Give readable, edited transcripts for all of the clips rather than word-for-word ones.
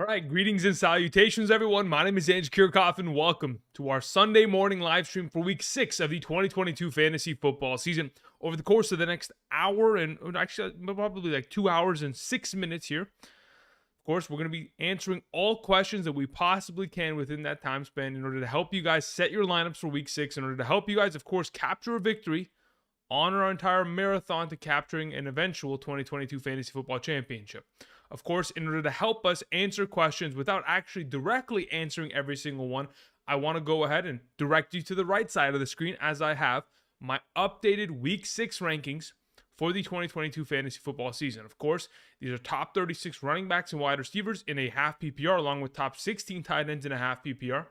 All right, greetings and salutations, everyone. My name is Andrew Kirchhoff, and welcome to our Sunday morning live stream for Week 6 of the 2022 fantasy football season. Over the course of the next hour and actually probably like 2 hours and 6 minutes here, of course, we're going to be answering all questions that we possibly can within that time span in order to help you guys set your lineups for Week 6, in order to help you guys, of course, capture a victory on our entire marathon to capturing an eventual 2022 fantasy football championship. Of course, in order to help us answer questions without actually directly answering every single one, I want to go ahead and direct you to the right side of the screen as I have my updated Week 6 rankings for the 2022 fantasy football season. Of course, these are top 36 running backs and wide receivers in a half PPR, along with top 16 tight ends in a half PPR,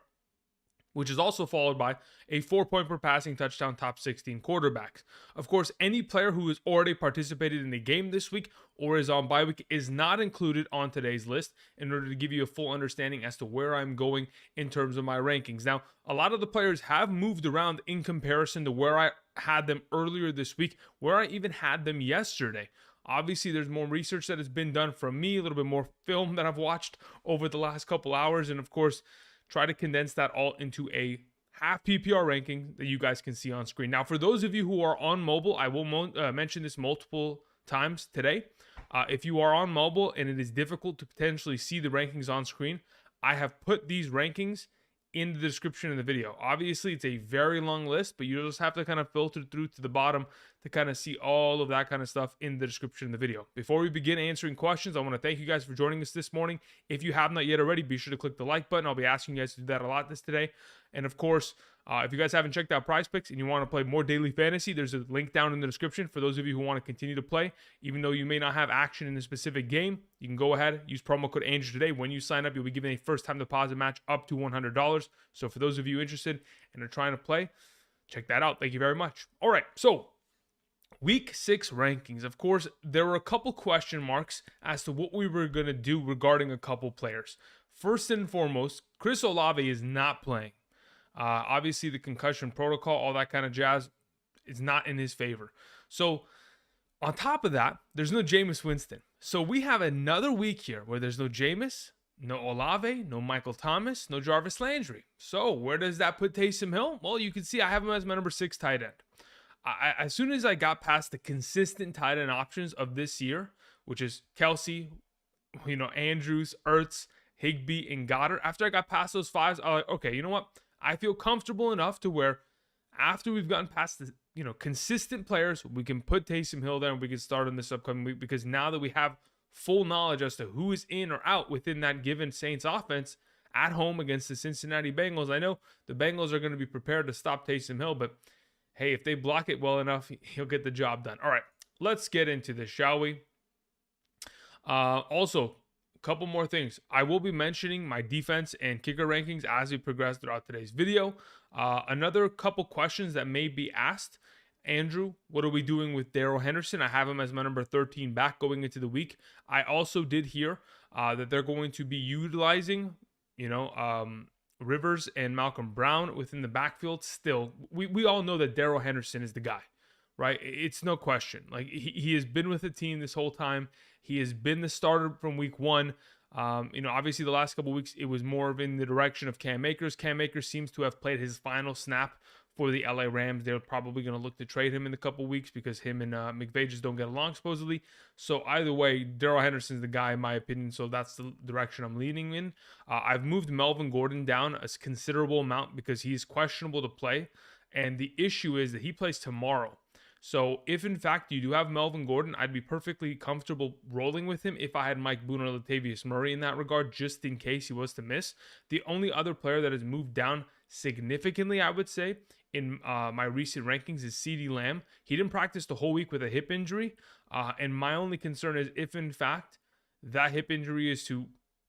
which is also followed by a 4-point per passing touchdown top 16 quarterbacks. Of course, any player who has already participated in a game this week or is on bye week is not included on today's list in order to give you a full understanding as to where I'm going in terms of my rankings. Now, a lot of the players have moved around in comparison to where I had them earlier this week, where I even had them yesterday. Obviously, there's more research that has been done from me, a little bit more film that I've watched over the last couple hours, and of course, try to condense that all into a half PPR ranking that you guys can see on screen. Now, for those of you who are on mobile, I will mention this multiple times today. If you are on mobile and it is difficult to potentially see the rankings on screen, I have put these rankings in the description of the video. Obviously, it's a very long list, but you just have to kind of filter through to the bottom to kind of see all of that kind of stuff in the description of the video. Before we begin answering questions, I want to thank you guys for joining us this morning. If you have not yet already, be sure to click the like button. I'll be asking you guys to do that a lot today. And of course, if you guys haven't checked out Prize Picks and you want to play more daily fantasy, there's a link down in the description for those of you who want to continue to play. Even though you may not have action in a specific game, you can go ahead, use promo code Andrew today. When you sign up, you'll be given a first-time deposit match up to $100. So for those of you interested and are trying to play, check that out. Thank you very much. All right, so Week 6 rankings. Of course, there were a couple question marks as to what we were going to do regarding a couple players. First and foremost, Chris Olave is not playing. Obviously, the concussion protocol, all that kind of jazz, is not in his favor. So, on top of that, there's no Jameis Winston. So, we have another week here where there's no Jameis, no Olave, no Michael Thomas, no Jarvis Landry. So, where does that put Taysom Hill? Well, you can see I have him as my number 6 tight end. As soon as I got past the consistent tight end options of this year, which is Kelsey, Andrews, Ertz, Higbee, and Goddard, after I got past those fives, I was like, okay, you know what? I feel comfortable enough to where after we've gotten past the consistent players, we can put Taysom Hill there and we can start on this upcoming week, because now that we have full knowledge as to who is in or out within that given Saints offense at home against the Cincinnati Bengals, I know the Bengals are going to be prepared to stop Taysom Hill, but hey, if they block it well enough, he'll get the job done. All right, let's get into this, shall we? Also, couple more things. I will be mentioning my defense and kicker rankings as we progress throughout today's video. Another couple questions that may be asked. Andrew, what are we doing with Darrell Henderson? I have him as my number 13 back going into the week. I also did hear that they're going to be utilizing, Rivers and Malcolm Brown within the backfield. Still, we all know that Darrell Henderson is the guy, right? It's no question. Like he has been with the team this whole time. He has been the starter from week 1. Obviously the last couple of weeks, it was more of in the direction of Cam Akers. Cam Akers seems to have played his final snap for the LA Rams. They're probably going to look to trade him in a couple of weeks because him and McVay just don't get along, supposedly. So either way, Darrell Henderson's the guy, in my opinion. So that's the direction I'm leaning in. I've moved Melvin Gordon down a considerable amount because he's questionable to play. And the issue is that he plays tomorrow. So if in fact you do have Melvin Gordon, I'd be perfectly comfortable rolling with him if I had Mike Boone or Latavius Murray in that regard, just in case he was to miss. The only other player that has moved down significantly, I would say, in my recent rankings is CeeDee Lamb. He didn't practice the whole week with a hip injury. And my only concern is if in fact that hip injury is to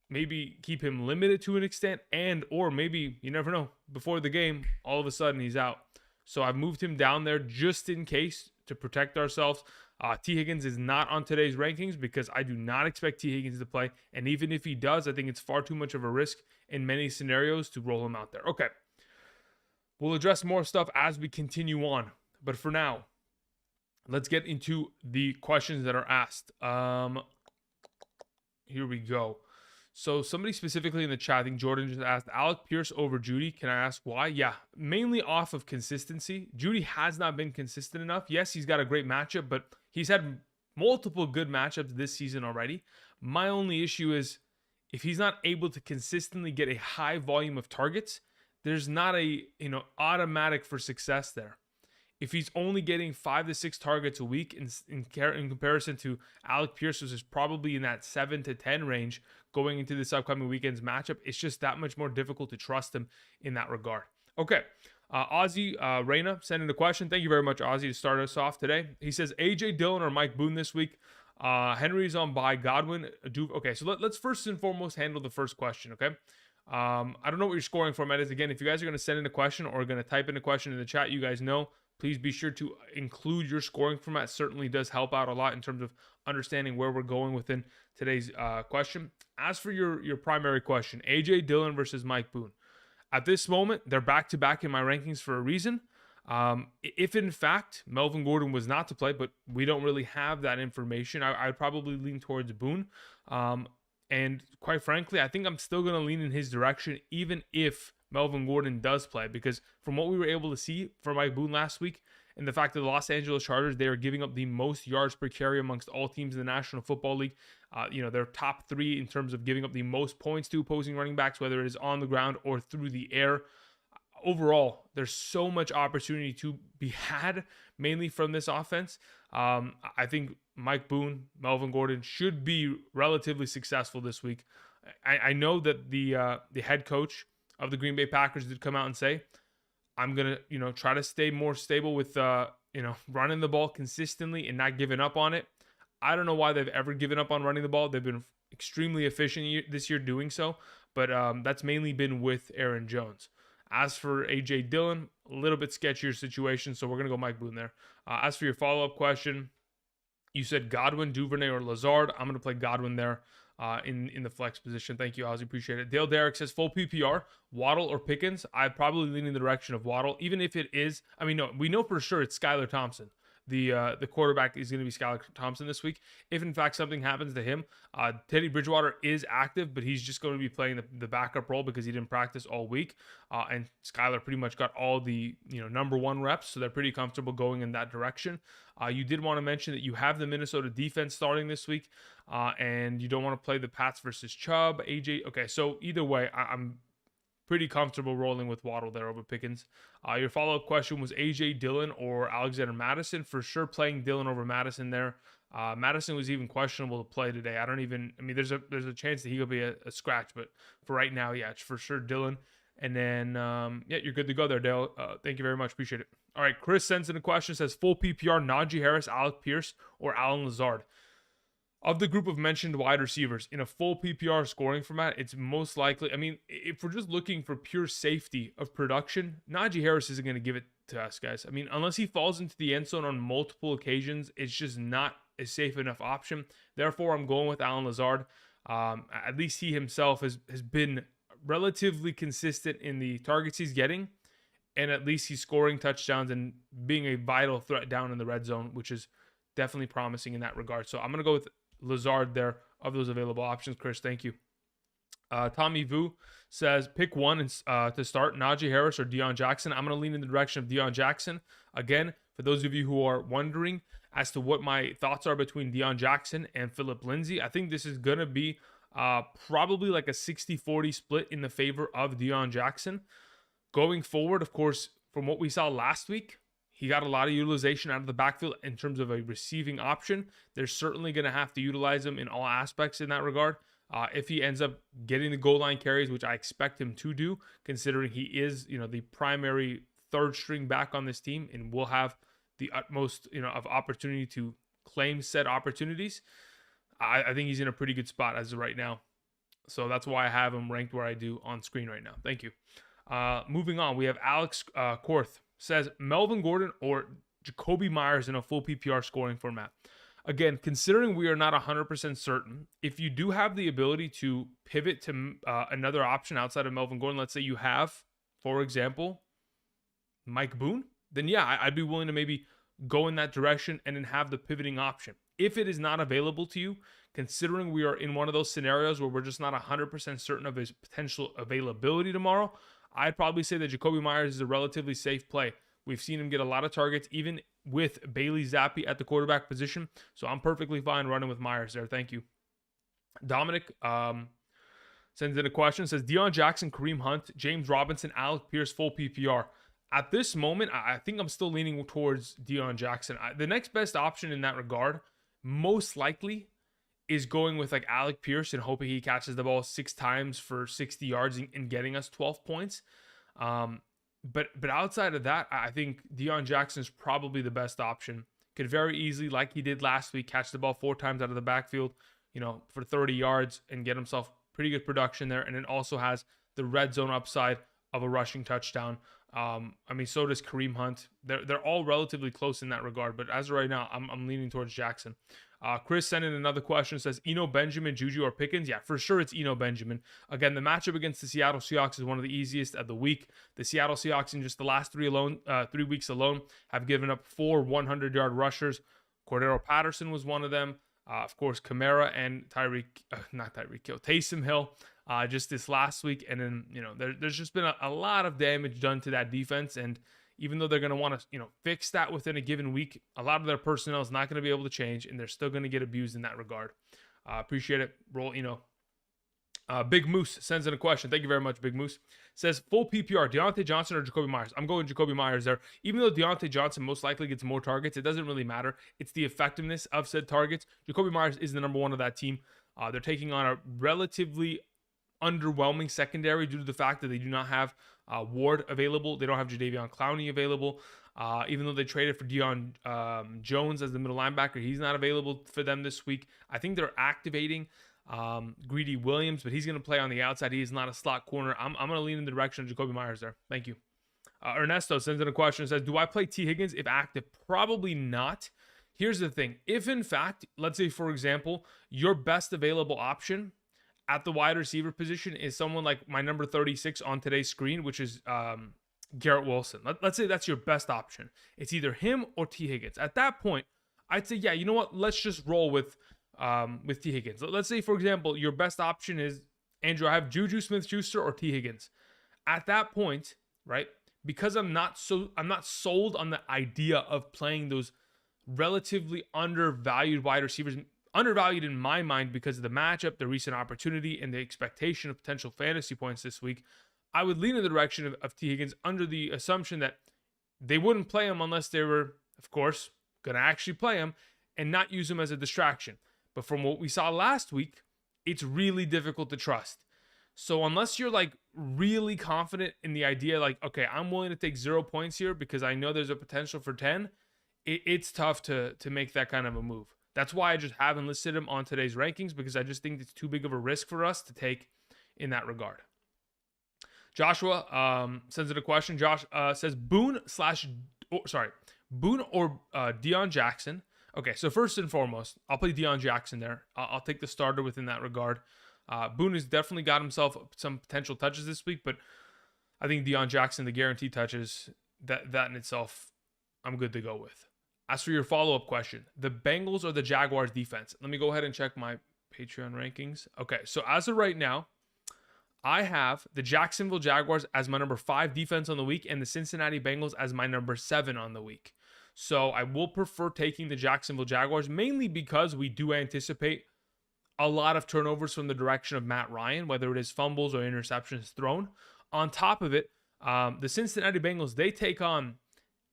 maybe keep him limited to an extent, and or maybe, you never know, before the game, all of a sudden he's out. So I've moved him down there just in case to protect ourselves. T. Higgins is not on today's rankings because I do not expect T. Higgins to play. And even if he does, I think it's far too much of a risk in many scenarios to roll him out there. Okay. We'll address more stuff as we continue on. But for now, let's get into the questions that are asked. Here we go. So somebody specifically in the chat, I think Jordan just asked, Alec Pierce over Judy. Can I ask why? Yeah, mainly off of consistency. Judy has not been consistent enough. Yes, he's got a great matchup, but he's had multiple good matchups this season already. My only issue is if he's not able to consistently get a high volume of targets, there's not a automatic for success there. If he's only getting 5 to 6 targets a week in comparison to Alec Pierce, which is probably in that 7 to 10 range going into this upcoming weekend's matchup, it's just that much more difficult to trust him in that regard. Okay. Ozzy Reyna sent in a question. Thank you very much, Ozzy, to start us off today. He says, A.J. Dillon or Mike Boone this week? Henry's on bye. Godwin. Okay, so let's first and foremost handle the first question, okay? I don't know what your scoring format is. Again, if you guys are going to send in a question or going to type in a question in the chat, you guys know, please be sure to include your scoring format. Certainly does help out a lot in terms of understanding where we're going within today's question. As for your primary question, A.J. Dillon versus Mike Boone. At this moment, they're back-to-back in my rankings for a reason. If in fact Melvin Gordon was not to play, but we don't really have that information, I'd probably lean towards Boone. And quite frankly, I think I'm still going to lean in his direction, even if Melvin Gordon does play, because from what we were able to see from Mike Boone last week, and the fact that the Los Angeles Chargers, they are giving up the most yards per carry amongst all teams in the National Football League. They're top 3 in terms of giving up the most points to opposing running backs, whether it is on the ground or through the air. Overall, there's so much opportunity to be had, mainly from this offense. I think Mike Boone, Melvin Gordon should be relatively successful this week. I know that the head coach of the Green Bay Packers did come out and say, I'm going to, try to stay more stable with, running the ball consistently and not giving up on it. I don't know why they've ever given up on running the ball. They've been extremely efficient this year doing so, but that's mainly been with Aaron Jones. As for A.J. Dillon, a little bit sketchier situation, so we're going to go Mike Boone there. As for your follow-up question, you said Godwin, Duvernay, or Lazard. I'm going to play Godwin there in the flex position. Thank you, Ozzy. Appreciate it. Dale Derrick says full PPR, Waddle or Pickens. I'd probably lean in the direction of Waddle, even if it is. No, we know for sure it's Skylar Thompson. The quarterback is going to be Skylar Thompson this week. If in fact something happens to him, Teddy Bridgewater is active, but he's just going to be playing the backup role because he didn't practice all week. And Skylar pretty much got all the number 1 reps, so they're pretty comfortable going in that direction. You did want to mention that you have the Minnesota defense starting this week, and you don't want to play the Pats versus Chubb, AJ. Okay, so either way, I'm pretty comfortable rolling with Waddle there over Pickens. Your follow-up question was A.J. Dillon or Alexander Mattison. For sure playing Dillon over Mattison there. Mattison was even questionable to play today. There's a chance that he could be a scratch, but for right now, yeah, it's for sure Dillon. And then, you're good to go there, Dale. Thank you very much. Appreciate it. All right, Chris sends in a question, says full PPR, Najee Harris, Alec Pierce, or Allen Lazard. Of the group of mentioned wide receivers in a full PPR scoring format, it's most likely, if we're just looking for pure safety of production, Najee Harris isn't going to give it to us, guys. Unless he falls into the end zone on multiple occasions, it's just not a safe enough option. Therefore, I'm going with Allen Lazard. At least he himself has been relatively consistent in the targets he's getting, and at least he's scoring touchdowns and being a vital threat down in the red zone, which is definitely promising in that regard. So I'm going to go with Lazard there of those available options. Chris, thank you. Tommy Vu says pick one to start, Najee Harris or Deion Jackson. I'm going to lean in the direction of Deion Jackson. Again, for those of you who are wondering as to what my thoughts are between Deion Jackson and Phillip Lindsay, I think this is going to be probably like a 60-40 split in the favor of Deion Jackson. Going forward, of course, from what we saw last week, he got a lot of utilization out of the backfield in terms of a receiving option. They're certainly going to have to utilize him in all aspects in that regard. If he ends up getting the goal line carries, which I expect him to do, considering he is, the primary third string back on this team and will have the utmost, of opportunity to claim said opportunities. I think he's in a pretty good spot as of right now. So that's why I have him ranked where I do on screen right now. Thank you. Moving on, we have Alex Korth says Melvin Gordon or Jacoby Myers in a full PPR scoring format. Again, considering we are not 100% certain, if you do have the ability to pivot to another option outside of Melvin Gordon, let's say you have, for example, Mike Boone, then yeah, I'd be willing to maybe go in that direction and then have the pivoting option. If it is not available to you, considering we are in one of those scenarios where we're just not 100% certain of his potential availability tomorrow, I'd probably say that Jakobi Meyers is a relatively safe play. We've seen him get a lot of targets, even with Bailey Zappi at the quarterback position. So I'm perfectly fine running with Meyers there. Thank you. Dominic sends in a question, says Deion Jackson, Kareem Hunt, James Robinson, Alec Pierce, full PPR. At this moment, I think I'm still leaning towards Deion Jackson. The next best option in that regard, most likely, is going with like Alec Pierce and hoping he catches the ball 6 times for 60 yards and getting us 12 points. But outside of that, I think Deion Jackson is probably the best option. Could very easily, like he did last week, catch the ball 4 times out of the backfield, for 30 yards and get himself pretty good production there. And it also has the red zone upside of a rushing touchdown. So does Kareem Hunt. They're all relatively close in that regard. But as of right now, I'm leaning towards Jackson. Chris sent in another question, says Eno Benjamin, Juju, or Pickens? Yeah, for sure it's Eno Benjamin. Again, the matchup against the Seattle Seahawks is one of the easiest of the week. The Seattle Seahawks in just the last 3 weeks alone have given up 4 100-yard rushers. Cordero Patterson was one of them. Of course, Kamara and Taysom Hill just this last week. And then, there's just been a lot of damage done to that defense. And even though they're going to want to, fix that within a given week, a lot of their personnel is not going to be able to change, and they're still going to get abused in that regard. Appreciate it. Roll, Big Moose sends in a question. Thank you very much, Big Moose. Says, full PPR, Deontay Johnson or Jakobi Meyers? I'm going Jakobi Meyers there. Even though Deontay Johnson most likely gets more targets, it doesn't really matter. It's the effectiveness of said targets. Jakobi Meyers is the number one of that team. They're taking on a relatively underwhelming secondary due to the fact that they do not have Ward available. They don't have Jadeveon Clowney available. Even though they traded for Deion Jones as the middle linebacker, he's not available for them this week. I think they're activating Greedy Williams, but he's going to play on the outside. He is not a slot corner. I'm going to lean in the direction of Jakobi Meyers there. Thank you. Ernesto sends in a question and says, do I play T. Higgins if active? Probably not. Here's the thing. If, in fact, let's say, for example, your best available option at the wide receiver position is someone like my number 36 on today's screen, which is Garrett Wilson. Let's say that's your best option. It's either him or T. Higgins. At that point, I'd say, yeah, you know what? Let's just roll with T. Higgins. Let's say, for example, your best option is, Andrew, I have Juju Smith-Schuster or T. Higgins. At that point, right, because I'm not sold on the idea of playing those relatively undervalued wide receivers, undervalued in my mind because of the matchup, the recent opportunity, and the expectation of potential fantasy points this week, I would lean in the direction of T. Higgins under the assumption that they wouldn't play him unless they were, of course, going to actually play him and not use him as a distraction. But from what we saw last week, it's really difficult to trust. So unless you're like really confident in the idea, like, okay, I'm willing to take 0 points here because I know there's a potential for 10, it's tough to make that kind of a move. That's why I just haven't listed him on today's rankings, because I just think it's too big of a risk for us to take in that regard. Joshua sends in a question. Josh says Boone or Deion Jackson. Okay, so first and foremost, I'll play Deion Jackson there. I'll take the starter within that regard. Boone has definitely got himself some potential touches this week, but I think Deion Jackson, the guaranteed touches, that in itself, I'm good to go with. As for your follow-up question, the Bengals or the Jaguars defense? Let me go ahead and check my Patreon rankings. Okay, so as of right now, I have the Jacksonville Jaguars as my number 5 defense on the week and the Cincinnati Bengals as my number 7 on the week. So I will prefer taking the Jacksonville Jaguars, mainly because we do anticipate a lot of turnovers from the direction of Matt Ryan, whether it is fumbles or interceptions thrown. On top of it, the Cincinnati Bengals, they take on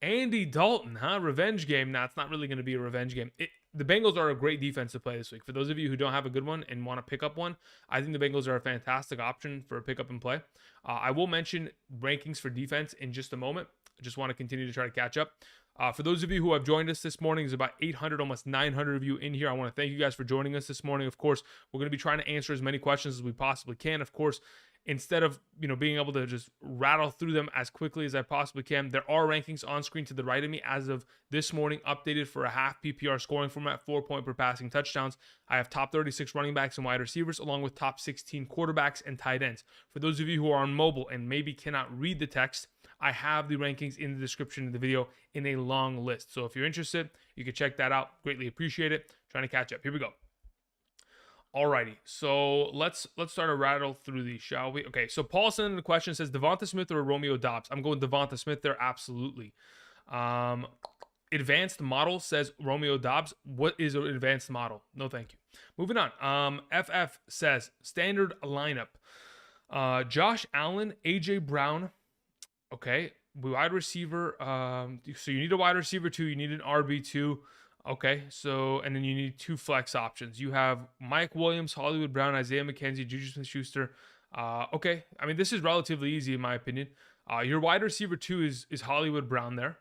Andy Dalton, revenge game. Now, it's not really going to be a revenge game. The Bengals are a great defense to play this week. For those of you who don't have a good one and want to pick up one, I think the Bengals are a fantastic option for a pick up and play. I will mention rankings for defense in just a moment. I just want to continue to try to catch up. For those of you who have joined us this morning, there's about 800, almost 900 of you in here. I want to thank you guys for joining us this morning. Of course, we're going to be trying to answer as many questions as we possibly can. Of course, instead of being able to just rattle through them as quickly as I possibly can, there are rankings on screen to the right of me as of this morning, updated for a half PPR scoring format, 4-point per passing touchdowns. I have top 36 running backs and wide receivers, along with top 16 quarterbacks and tight ends. For those of you who are on mobile and maybe cannot read the text, I have the rankings in the description of the video in a long list. So if you're interested, you can check that out. Greatly appreciate it. Trying to catch up. Here we go. Alrighty, so let's start to rattle through these, shall we? Okay, so Paul sent in the question, says Devonta Smith or Romeo Doubs? I'm going Devonta Smith there, absolutely. Advanced model says Romeo Doubs. What is an advanced model? No, thank you. Moving on. FF says standard lineup. Josh Allen, AJ Brown. Okay, wide receiver. So you need a wide receiver 2. You need an RB2. Okay, so, and then you need 2 flex options. You have Mike Williams, Hollywood Brown, Isaiah McKenzie, Juju Smith-Schuster. Okay, I mean, this is relatively easy in my opinion. Your wide receiver 2 is Hollywood Brown there.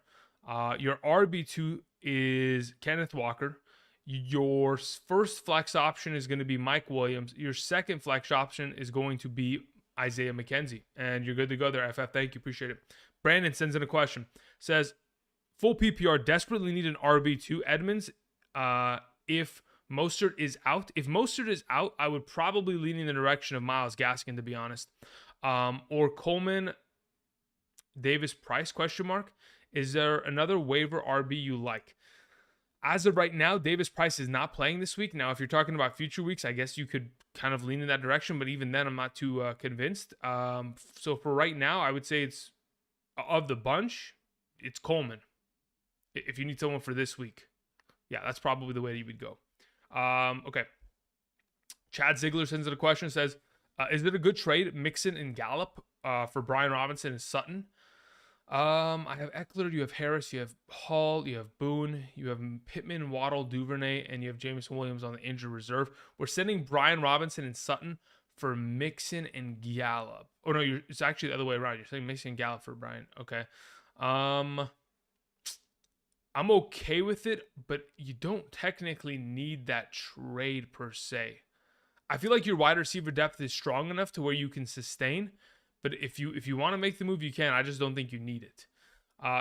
Your RB2 is Kenneth Walker. Your first flex option is going to be Mike Williams. Your second flex option is going to be Isaiah McKenzie. And you're good to go there, FF. Thank you. Appreciate it. Brandon sends in a question. Says, full PPR, desperately need an RB2. Edmonds, if Mostert is out. If Mostert is out, I would probably lean in the direction of Myles Gaskin, to be honest. Or Coleman, Davis Price, question mark. Is there another waiver RB you like? As of right now, Davis Price is not playing this week. Now, if you're talking about future weeks, I guess you could kind of lean in that direction. But even then, I'm not too convinced. So for right now, I would say it's, of the bunch, it's Coleman. If you need someone for this week. Yeah, that's probably the way you would go. Okay. Chad Ziegler sends in a question, says, is it a good trade, Mixon and Gallup for Brian Robinson and Sutton? I have Eckler, you have Harris, you have Hall, you have Boone, you have Pittman, Waddle, Duvernay, and you have Jameson Williams on the injured reserve. We're sending Brian Robinson and Sutton for Mixon and Gallup. Oh, no, it's actually the other way around. You're saying Mixon and Gallup for Brian. Okay. I'm okay with it, but you don't technically need that trade per se. I feel like your wide receiver depth is strong enough to where you can sustain. But if you want to make the move, you can. I just don't think you need it.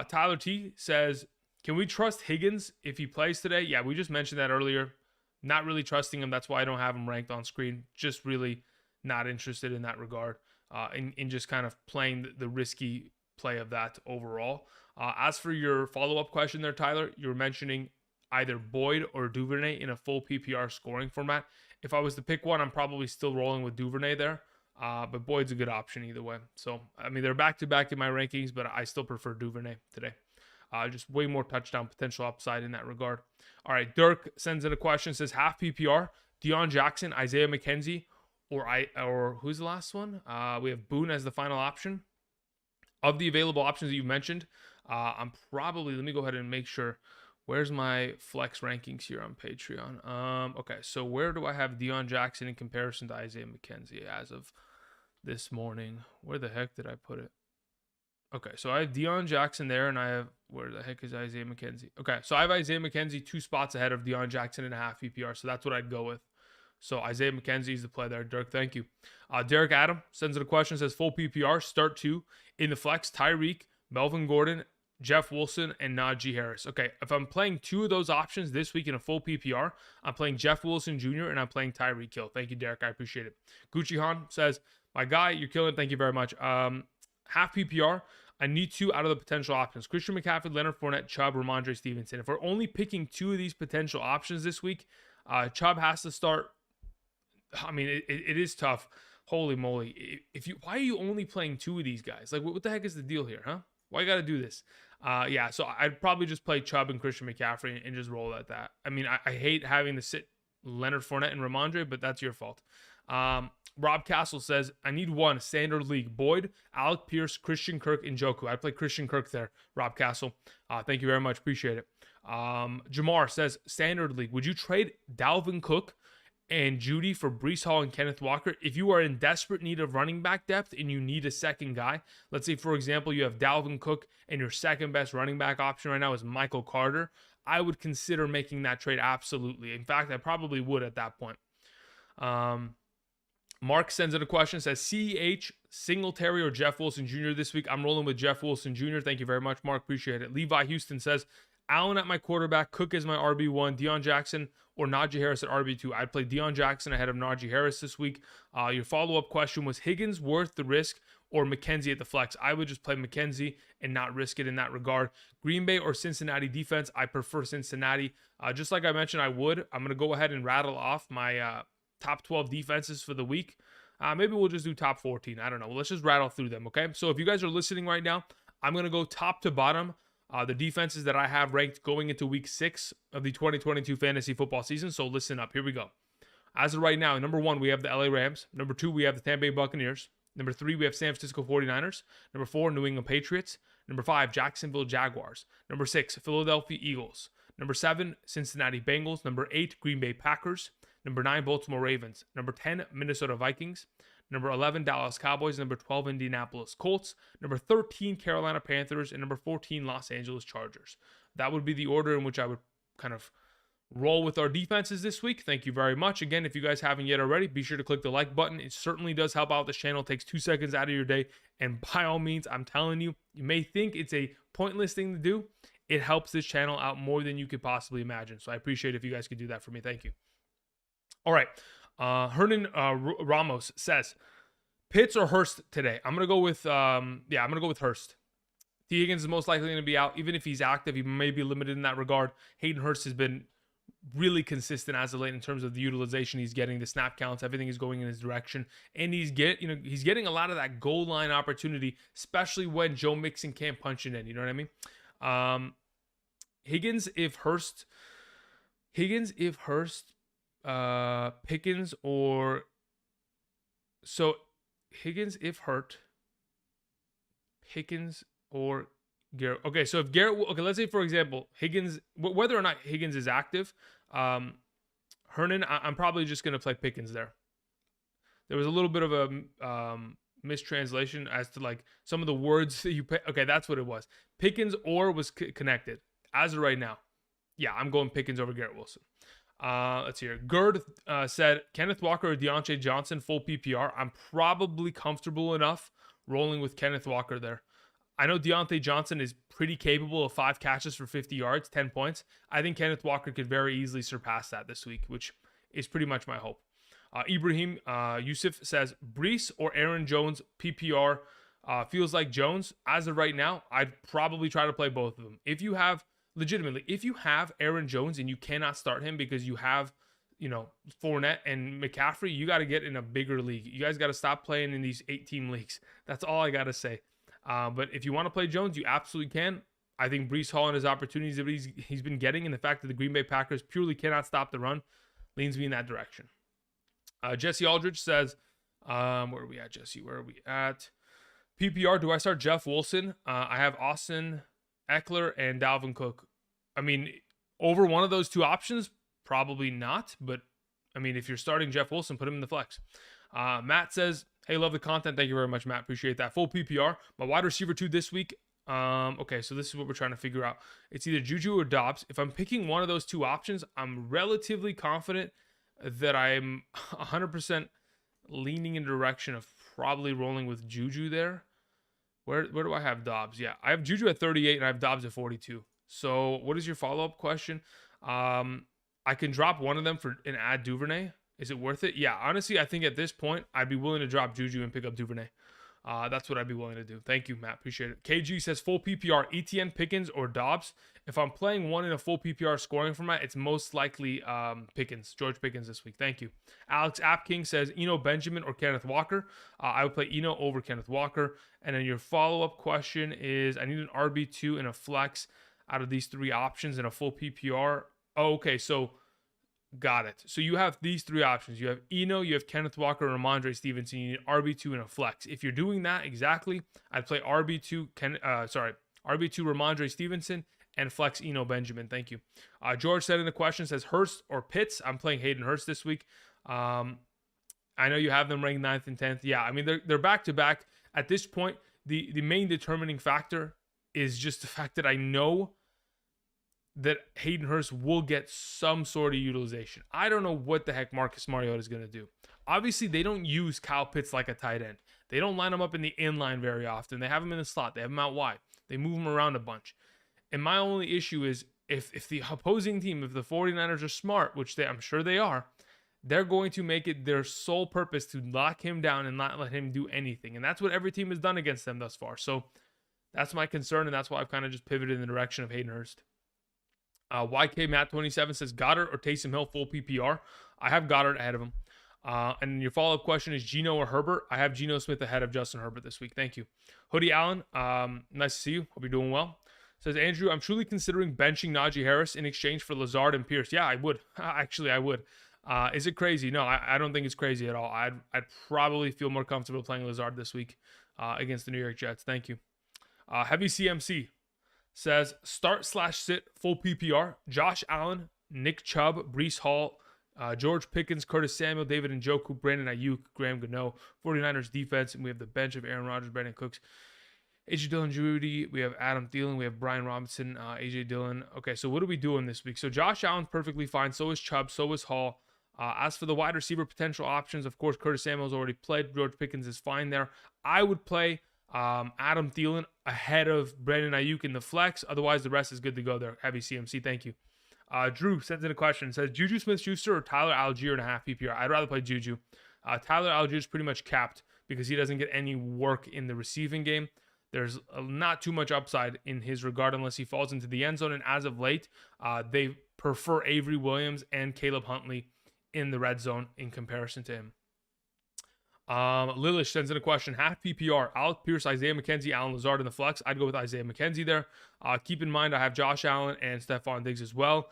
Tyler T says, can we trust Higgins if he plays today? Yeah, we just mentioned that earlier. Not really trusting him. That's why I don't have him ranked on screen. Just really not interested in that regard. In just kind of playing the risky play of that overall. As for your follow-up question there, Tyler, you're mentioning either Boyd or Duvernay in a full PPR scoring format. If I was to pick one, I'm probably still rolling with Duvernay there. But Boyd's a good option either way. So, I mean, they're back-to-back in my rankings, but I still prefer Duvernay today. Just way more touchdown potential upside in that regard. All right, Dirk sends in a question, says half PPR, Deion Jackson, Isaiah McKenzie, or who's the last one? We have Boone as the final option. Of the available options that you mentioned, I'm probably, let me go ahead and make sure. Where's my flex rankings here on Patreon? Okay, so where do I have Deion Jackson in comparison to Isaiah McKenzie as of this morning? Where the heck did I put it? Okay, so I have Deion Jackson there, and I have, where the heck is Isaiah McKenzie? Okay, so I have Isaiah McKenzie 2 spots ahead of Deion Jackson in a half PPR, so that's what I'd go with. So Isaiah McKenzie is the play there. Dirk, thank you. Derek Adam sends in a question, says full PPR, start 2 in the flex, Tyreek, Melvin Gordon, Jeff Wilson, and Najee Harris. Okay, if I'm playing 2 of those options this week in a full PPR, I'm playing Jeff Wilson Jr. and I'm playing Tyreek Hill. Thank you, Derek. I appreciate it. Gucci Han says, my guy, you're killing it. Thank you very much. Half PPR, I need 2 out of the potential options. Christian McCaffrey, Leonard Fournette, Chubb, Ramondre Stevenson. If we're only picking 2 of these potential options this week, Chubb has to start. I mean, it is tough. Holy moly. Why are you only playing 2 of these guys? Like, what the heck is the deal here, huh? Why you got to do this? Yeah, so I'd probably just play Chubb and Christian McCaffrey and just roll at that. I mean, I hate having to sit Leonard Fournette and Ramondre, but that's your fault. Rob Castle says, I need 1 standard league. Boyd, Alec Pierce, Christian Kirk, and Njoku. I'd play Christian Kirk there, Rob Castle. Thank you very much. Appreciate it. Jamar says, standard league. Would you trade Dalvin Cook and Judy for Breece Hall and Kenneth Walker? If you are in desperate need of running back depth and you need a second guy, let's say, for example, you have Dalvin Cook and your second best running back option right now is Michael Carter, I would consider making that trade absolutely. In fact, I probably would at that point. Mark sends in a question, says CEH, Singletary, or Jeff Wilson Jr. this week. I'm rolling with Jeff Wilson Jr. Thank you very much, Mark. Appreciate it. Levi Houston says, Allen at my quarterback, Cook is my RB1, Deion Jackson or Najee Harris at RB2. I'd play Deion Jackson ahead of Najee Harris this week. Your follow-up question was Higgins worth the risk or McKenzie at the flex. I would just play McKenzie and not risk it in that regard. Green Bay or Cincinnati defense, I prefer Cincinnati. Just like I mentioned, I'm going to go ahead and rattle off my top 12 defenses for the week. Maybe we'll just do top 14. I don't know. Let's just rattle through them, okay? So if you guys are listening right now, I'm going to go top to bottom. The defenses that I have ranked going into week 6 of the 2022 fantasy football season. So listen up. Here we go. As of right now, number 1, we have the LA Rams. Number 2, we have the Tampa Bay Buccaneers. Number 3, we have San Francisco 49ers. Number 4, New England Patriots. Number 5, Jacksonville Jaguars. Number 6, Philadelphia Eagles. Number 7, Cincinnati Bengals. Number 8, Green Bay Packers. Number 9, Baltimore Ravens. Number 10, Minnesota Vikings. Number 11, Dallas Cowboys. Number 12, Indianapolis Colts. Number 13, Carolina Panthers. And number 14, Los Angeles Chargers. That would be the order in which I would kind of roll with our defenses this week. Thank you very much. Again, if you guys haven't yet already, be sure to click the like button. It certainly does help out this channel. It takes 2 seconds out of your day. And by all means, I'm telling you, you may think it's a pointless thing to do. It helps this channel out more than you could possibly imagine. So I appreciate it if you guys could do that for me. Thank you. All right. Hernan Ramos says, Pitts or Hurst today? I'm going to go with, I'm going to go with Hurst. T. Higgins is most likely going to be out. Even if he's active, he may be limited in that regard. Hayden Hurst has been really consistent as of late in terms of the utilization he's getting, the snap counts, everything is going in his direction, and he's getting a lot of that goal line opportunity, especially when Joe Mixon can't punch it in. You know what I mean? Higgins if Hurst, Pickens or so Higgins if Hurt, Pickens or Garrett. Okay, so if Garrett, okay, let's say for example, Higgins, whether or not Higgins is active, Hernan, I'm probably just going to play Pickens there. There was a little bit of a mistranslation as to like some of the words that you pay. Okay, that's what it was. Pickens or was connected. As of right now, yeah, I'm going Pickens over Garrett Wilson. Let's hear. Gerd said, Kenneth Walker or Deontay Johnson, full PPR. I'm probably comfortable enough rolling with Kenneth Walker there. I know Deontay Johnson is pretty capable of 5 catches for 50 yards, 10 points. I think Kenneth Walker could very easily surpass that this week, which is pretty much my hope. Ibrahim Yusuf says, Brees or Aaron Jones, PPR. Feels like Jones. As of right now, I'd probably try to play both of them. If you have Aaron Jones and you cannot start him because you have, Fournette and McCaffrey, you got to get in a bigger league. You guys got to stop playing in these 8-team leagues. That's all I got to say. But if you want to play Jones, you absolutely can. I think Breece Hall and his opportunities that he's been getting, and the fact that the Green Bay Packers purely cannot stop the run, leans me in that direction. Jesse Aldridge says, where are we at, Jesse? Where are we at? PPR, do I start Jeff Wilson? I have Austin Eckler and Dalvin Cook. I mean, over one of those two options, probably not. But, I mean, if you're starting Jeff Wilson, put him in the flex. Matt says, hey, love the content. Thank you very much, Matt. Appreciate that. Full PPR. My wide receiver 2 this week. Okay, so this is what we're trying to figure out. It's either Juju or Dobbs. If I'm picking one of those two options, I'm relatively confident that I'm 100% leaning in the direction of probably rolling with Juju there. Where do I have Dobbs? Yeah, I have Juju at 38 and I have Dobbs at 42. So what is your follow-up question? I can drop one of them and add Duvernay. Is it worth it? Yeah, honestly, I think at this point, I'd be willing to drop Juju and pick up Duvernay. That's what I'd be willing to do. Thank you, Matt. Appreciate it. KG says full PPR, ETN, Pickens, or Dobbs. If I'm playing one in a full PPR scoring format, it's most likely Pickens, George Pickens this week. Thank you. Alex Apking says Eno Benjamin or Kenneth Walker. I would play Eno over Kenneth Walker. And then your follow-up question is, I need an RB2 and a flex out of these 3 options in a full PPR. Oh, okay, so got it. So you have these 3 options. You have Eno, you have Kenneth Walker, and Ramondre Stevenson. You need RB2 and a flex. If you're doing that exactly, I'd play RB2 Ramondre Stevenson and flex Eno Benjamin. Thank you. George said in the question, says Hurst or Pitts. I'm playing Hayden Hurst this week. I know you have them ranked 9th and 10th. Yeah, I mean, they're back-to-back. At this point, the main determining factor is just the fact that I know that Hayden Hurst will get some sort of utilization. I don't know what the heck Marcus Mariota is going to do. Obviously, they don't use Kyle Pitts like a tight end. They don't line him up in the inline very often. They have him in the slot. They have him out wide. They move him around a bunch. And my only issue is if the opposing team, if the 49ers are smart, which I'm sure they are, they're going to make it their sole purpose to lock him down and not let him do anything. And that's what every team has done against them thus far. So that's my concern, and that's why I've kind of just pivoted in the direction of Hayden Hurst. YK Matt 27 says Goddard or Taysom Hill full PPR. I have Goddard ahead of him. And your follow-up question is Geno or Herbert. I have Geno Smith ahead of Justin Herbert this week. Thank you. Hoodie Allen, nice to see you. Hope you're doing well. Says Andrew, I'm truly considering benching Najee Harris in exchange for Lazard and Pierce. Yeah, I would. Actually, I would. Is it crazy? No, I don't think it's crazy at all. I'd probably feel more comfortable playing Lazard this week against the New York Jets. Thank you. Heavy CMC says start/sit full PPR. Josh Allen, Nick Chubb, Breece Hall, George Pickens, Curtis Samuel, David Njoku, Brandon Ayuk, Graham Gano, 49ers defense, and we have the bench of Aaron Rodgers, Brandon Cooks, AJ Dillon, Judy, we have Adam Thielen, we have Brian Robinson, AJ Dillon. Okay, so what are we doing this week? So Josh Allen's perfectly fine, so is Chubb, so is Hall. As for the wide receiver potential options, of course, Curtis Samuel's already played. George Pickens is fine there. I would play Adam Thielen ahead of Brandon Ayuk in the flex. Otherwise, the rest is good to go there. Heavy CMC, thank you. Drew sends in a question. Says Juju Smith-Schuster or Tyler Algier in a half PPR? I'd rather play Juju. Tyler Algier is pretty much capped because he doesn't get any work in the receiving game. There's not too much upside in his regard unless he falls into the end zone. And as of late, they prefer Avery Williams and Caleb Huntley in the red zone in comparison to him. Lilish sends in a question. Half PPR, Alec Pierce, Isaiah McKenzie, Alan Lazard in the flex. I'd go with Isaiah McKenzie there. Keep in mind, I have Josh Allen and Stephon Diggs as well.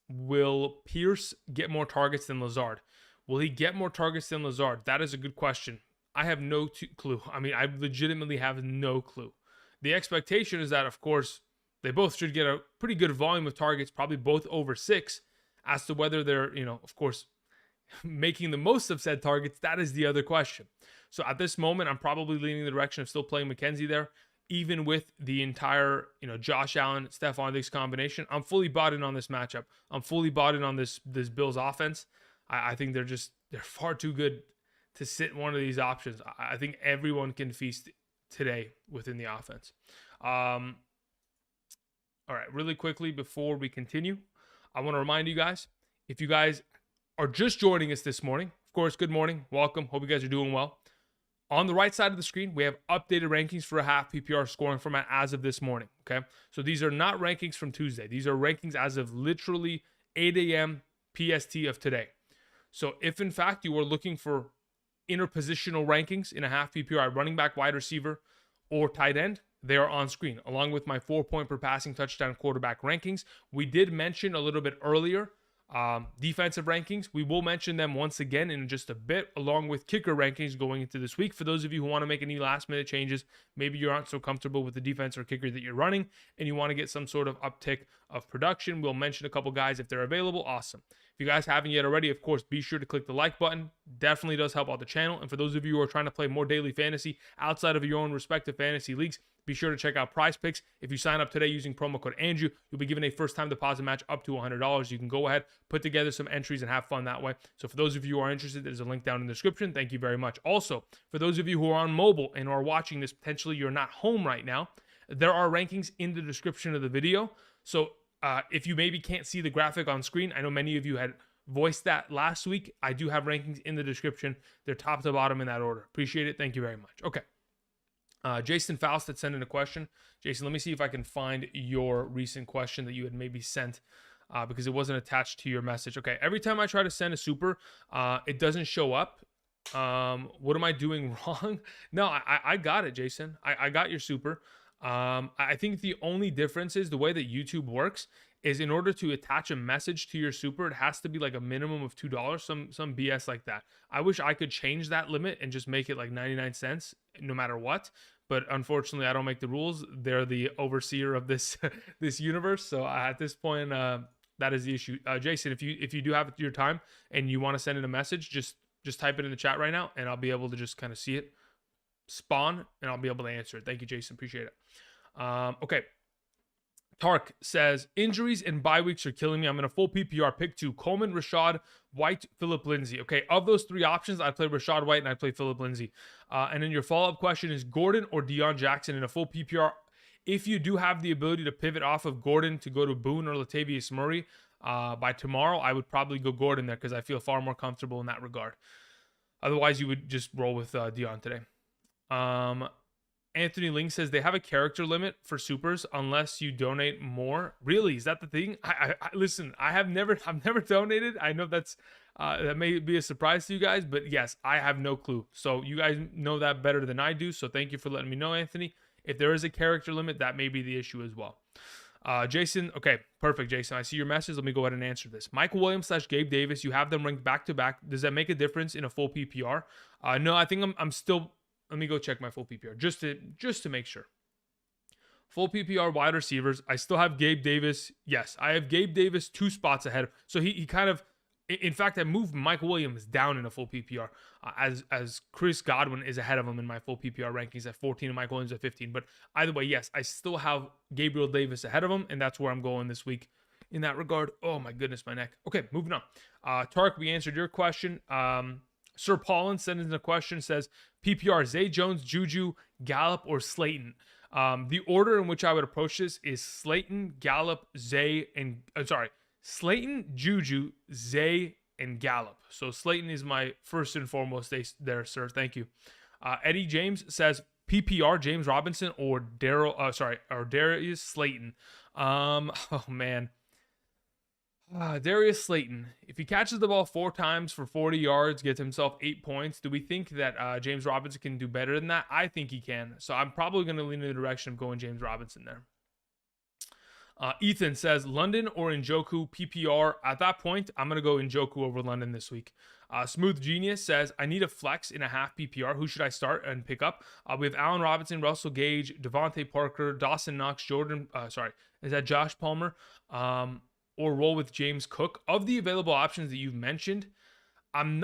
Will Pierce get more targets than Lazard? Will he get more targets than Lazard? That is a good question. I have no clue. I mean, I legitimately have no clue. The expectation is that, of course, they both should get a pretty good volume of targets, probably both over 6. As to whether they're, of course, making the most of said targets, that is the other question. So at this moment, I'm probably leaning the direction of still playing McKenzie there, even with the entire, Josh Allen, Stephon Diggs combination. I'm fully bought in on this matchup. I'm fully bought in on this Bills offense. I think they're far too good to sit one of these options. I think everyone can feast today within the offense. All right, really quickly before we continue, I want to remind you guys, if you guys are just joining us this morning, of course, good morning, welcome, hope you guys are doing well. On the right side of the screen, we have updated rankings for a half PPR scoring format as of this morning, okay? So these are not rankings from Tuesday. These are rankings as of literally 8 a.m. PST of today. So if, in fact, you are looking for interpositional rankings in a half PPR, running back, wide receiver, or tight end, they are on screen, along with my 4-point per passing touchdown quarterback rankings. We did mention a little bit earlier defensive rankings. We will mention them once again in just a bit, along with kicker rankings going into this week. For those of you who want to make any last-minute changes, maybe you aren't so comfortable with the defense or kicker that you're running, and you want to get some sort of uptick of production, we'll mention a couple guys if they're available. Awesome. If you guys haven't yet already, of course, be sure to click the like button. Definitely does help out the channel. And for those of you who are trying to play more daily fantasy outside of your own respective fantasy leagues, be sure to check out Prize Picks. If you sign up today using promo code Andrew, you'll be given a first-time deposit match up to $100. You can go ahead, put together some entries, and have fun that way. So for those of you who are interested, there's a link down in the description. Thank you very much. Also, for those of you who are on mobile and are watching this, potentially you're not home right now, there are rankings in the description of the video. So if you maybe can't see the graphic on screen, I know many of you had voiced that last week. I do have rankings in the description. They're top to bottom in that order. Appreciate it. Thank you very much. Okay. Jason Faust had sent in a question. Jason, let me see if I can find your recent question that you had maybe sent because it wasn't attached to your message. Okay. Every time I try to send a super, it doesn't show up. What am I doing wrong? No, I got it, Jason. I got your super. I think the only difference is the way that YouTube works is in order to attach a message to your super, it has to be like a minimum of $2, some BS like that. I wish I could change that limit and just make it like 99 cents no matter what. But unfortunately, I don't make the rules. They're the overseer of this this universe. So at this point, that is the issue. Jason, if you do have your time and you want to send in a message, just type it in the chat right now, and I'll be able to just kind of see it spawn, and I'll be able to answer it. Thank you, Jason. Appreciate it. Okay. Tark says, injuries and bye weeks are killing me. I'm in a full PPR. Pick 2. Coleman, Rashad White, Philip Lindsay. Okay, of those 3 options, I'd play Rashad White and I'd play Philip Lindsay. And then your follow-up question is Gordon or Deion Jackson in a full PPR. If you do have the ability to pivot off of Gordon to go to Boone or Latavius Murray, By tomorrow, I would probably go Gordon there because I feel far more comfortable in that regard. Otherwise, you would just roll with Dion today. Anthony Ling says they have a character limit for supers unless you donate more. Really, is that the thing? I listen. I've never donated. I know that may be a surprise to you guys, but yes, I have no clue. So you guys know that better than I do. So thank you for letting me know, Anthony. If there is a character limit, that may be the issue as well. Jason, okay, perfect, Jason. I see your message. Let me go ahead and answer this. Michael Williams / Gabe Davis, you have them ranked back to back. Does that make a difference in a full PPR? No, I think I'm still. Let me go check my full PPR just to make sure. Full PPR wide receivers. I still have Gabe Davis. Yes, I have Gabe Davis 2 spots ahead. So he kind of, in fact, I moved Michael Williams down in a full PPR as Chris Godwin is ahead of him in my full PPR rankings at 14 and Michael Williams at 15. But either way, yes, I still have Gabriel Davis ahead of him, and that's where I'm going this week in that regard. Oh my goodness, my neck. Okay, moving on. Tark, we answered your question. Sir Paulin sent in a question, says PPR, Zay Jones, Juju, Gallup, or Slayton. The order in which I would approach this is Slayton, Gallup, Zay, and Slayton, Juju, Zay, and Gallup. So Slayton is my first and foremost there, sir. Thank you. Eddie James says PPR, James Robinson, or Darius Slayton. Oh man. Darius Slayton, if he catches the ball 4 times for 40 yards, gets himself 8 points, do we think that James Robinson can do better than that? I think he can. So I'm probably going to lean in the direction of going James Robinson there. Ethan says London or Njoku PPR. At that point, I'm going to go Njoku over London this week. Smooth Genius says, I need a flex in a half PPR. Who should I start and pick up? We have Allen Robinson, Russell Gage, Devontae Parker, Dawson Knox, is that Josh Palmer? Or roll with James Cook. Of the available options that you've mentioned, I don't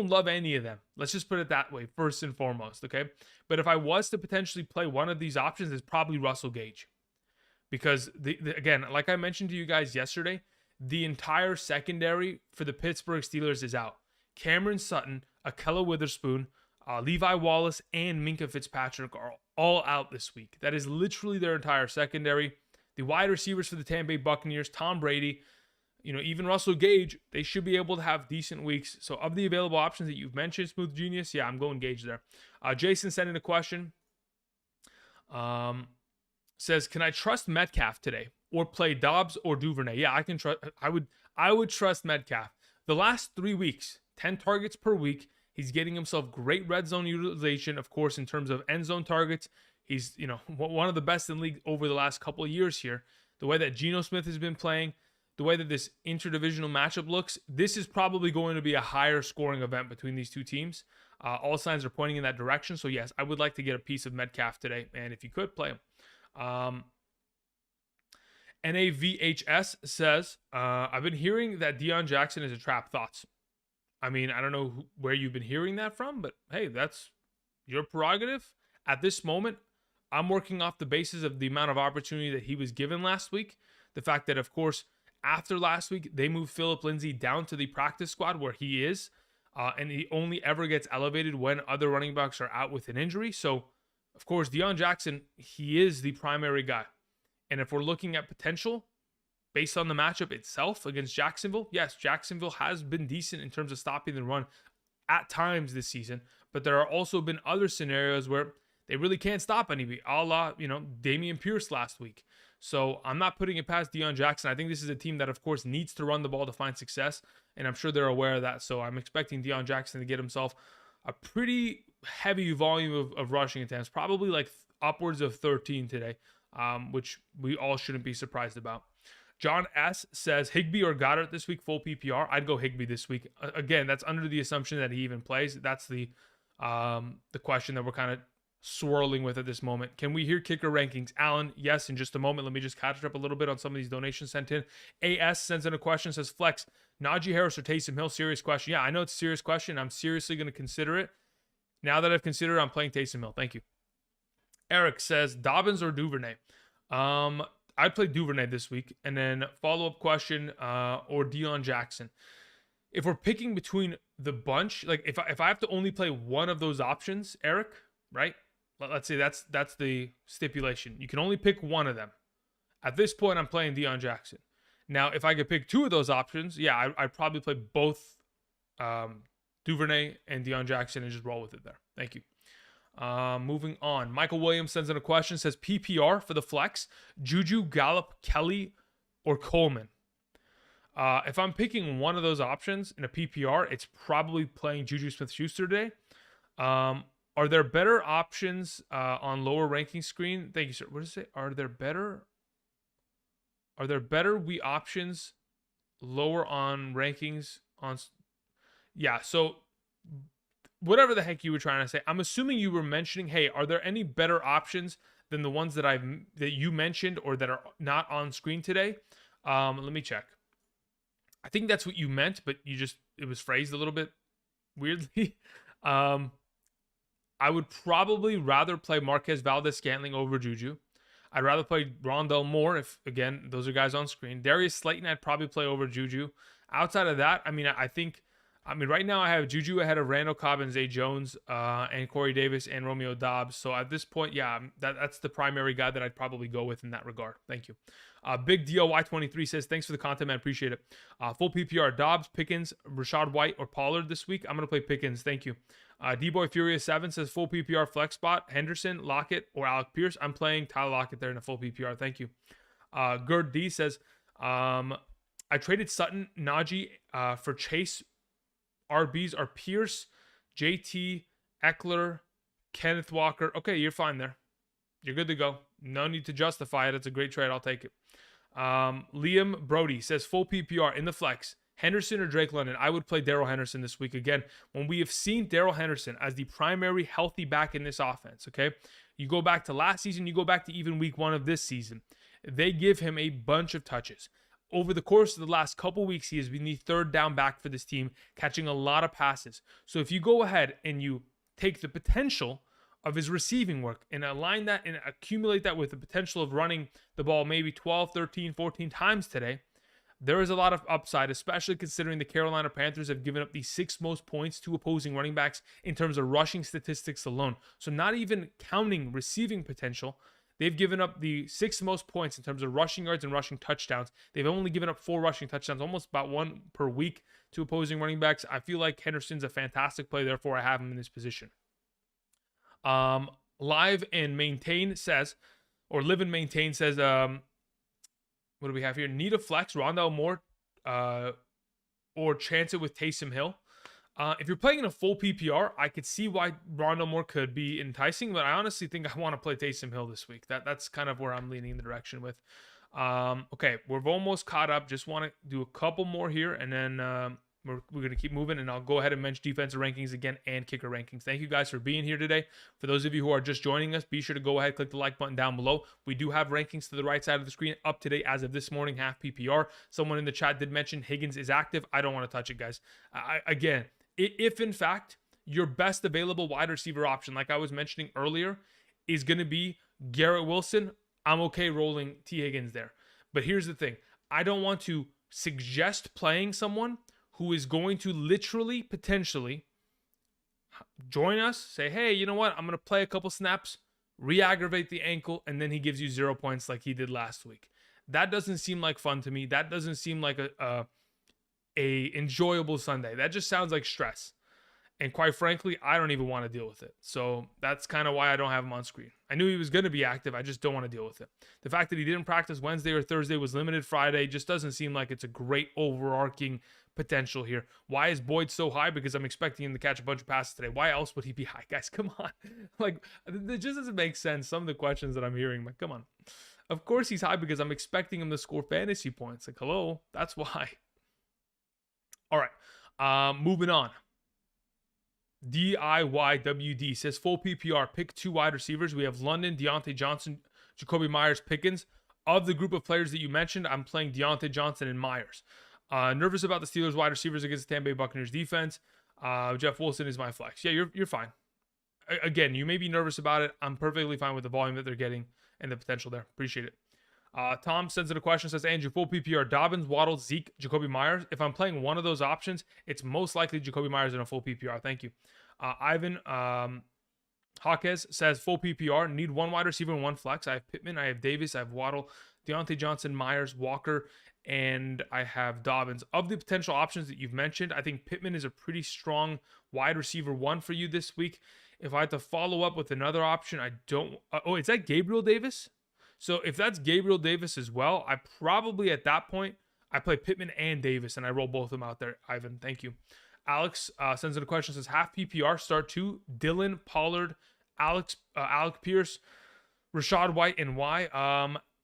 love any of them. Let's just put it that way, first and foremost, okay? But if I was to potentially play one of these options, it's probably Russell Gage. Because, again, like I mentioned to you guys yesterday, the entire secondary for the Pittsburgh Steelers is out. Cameron Sutton, Akella Witherspoon, Levi Wallace, and Minkah Fitzpatrick are all out this week. That is literally their entire secondary. The wide receivers for the Tampa Bay Buccaneers, Tom Brady, even Russell Gage, they should be able to have decent weeks. So of the available options that you've mentioned, Smooth Genius, yeah, I'm going Gage there. Jason sent in a question. Says, can I trust Metcalf today or play Dobbs or Duvernay? Yeah, I can trust. I would trust Metcalf. The last 3 weeks, 10 targets per week. He's getting himself great red zone utilization, of course, in terms of end zone targets. He's, one of the best in the league over the last couple of years here. The way that Geno Smith has been playing, the way that this interdivisional matchup looks, this is probably going to be a higher scoring event between these two teams. All signs are pointing in that direction. So, yes, I would like to get a piece of Metcalf today. And if you could, play him. NAVHS says, I've been hearing that Deion Jackson is a trap. Thoughts? I mean, I don't know where you've been hearing that from, but hey, that's your prerogative. At this moment, I'm working off the basis of the amount of opportunity that he was given last week. The fact that, of course, after last week, they moved Phillip Lindsay down to the practice squad where he is. And he only ever gets elevated when other running backs are out with an injury. So, of course, Deion Jackson, he is the primary guy. And if we're looking at potential based on the matchup itself against Jacksonville, yes, Jacksonville has been decent in terms of stopping the run at times this season. But there are also been other scenarios where they really can't stop anybody, a la, Dameon Pierce last week. So I'm not putting it past Deion Jackson. I think this is a team that, of course, needs to run the ball to find success, and I'm sure they're aware of that. So I'm expecting Deion Jackson to get himself a pretty heavy volume of rushing attempts, probably like upwards of 13 today, which we all shouldn't be surprised about. John S. says, Higbee or Goddard this week, full PPR. I'd go Higbee this week. Again, that's under the assumption that he even plays. That's the question that we're kind of swirling with at this moment. Can we hear kicker rankings? Alan, yes, in just a moment. Let me just catch up a little bit on some of these donations sent in. AS sends in a question, says, Flex, Najee Harris or Taysom Hill? Serious question. Yeah, I know it's a serious question. I'm seriously going to consider it. Now that I've considered it, I'm playing Taysom Hill. Thank you. Eric says, Dobbins or Duvernay? I'd play Duvernay this week. And then follow-up question, or Deion Jackson. If we're picking between the bunch, like if I have to only play one of those options, Eric, right? Let's say that's the stipulation. You can only pick one of them At this point, I'm playing Deion Jackson. Now, if I could pick two of those options, yeah, I'd probably play both Duvernay and Deion Jackson and just roll with it there. Thank you. Moving on. Michael Williams sends in a question, says PPR for the flex, Juju, Gallup, Kelly, or Coleman. If I'm picking one of those options in a PPR, it's probably playing Juju Smith-Schuster today. Are there better options on lower ranking screen? Thank you, sir. What does it say? Are there better options lower on rankings on? Yeah, so whatever the heck you were trying to say, I'm assuming you were mentioning, hey, are there any better options than the ones that you mentioned or that are not on screen today? Let me check. I think that's what you meant, but it was phrased a little bit weirdly. I would probably rather play Marquez Valdes-Scantling over Juju. I'd rather play Rondale Moore if, again, those are guys on screen. Darius Slayton, I'd probably play over Juju. Outside of that, I mean, right now I have Juju ahead of Randall Cobb and Zay Jones and Corey Davis and Romeo Doubs. So at this point, yeah, that's the primary guy that I'd probably go with in that regard. Thank you. Big DOY23 says, thanks for the content, man. Appreciate it. Full PPR, Dobbs, Pickens, Rashad White, or Pollard this week. I'm going to play Pickens. Thank you. D-Boy Furious 7 says, full PPR flex spot, Henderson, Lockett, or Alec Pierce. I'm playing Tyler Lockett there in a full PPR. Thank you. Gerd D says, I traded Sutton, Najee for Chase. RBs are Pierce, JT, Eckler, Kenneth Walker. Okay, you're fine there. You're good to go. No need to justify it. It's a great trade. I'll take it. Liam Brody says full PPR in the flex. Henderson or Drake London? I would play Darrell Henderson this week. Again, when we have seen Darrell Henderson as the primary healthy back in this offense, okay? You go back to last season, you go back to even week 1 of this season. They give him a bunch of touches. Over the course of the last couple weeks, he has been the third down back for this team, catching a lot of passes. So if you go ahead and you take the potential of his receiving work and align that and accumulate that with the potential of running the ball maybe 12, 13, 14 times today, there is a lot of upside, especially considering the Carolina Panthers have given up the 6th most points to opposing running backs in terms of rushing statistics alone. So not even counting receiving potential, they've given up the 6th most points in terms of rushing yards and rushing touchdowns. They've only given up 4 rushing touchdowns, almost about 1 per week to opposing running backs. I feel like Henderson's a fantastic play, therefore I have him in this position. Live and Maintain says, or Live and Maintain says, what do we have here? Need a flex, Rondale Moore, or chance it with Taysom Hill. If you're playing in a full PPR, I could see why Rondale Moore could be enticing, but I honestly think I want to play Taysom Hill this week. That's kind of where I'm leaning in the direction with. Okay, we're almost caught up. Just want to do a couple more here, and then we're going to keep moving, and I'll go ahead and mention defensive rankings again and kicker rankings. Thank you guys for being here today. For those of you who are just joining us, be sure to go ahead, click the like button down below. We do have rankings to the right side of the screen up to date as of this morning, half PPR. Someone in the chat did mention Higgins is active. I don't want to touch it, guys. Again, if in fact your best available wide receiver option, like I was mentioning earlier, is going to be Garrett Wilson, I'm okay rolling T. Higgins there. But here's the thing. I don't want to suggest playing someone who is going to literally, potentially join us, say, hey, you know what? I'm going to play a couple snaps, re-aggravate the ankle, and then he gives you 0 points like he did last week. That doesn't seem like fun to me. That doesn't seem like a enjoyable Sunday. That just sounds like stress. And quite frankly, I don't even want to deal with it. So that's kind of why I don't have him on screen. I knew he was going to be active. I just don't want to deal with it. The fact that he didn't practice Wednesday or Thursday, was limited Friday, just doesn't seem like it's a great overarching potential here. Why is Boyd so high? Because I'm expecting him to catch a bunch of passes today. Why else would he be high? Guys, come on. Like, it just doesn't make sense. Some of the questions that I'm hearing, like, come on. Of course he's high because I'm expecting him to score fantasy points. Like, hello, that's why. All right, moving on. DIYWD says full PPR, pick 2 wide receivers. We have London, Deontay Johnson, Jacoby Myers, Pickens. Of the group of players that you mentioned, I'm playing Deontay Johnson and Myers. Nervous about the Steelers wide receivers against the Tampa Bay Buccaneers defense. Jeff Wilson is my flex. Yeah, you're fine. Again, you may be nervous about it. I'm perfectly fine with the volume that they're getting and the potential there. Appreciate it. Tom sends in a question, says, Andrew, full PPR, Dobbins, Waddle, Zeke, Jacoby Myers. If I'm playing one of those options, it's most likely Jacoby Myers in a full PPR. Thank you. Ivan Hawkes says full PPR, need one wide receiver and one flex. I have Pittman, I have Davis, I have Waddle, Deontay Johnson, Myers, Walker, and I have Dobbins. Of the potential options that you've mentioned, I think Pittman is a pretty strong wide receiver one for you this week. If I had to follow up with another option, I don't. Is that Gabriel Davis? So if that's Gabriel Davis as well, I probably at that point, I play Pittman and Davis, and I roll both of them out there. Ivan, thank you. Alex sends in a question, says half PPR, start two, Dylan, Pollard, Alec Pierce, Rashad White, and Y.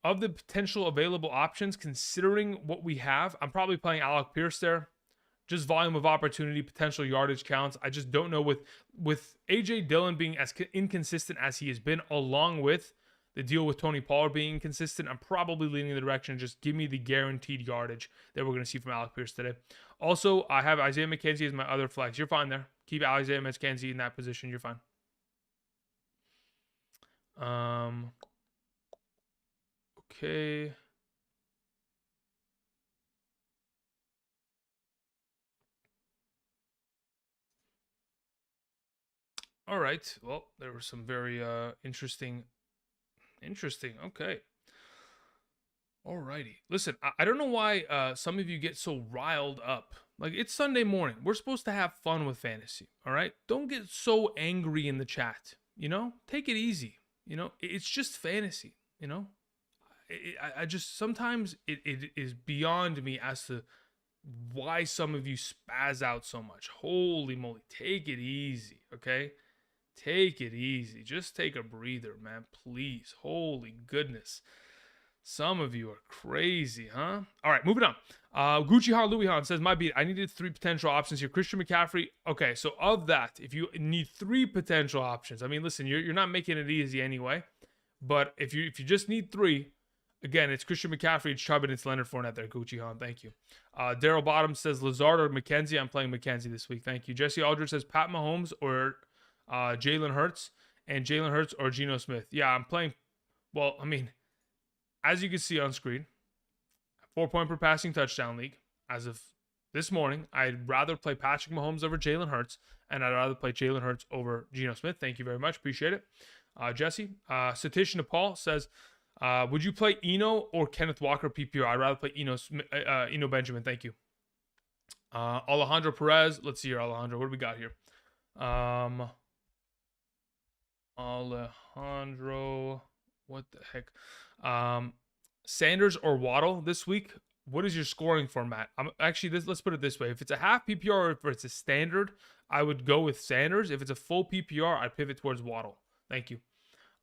Of the potential available options, considering what we have, I'm probably playing Alec Pierce there. Just volume of opportunity, potential yardage counts. I just don't know with AJ Dillon being as inconsistent as he has been, along with the deal with Tony Pollard being inconsistent, I'm probably leaning in the direction of just give me the guaranteed yardage that we're going to see from Alec Pierce today. Also, I have Isaiah McKenzie as my other flex. You're fine there. Keep Isaiah McKenzie in that position. You're fine. Okay. All right. Well, there were some very interesting. Okay. Alrighty. Listen, I don't know why some of you get so riled up. Like, it's Sunday morning. We're supposed to have fun with fantasy. All right. Don't get so angry in the chat. Take it easy. It's just fantasy. I just sometimes it is beyond me as to why some of you spaz out so much. Holy moly. Take it easy. Okay. Take it easy. Just take a breather, man. Please. Holy goodness. Some of you are crazy, huh? All right, moving on. Gucci Han Louis Han says, my beat, I needed three potential options here. Christian McCaffrey. Okay, so of that, if you need three potential options, I mean, listen, you're not making it easy anyway. But if you just need three, again, it's Christian McCaffrey, it's Chubb, and it's Leonard Fournette there. Gucci Han, thank you. Daryl Bottom says, Lazard or McKenzie. I'm playing McKenzie this week. Thank you. Jesse Aldridge says, Pat Mahomes or Jalen Hurts. And Jalen Hurts or Geno Smith. Yeah, I'm playing, well, I mean, as you can see on screen, 4-point per passing touchdown league. As of this morning, I'd rather play Patrick Mahomes over Jalen Hurts, and I'd rather play Jalen Hurts over Geno Smith. Thank you very much. Appreciate it. Jesse, Satish Nepal says, would you play Eno or Kenneth Walker PPR? I'd rather play Eno Benjamin. Thank you. Alejandro Perez. Let's see here, Alejandro. What do we got here? Alejandro, what the heck? Sanders or Waddle this week? What is your scoring format? Let's put it this way. If it's a half PPR or if it's a standard, I would go with Sanders. If it's a full PPR, I'd pivot towards Waddle. Thank you.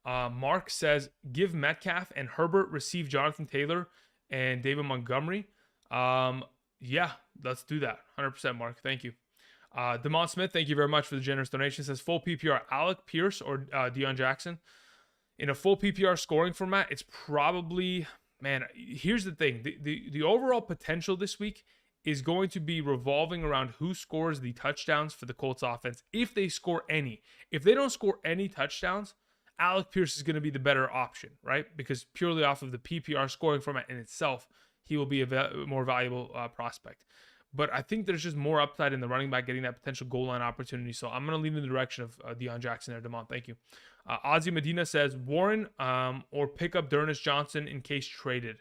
Mark says, give Metcalf and Herbert, receive Jonathan Taylor and David Montgomery. Yeah, let's do that. 100%, Mark. Thank you. Demont Smith, thank you very much for the generous donation. Says full PPR, Alec Pierce or Deion Jackson. In a full PPR scoring format, it's probably, man, here's the thing. The overall potential this week is going to be revolving around who scores the touchdowns for the Colts offense, if they score any. If they don't score any touchdowns, Alec Pierce is going to be the better option, right? Because purely off of the PPR scoring format in itself, he will be a more valuable prospect. But I think there's just more upside in the running back getting that potential goal line opportunity. So I'm going to lean in the direction of Deion Jackson there, Demont. Thank you. Ozzy Medina says, Warren or pick up D'Ernest Johnson in case traded.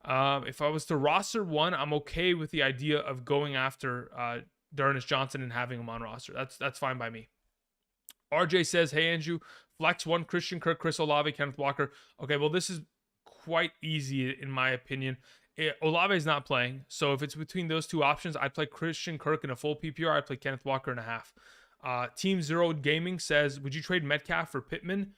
If I was to roster one, I'm okay with the idea of going after D'Ernest Johnson and having him on roster. That's fine by me. RJ says, hey, Andrew, flex one, Christian Kirk, Chris Olave, Kenneth Walker. Okay, well, this is quite easy in my opinion. Olave is not playing, so if it's between those two options, I'd play Christian Kirk in a full PPR. I'd play Kenneth Walker in a half. Team Zero Gaming says, would you trade Metcalf for Pittman?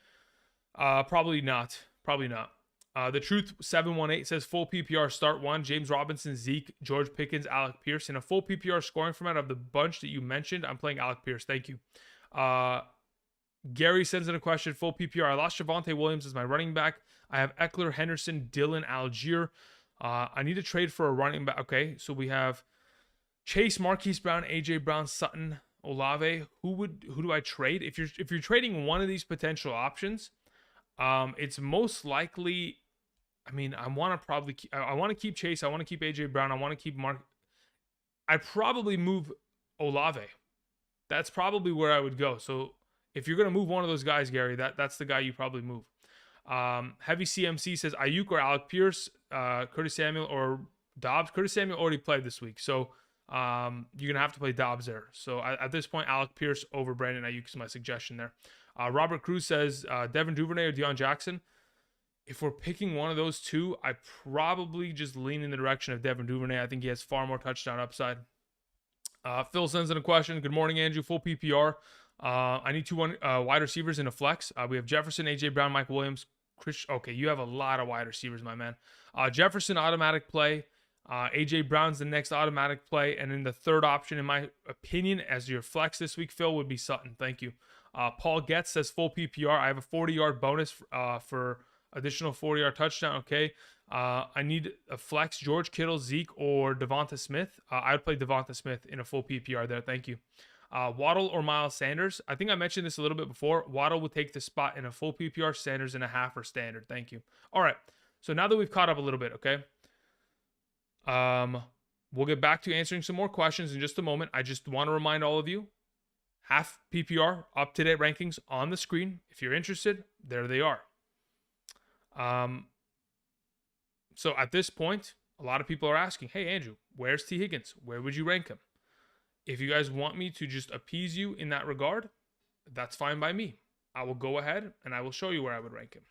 Probably not. Probably not. The Truth 718 says full PPR start one, James Robinson, Zeke, George Pickens, Alec Pierce. In a full PPR scoring format of the bunch that you mentioned, I'm playing Alec Pierce. Thank you. Gary sends in a question, full PPR. I lost Javonte Williams as my running back. I have Eckler, Henderson, Dylan, Algier. I need to trade for a running back. Okay, so we have Chase, Marquise Brown, AJ Brown, Sutton, Olave. Who do I trade? If you're trading one of these potential options, it's most likely. I mean, I want to keep Chase. I want to keep AJ Brown. I want to keep Mark. I'd probably move Olave. That's probably where I would go. So if you're going to move one of those guys, Gary, that's the guy you probably move. Heavy CMC says Ayuk or Alec Pierce, Curtis Samuel or Dobbs. Curtis Samuel already played this week, so you're going to have to play Dobbs there. So at this point, Alec Pierce over Brandon Ayuk is my suggestion there. Robert Cruz says Devin Duvernay or Deion Jackson. If we're picking one of those two, I probably just lean in the direction of Devin Duvernay. I think he has far more touchdown upside. Phil sends in a question. Good morning, Andrew. Full PPR. I need two wide receivers in a flex. We have Jefferson, AJ Brown, Michael Williams, Chris. Okay, you have a lot of wide receivers, my man. Jefferson, automatic play. AJ Brown's the next automatic play. And then the third option, in my opinion, as your flex this week, Phil, would be Sutton. Thank you. Paul Getz says full PPR. I have a 40-yard bonus for additional 40-yard touchdown. Okay. I need a flex, George Kittle, Zeke, or Devonta Smith. I would play Devonta Smith in a full PPR there. Thank you. Waddle or Miles Sanders. I think I mentioned this a little bit before. Waddle would take the spot in a full PPR, Sanders in a half or standard. Thank you. All right. So now that we've caught up a little bit, okay? We'll get back to answering some more questions in just a moment. I just want to remind all of you, half PPR, up-to-date rankings on the screen. If you're interested, there they are. So at this point, a lot of people are asking, hey, Andrew, where's T. Higgins? Where would you rank him? If you guys want me to just appease you in that regard, that's fine by me. I will go ahead and I will show you where I would rank him.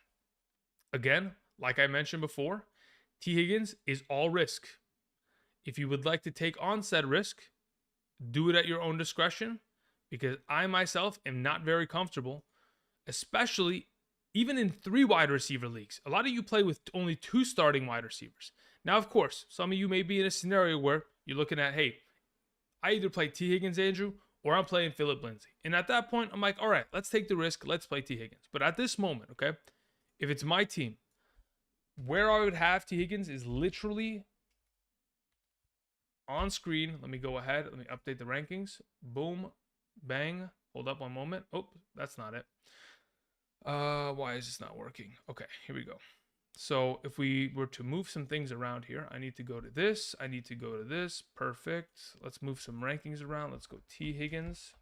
Again, like I mentioned before, T. Higgins is all risk. If you would like to take on said risk, do it at your own discretion, because I myself am not very comfortable, especially even in 3 wide receiver leagues. A lot of you play with only 2 starting wide receivers. Now, of course, some of you may be in a scenario where you're looking at, hey, I either play T. Higgins, Andrew, or I'm playing Phillip Lindsay. And at that point, I'm like, all right, let's take the risk. Let's play T. Higgins. But at this moment, okay, if it's my team, where I would have T. Higgins is literally on screen. Let me go ahead. Let me update the rankings. Boom, bang. Hold up one moment. Oh, that's not it. Why is this not working? Okay, here we go. So if we were to move some things around here, I need to go to this. I need to go to this. Perfect. Let's move some rankings around. Let's go T. Higgins.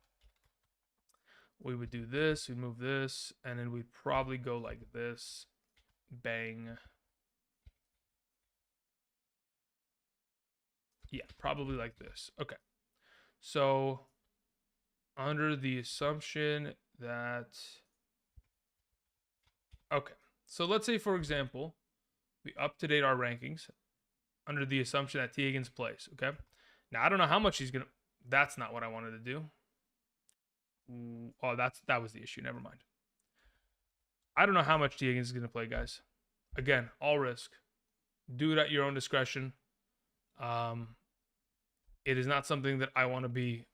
We would do this. We'd move this. And then we'd probably go like this. Bang. Yeah, probably like this. Okay. So under the assumption that... Okay. So let's say, for example, we up-to-date our rankings under the assumption that T. Higgins plays, okay? Now, I don't know how much he's going to... That's not what I wanted to do. Oh, that was the issue. Never mind. I don't know how much T. Higgins is going to play, guys. Again, all risk. Do it at your own discretion. It is not something that I want to be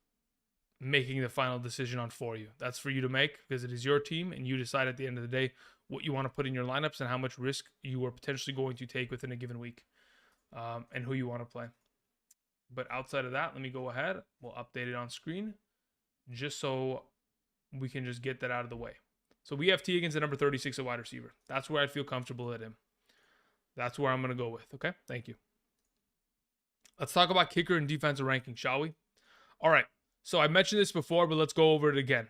making the final decision on for you. That's for you to make, because it is your team, and you decide at the end of the day what you want to put in your lineups and how much risk you are potentially going to take within a given week, and who you want to play. But outside of that, let me go ahead. We'll update it on screen just so we can just get that out of the way. So we have T. Higgins at number 36 at wide receiver. That's where I feel comfortable at him. That's where I'm going to go with. Okay, thank you. Let's talk about kicker and defensive ranking, shall we? All right. So I mentioned this before, but let's go over it again.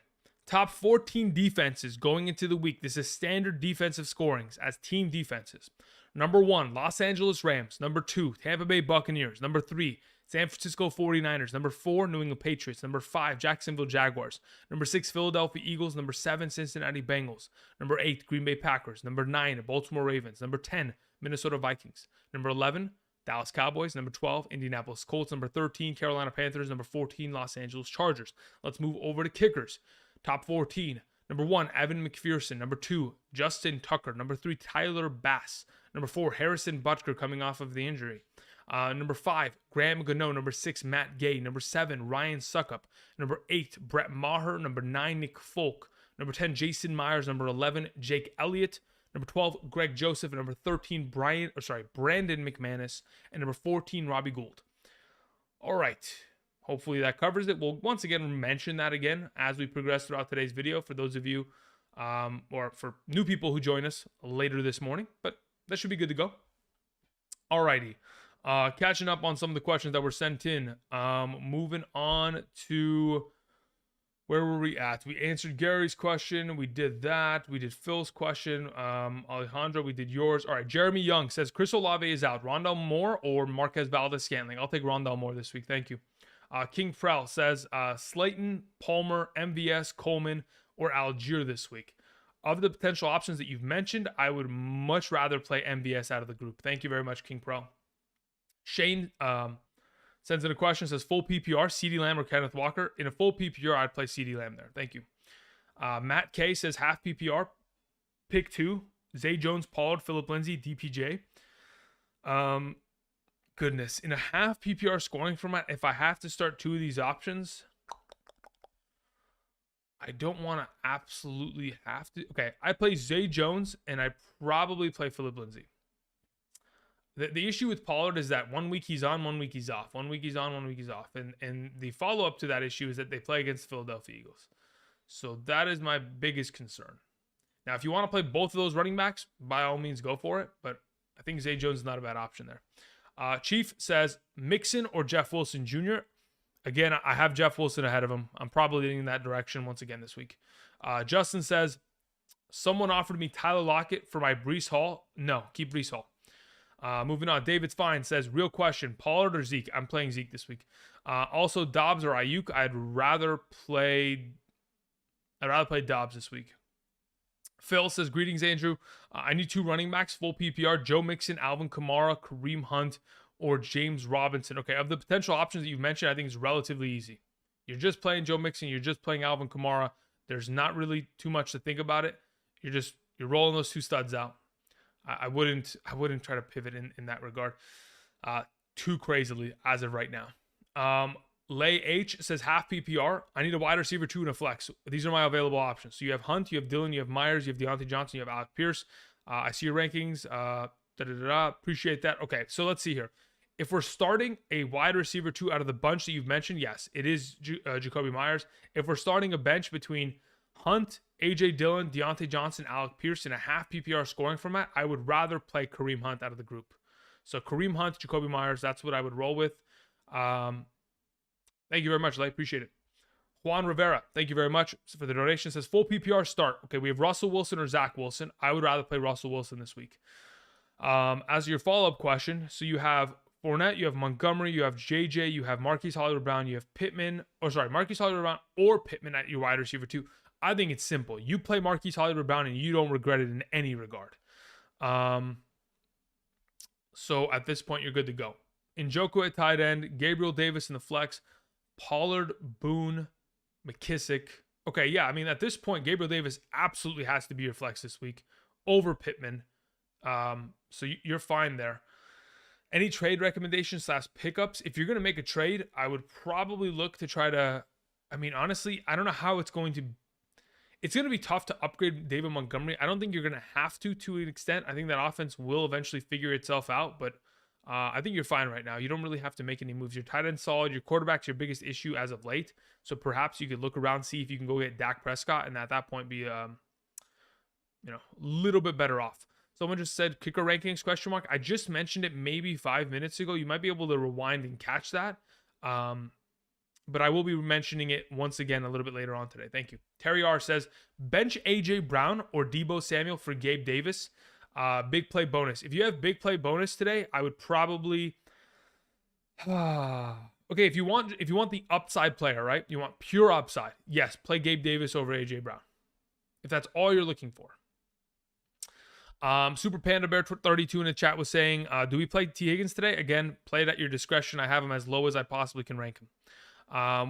Top 14 defenses going into the week. This is standard defensive scorings as team defenses. Number 1, Los Angeles Rams. Number 2, Tampa Bay Buccaneers. Number 3, San Francisco 49ers. Number 4, New England Patriots. Number 5, Jacksonville Jaguars. Number 6, Philadelphia Eagles. Number 7, Cincinnati Bengals. Number 8, Green Bay Packers. Number 9, Baltimore Ravens. Number 10, Minnesota Vikings. Number 11, Dallas Cowboys. Number 12, Indianapolis Colts. Number 13, Carolina Panthers. Number 14, Los Angeles Chargers. Let's move over to kickers. Top 14. Number 1, Evan McPherson. Number 2, Justin Tucker. Number 3, Tyler Bass. Number 4, Harrison Butker coming off of the injury. Number 5, Graham Gano. Number 6, Matt Gay. Number 7, Ryan Suckup. Number 8, Brett Maher. Number 9, Nick Folk. Number 10, Jason Myers. Number 11, Jake Elliott. Number 12, Greg Joseph. And number 13, Brandon McManus. And number 14, Robbie Gould. All right. Hopefully that covers it. We'll once again mention that again as we progress throughout today's video for those of you or for new people who join us later this morning. But that should be good to go. All righty. Catching up on some of the questions that were sent in. Moving on to Where were we at? We answered Gary's question. We did that. We did Phil's question. Alejandro, we did yours. All right. Jeremy Young says Chris Olave is out. Rondell Moore or Marquez Valdes-Scantling? I'll take Rondell Moore this week. Thank you. King Frel says Slayton, Palmer, MVS, Coleman, or Algier this week. Of the potential options that you've mentioned, I would much rather play MVS out of the group. Thank you very much, King Pro. Shane sends in a question, says full PPR, CeeDee Lamb or Kenneth Walker. In a full PPR, I'd play CeeDee Lamb there. Thank you. Matt K says half PPR, pick 2, Zay Jones, Pollard, Phillip Lindsay, DPJ. Goodness. In a half PPR scoring format, if I have to start 2 of these options, I don't want to absolutely have to. Okay, I play Zay Jones, and I probably play Phillip Lindsay. The issue with Pollard is that 1 week he's on, 1 week he's off. 1 week he's on, 1 week he's off. And the follow-up to that issue is that they play against the Philadelphia Eagles. So that is my biggest concern. Now, if you want to play both of those running backs, by all means, go for it. But I think Zay Jones is not a bad option there. Chief says Mixon or Jeff Wilson Jr. Again, I have Jeff Wilson ahead of him. I'm probably leaning in that direction once again this week. Justin says, someone offered me Tyler Lockett for my Breece Hall. No, keep Breece Hall. Moving on. David's Fine says, real question, Pollard or Zeke? I'm playing Zeke this week. Also, Dobbs or Ayuk? I'd rather play Dobbs this week. Phil says, greetings, Andrew. I need 2 running backs, full PPR, Joe Mixon, Alvin Kamara, Kareem Hunt, or James Robinson. Okay, of the potential options that you've mentioned, I think it's relatively easy. You're just playing Joe Mixon. You're just playing Alvin Kamara. There's not really too much to think about it. You're rolling those 2 studs out. I wouldn't try to pivot in that regard too crazily as of right now. Lay H says half PPR. I need a wide receiver 2 and a flex. These are my available options. So you have Hunt, you have Dillon, you have Myers, you have Deontay Johnson, you have Alec Pierce. I see your rankings. Appreciate that. Okay, so let's see here. If we're starting a wide receiver 2 out of the bunch that you've mentioned, yes, it is Jacoby Myers. If we're starting a bench between Hunt, AJ Dillon, Deontay Johnson, Alec Pierce in a half PPR scoring format, I would rather play Kareem Hunt out of the group. So Kareem Hunt, Jacoby Myers, that's what I would roll with. Thank you very much, Lay. Appreciate it. Juan Rivera, thank you very much for the donation. Says full PPR start. Okay, we have Russell Wilson or Zach Wilson. I would rather play Russell Wilson this week. As your follow-up question, so you have Fournette, you have Montgomery, you have JJ, you have Marquise Hollywood-Brown, you have Marquise Hollywood-Brown or Pittman at your wide receiver 2. I think it's simple. You play Marquise Hollywood-Brown and you don't regret it in any regard. So at this point, you're good to go. Njoku at tight end, Gabriel Davis in the flex, Pollard, Boone, McKissick. Okay, yeah, I mean, at this point, Gabriel Davis absolutely has to be your flex this week over Pittman. So you're fine there. Any trade recommendations / pickups? If you're going to make a trade, I would probably look to try to, I mean, honestly, I don't know how it's going to be tough to upgrade David Montgomery. I don't think you're going to have to an extent. I think that offense will eventually figure itself out, but I think you're fine right now. You don't really have to make any moves. Your tight end solid. Your quarterback's your biggest issue as of late. So perhaps you could look around, see if you can go get Dak Prescott, and at that point be, a little bit better off. Someone just said kicker rankings ? I just mentioned it maybe 5 minutes ago. You might be able to rewind and catch that. But I will be mentioning it once again a little bit later on today. Thank you. Terry R says, bench A.J. Brown or Deebo Samuel for Gabe Davis. Big play bonus. If you have big play bonus today, I would probably... Okay, if you want the upside player, right? You want pure upside. Yes, play Gabe Davis over A.J. Brown. If that's all you're looking for. Super Panda Bear 32 in the chat was saying, do we play T. Higgins today? Again, play it at your discretion. I have him as low as I possibly can rank him.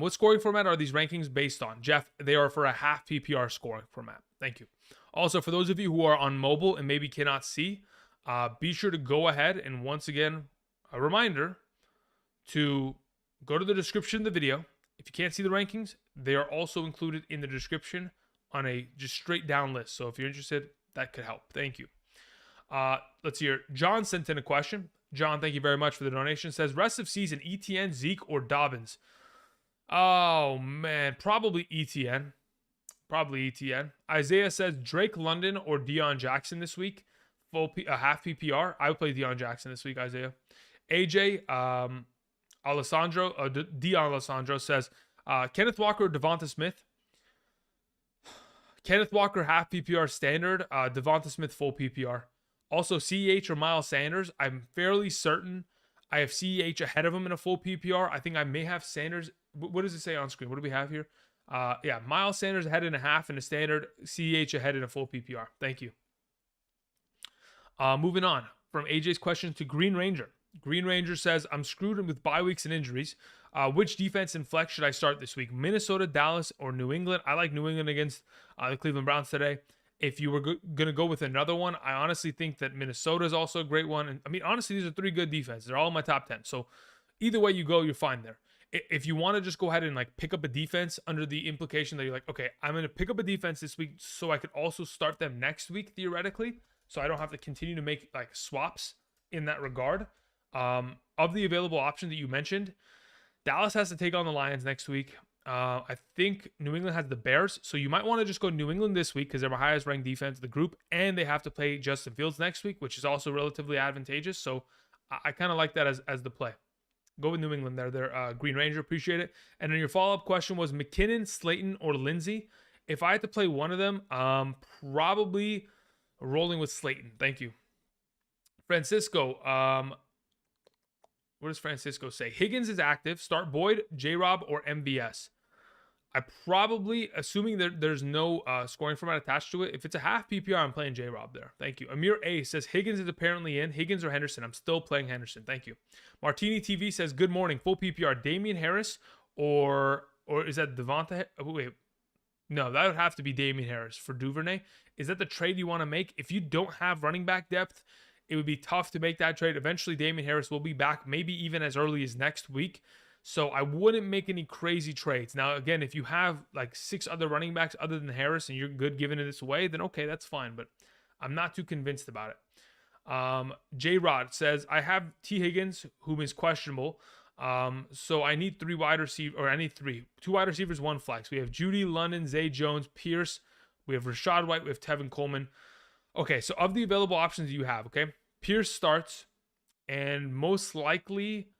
What scoring format are these rankings based on? Jeff, they are for a half PPR scoring format. Thank you. Also, for those of you who are on mobile and maybe cannot see, be sure to go ahead and once again, a reminder to go to the description of the video. If you can't see the rankings, they are also included in the description on a just straight down list. So if you're interested, that could help. Thank you. Let's hear. John sent in a question. John, thank you very much for the donation. Says, rest of season, ETN, Zeke, or Dobbins? Oh, man. Probably ETN. Isaiah says, Drake London or Deion Jackson this week? Half PPR. I would play Deion Jackson this week, Isaiah. AJ, Dion Alessandro says, Kenneth Walker or Devonta Smith? Kenneth Walker, half PPR standard. Devonta Smith, full PPR. Also, CEH or Miles Sanders. I'm fairly certain I have CEH ahead of him in a full PPR. I think I may have Sanders. What does it say on screen? What do we have here? Yeah, Miles Sanders ahead in a half in a standard. CEH ahead in a full PPR. Thank you. Moving on from AJ's question to Green Ranger. Green Ranger says, I'm screwed with bye weeks and injuries. Which defense and flex should I start this week? Minnesota, Dallas, or New England? I like New England against the Cleveland Browns today. If you were going to go with another one, I honestly think that Minnesota is also a great one. And I mean, honestly, these are 3 good defenses. They're all in my top 10. So either way you go, you're fine there. If you want to just go ahead and like pick up a defense under the implication that you're like, okay, I'm going to pick up a defense this week so I could also start them next week, theoretically. So I don't have to continue to make like swaps in that regard. Of the available options that you mentioned, Dallas has to take on the Lions next week. I think New England has the Bears. So you might want to just go New England this week because they're my highest ranked defense of the group. And they have to play Justin Fields next week, which is also relatively advantageous. So I kind of like that as the play. Go with New England there. They're Green Ranger. Appreciate it. And then your follow-up question was McKinnon, Slayton, or Lindsey. If I had to play one of them, probably rolling with Slayton. Thank you. Francisco, what does Francisco say? Higgins is active. Start Boyd, J-Rob, or MVS. I probably, assuming that there's no scoring format attached to it, if it's a half PPR, I'm playing J-Rob there. Thank you. Amir A says Higgins is apparently in. Higgins or Henderson? I'm still playing Henderson. Thank you. Martini TV says, good morning. Full PPR. Damian Harris or is that Devonta? Wait. No, that would have to be Damian Harris for Duvernay. Is that the trade you want to make? If you don't have running back depth, it would be tough to make that trade. Eventually, Damian Harris will be back, maybe even as early as next week. So I wouldn't make any crazy trades. Now, again, if you have like 6 other running backs other than Harris and you're good giving it this away, then okay, that's fine. But I'm not too convinced about it. J-Rod says, I have T. Higgins, whom is questionable. So I need 3 wide receivers, or I need 2 wide receivers, 1 flex. We have Judy, London, Zay Jones, Pierce. We have Rashad White. We have Tevin Coleman. Okay, so of the available options you have, okay, Pierce starts, and most likely,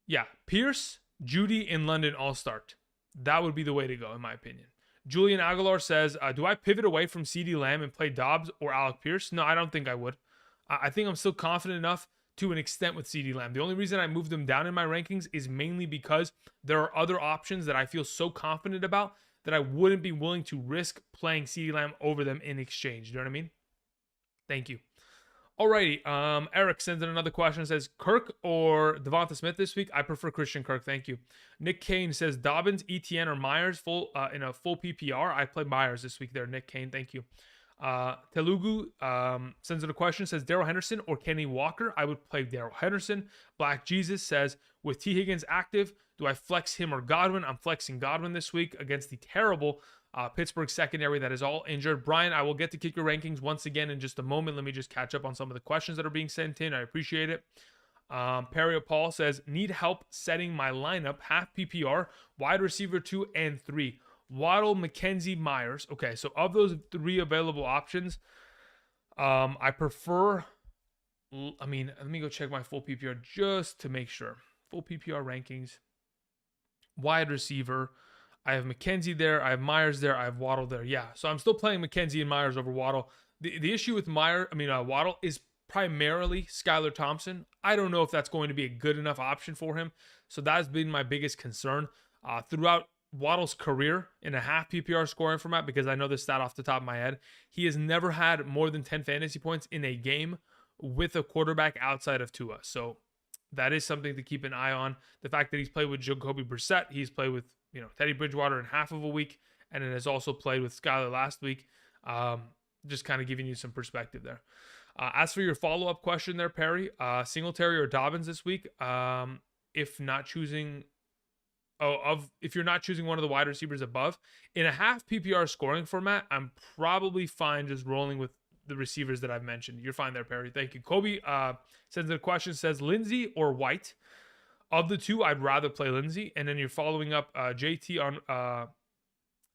yeah, Pierce, Judy, and London all start. That would be the way to go, in my opinion. Julian Aguilar says, do I pivot away from CeeDee Lamb and play Dobbs or Alec Pierce? No, I don't think I would. I think I'm still confident enough to an extent with CeeDee Lamb. The only reason I moved them down in my rankings is mainly because there are other options that I feel so confident about that I wouldn't be willing to risk playing CeeDee Lamb over them in exchange. You know what I mean? Thank you. Alrighty. Eric sends in another question. Says Kirk or Devonta Smith this week. I prefer Christian Kirk. Thank you. Nick Kane says Dobbins, ETN, or Myers in a full PPR. I play Myers this week there. Nick Kane. Thank you. Telugu sends in a question. Says Darrell Henderson or Kenny Walker. I would play Darrell Henderson. Black Jesus says with T. Higgins active, do I flex him or Godwin? I'm flexing Godwin this week against the terrible Pittsburgh secondary that is all injured. Brian, I will get to kicker rankings once again in just a moment. Let me just catch up on some of the questions that are being sent in. I appreciate it. Perry Paul says, need help setting my lineup, half PPR, wide receiver 2 and 3. Waddle, McKenzie, Myers. Okay, so of those 3 available options, I prefer, I mean, let me go check my full PPR just to make sure. Full PPR rankings, wide receiver. I have McKenzie there. I have Myers there. I have Waddle there. Yeah, so I'm still playing McKenzie and Myers over Waddle. The issue with Waddle is primarily Skylar Thompson. I don't know if that's going to be a good enough option for him. So that's been my biggest concern throughout Waddle's career in a half PPR scoring format, because I know this stat off the top of my head. He has never had more than 10 fantasy points in a game with a quarterback outside of Tua. So that is something to keep an eye on. The fact that he's played with Jacoby Brissett, he's played with Teddy Bridgewater in half of a week, and then has also played with Skylar last week. Just kind of giving you some perspective there. As for your follow-up question there, Perry, Singletary or Dobbins this week, if you're not choosing one of the wide receivers above, in a half PPR scoring format, I'm probably fine just rolling with the receivers that I've mentioned. You're fine there, Perry. Thank you. Kobe sends a question, says Lindsey or White. Of the 2, I'd rather play Lindsey. And then you're following up JT on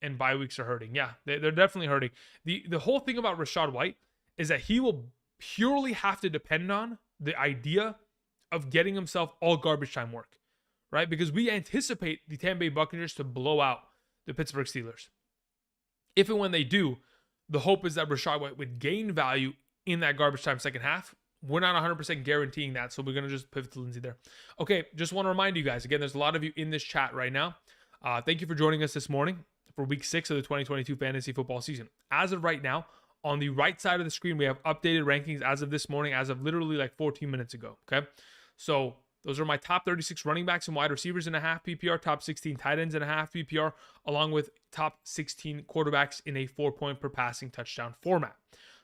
and bye weeks are hurting. Yeah, they're definitely hurting. The whole thing about Rashad White is that he will purely have to depend on the idea of getting himself all garbage time work, right? Because we anticipate the Tampa Bay Buccaneers to blow out the Pittsburgh Steelers. If and when they do, the hope is that Rachaad White would gain value in that garbage time second half. We're not 100% guaranteeing that, so we're going to just pivot to Lindsay there. Okay, just want to remind you guys, again, there's a lot of you in this chat right now. Thank you for joining us this morning for week 6 of the 2022 fantasy football season. As of right now, on the right side of the screen, we have updated rankings as of this morning, as of literally like 14 minutes ago, okay? So those are my top 36 running backs and wide receivers in a half PPR, top 16 tight ends in a half PPR, along with top 16 quarterbacks in a 4-point per passing touchdown format.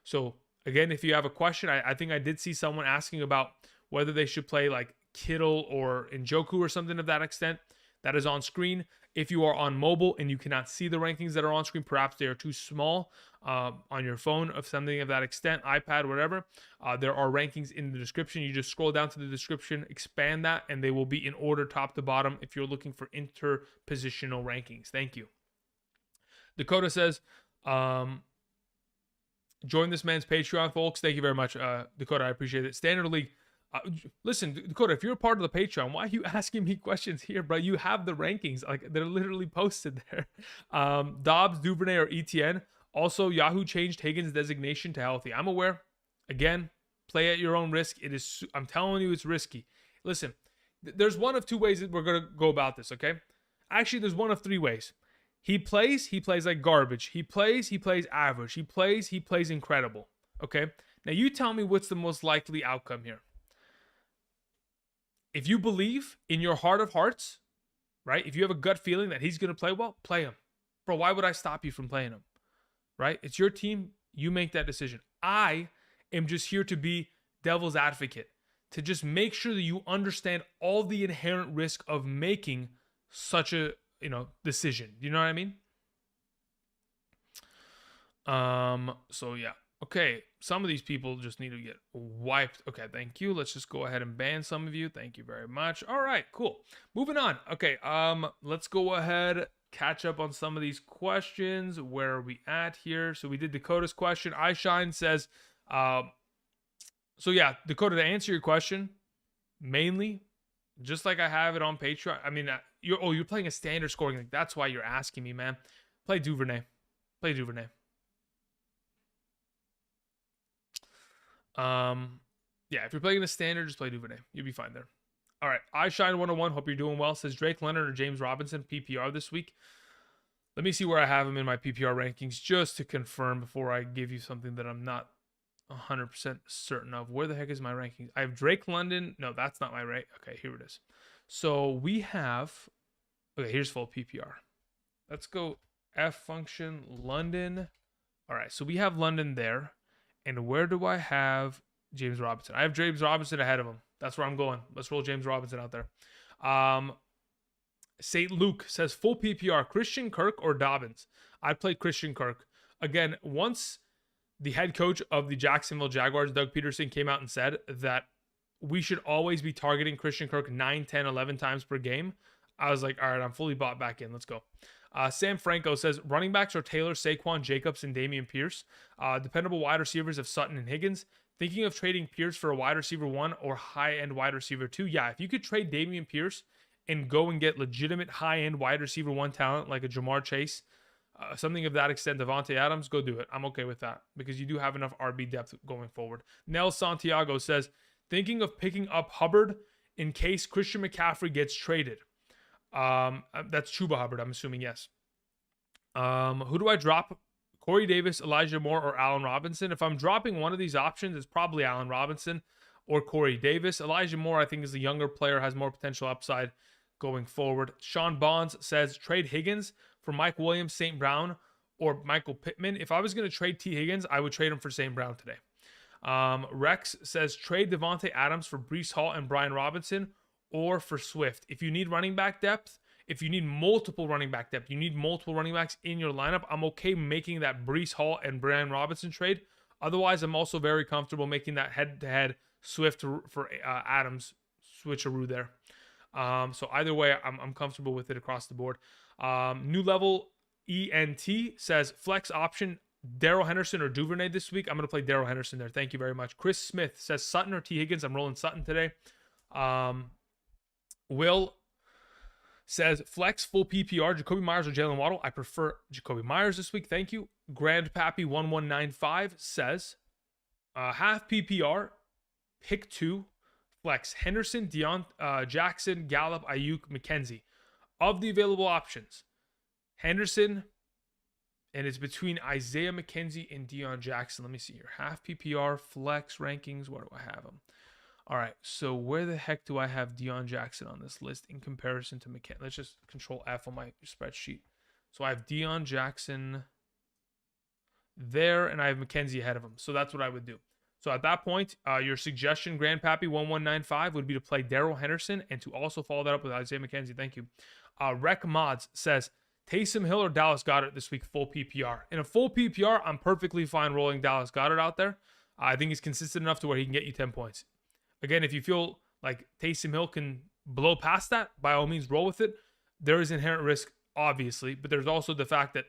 So again, if you have a question, I think I did see someone asking about whether they should play like Kittle or Njoku or something of that extent. That is on screen. If you are on mobile and you cannot see the rankings that are on screen, perhaps they are too small on your phone of something of that extent, iPad, whatever, there are rankings in the description. You just scroll down to the description, expand that, and they will be in order top to bottom if you're looking for interpositional rankings. Thank you. Dakota says, join this man's Patreon, folks. Thank you very much, Dakota. I appreciate it. Standard League. Listen, Dakota, if you're a part of the Patreon, why are you asking me questions here, bro? You have the rankings. Like, they're literally posted there. Dobbs, Duvernay, or ETN. Also, Yahoo changed Higgins' designation to healthy. I'm aware. Again, play at your own risk. It is. I'm telling you, it's risky. Listen, there's one of two ways that we're going to go about this, okay? Actually, there's one of three ways. He plays like garbage. He plays average. He plays incredible, okay? Now, you tell me what's the most likely outcome here. If you believe in your heart of hearts, right? If you have a gut feeling that he's going to play well, play him. Bro, why would I stop you from playing him? Right? It's your team. You make that decision. I am just here to be devil's advocate, to just make sure that you understand all the inherent risk of making such a, decision. You know what I mean? So yeah. Okay, some of these people just need to get wiped. Okay, thank you. Let's just go ahead and ban some of you. Thank you very much. All right, cool. Moving on. Okay, let's go ahead, catch up on some of these questions. Where are we at here? So we did Dakota's question. iShine says, so yeah, Dakota, to answer your question, mainly, just like I have it on Patreon. I mean, you're playing a standard scoring league. That's why you're asking me, man. Play Duvernay. Play Duvernay. Yeah, if you're playing the standard, just play Duvernay. You'll be fine there. All right, iShine 101. Hope you're doing well. Says Drake Leonard or James Robinson PPR this week. Let me see where I have him in my PPR rankings just to confirm before I give you something that I'm not 100% certain of. Where the heck is my rankings? I have Drake London. No, that's not my right. Okay, here it is. So we have, okay, here's full PPR. Let's go F function London. All right, so we have London there. And where do I have James Robinson? I have James Robinson ahead of him. That's where I'm going. Let's roll James Robinson out there. St. Luke says full PPR, Christian Kirk or Dobbins? I'd play Christian Kirk. Again, once the head coach of the Jacksonville Jaguars, Doug Peterson, came out and said that we should always be targeting Christian Kirk 9, 10, 11 times per game, I was like, all right, I'm fully bought back in. Let's go. Sam Franco says, running backs are Taylor, Saquon, Jacobs, and Dameon Pierce. Dependable wide receivers of Sutton and Higgins. Thinking of trading Pierce for a wide receiver 1 or high-end wide receiver 2? Yeah, if you could trade Dameon Pierce and go and get legitimate high-end wide receiver 1 talent like a Jamar Chase, something of that extent, Devontae Adams, go do it. I'm okay with that because you do have enough RB depth going forward. Nell Santiago says, thinking of picking up Hubbard in case Christian McCaffrey gets traded. That's Chuba Hubbard, I'm assuming, yes. Who do I drop? Corey Davis, Elijah Moore, or Allen Robinson? If I'm dropping one of these options, it's probably Allen Robinson or Corey Davis. Elijah Moore, I think, is the younger player, has more potential upside going forward. Sean Bonds says, trade Higgins for Mike Williams, St. Brown, or Michael Pittman. If I was going to trade T. Higgins, I would trade him for St. Brown today. Rex says, trade Devontae Adams for Breece Hall and Brian Robinson, or for Swift. If you need running back depth, if you need multiple running back depth, you need multiple running backs in your lineup, I'm okay making that Breece Hall and Brian Robinson trade. Otherwise, I'm also very comfortable making that head-to-head Swift for Adams switcheroo there. So either way, I'm comfortable with it across the board. New Level ENT says, flex option, Darrell Henderson or Duvernay this week. I'm going to play Darrell Henderson there. Thank you very much. Chris Smith says, Sutton or T. Higgins. I'm rolling Sutton today. Will says flex full PPR, Jacoby Myers or Jalen Waddle. I prefer Jacoby Myers this week. Thank you. Grand Pappy 1195 says half PPR, pick 2, flex Henderson, Jackson, Gallup, Ayuk, McKenzie. Of the available options, Henderson, and it's between Isaiah McKenzie and Deion Jackson. Let me see here. Half PPR, flex rankings. Where do I have them? All right, so where the heck do I have Deion Jackson on this list in comparison to McKenzie? Let's just control F on my spreadsheet. So I have Deion Jackson there, and I have McKenzie ahead of him. So that's what I would do. So at that point, your suggestion, Grandpappy 1195, would be to play Darrell Henderson and to also follow that up with Isaiah McKenzie. Thank you. Rec Mods says, Taysom Hill or Dallas Goedert this week, full PPR. In a full PPR, I'm perfectly fine rolling Dallas Goedert out there. I think he's consistent enough to where he can get you 10 points. Again, if you feel like Taysom Hill can blow past that, by all means, roll with it. There is inherent risk, obviously, but there's also the fact that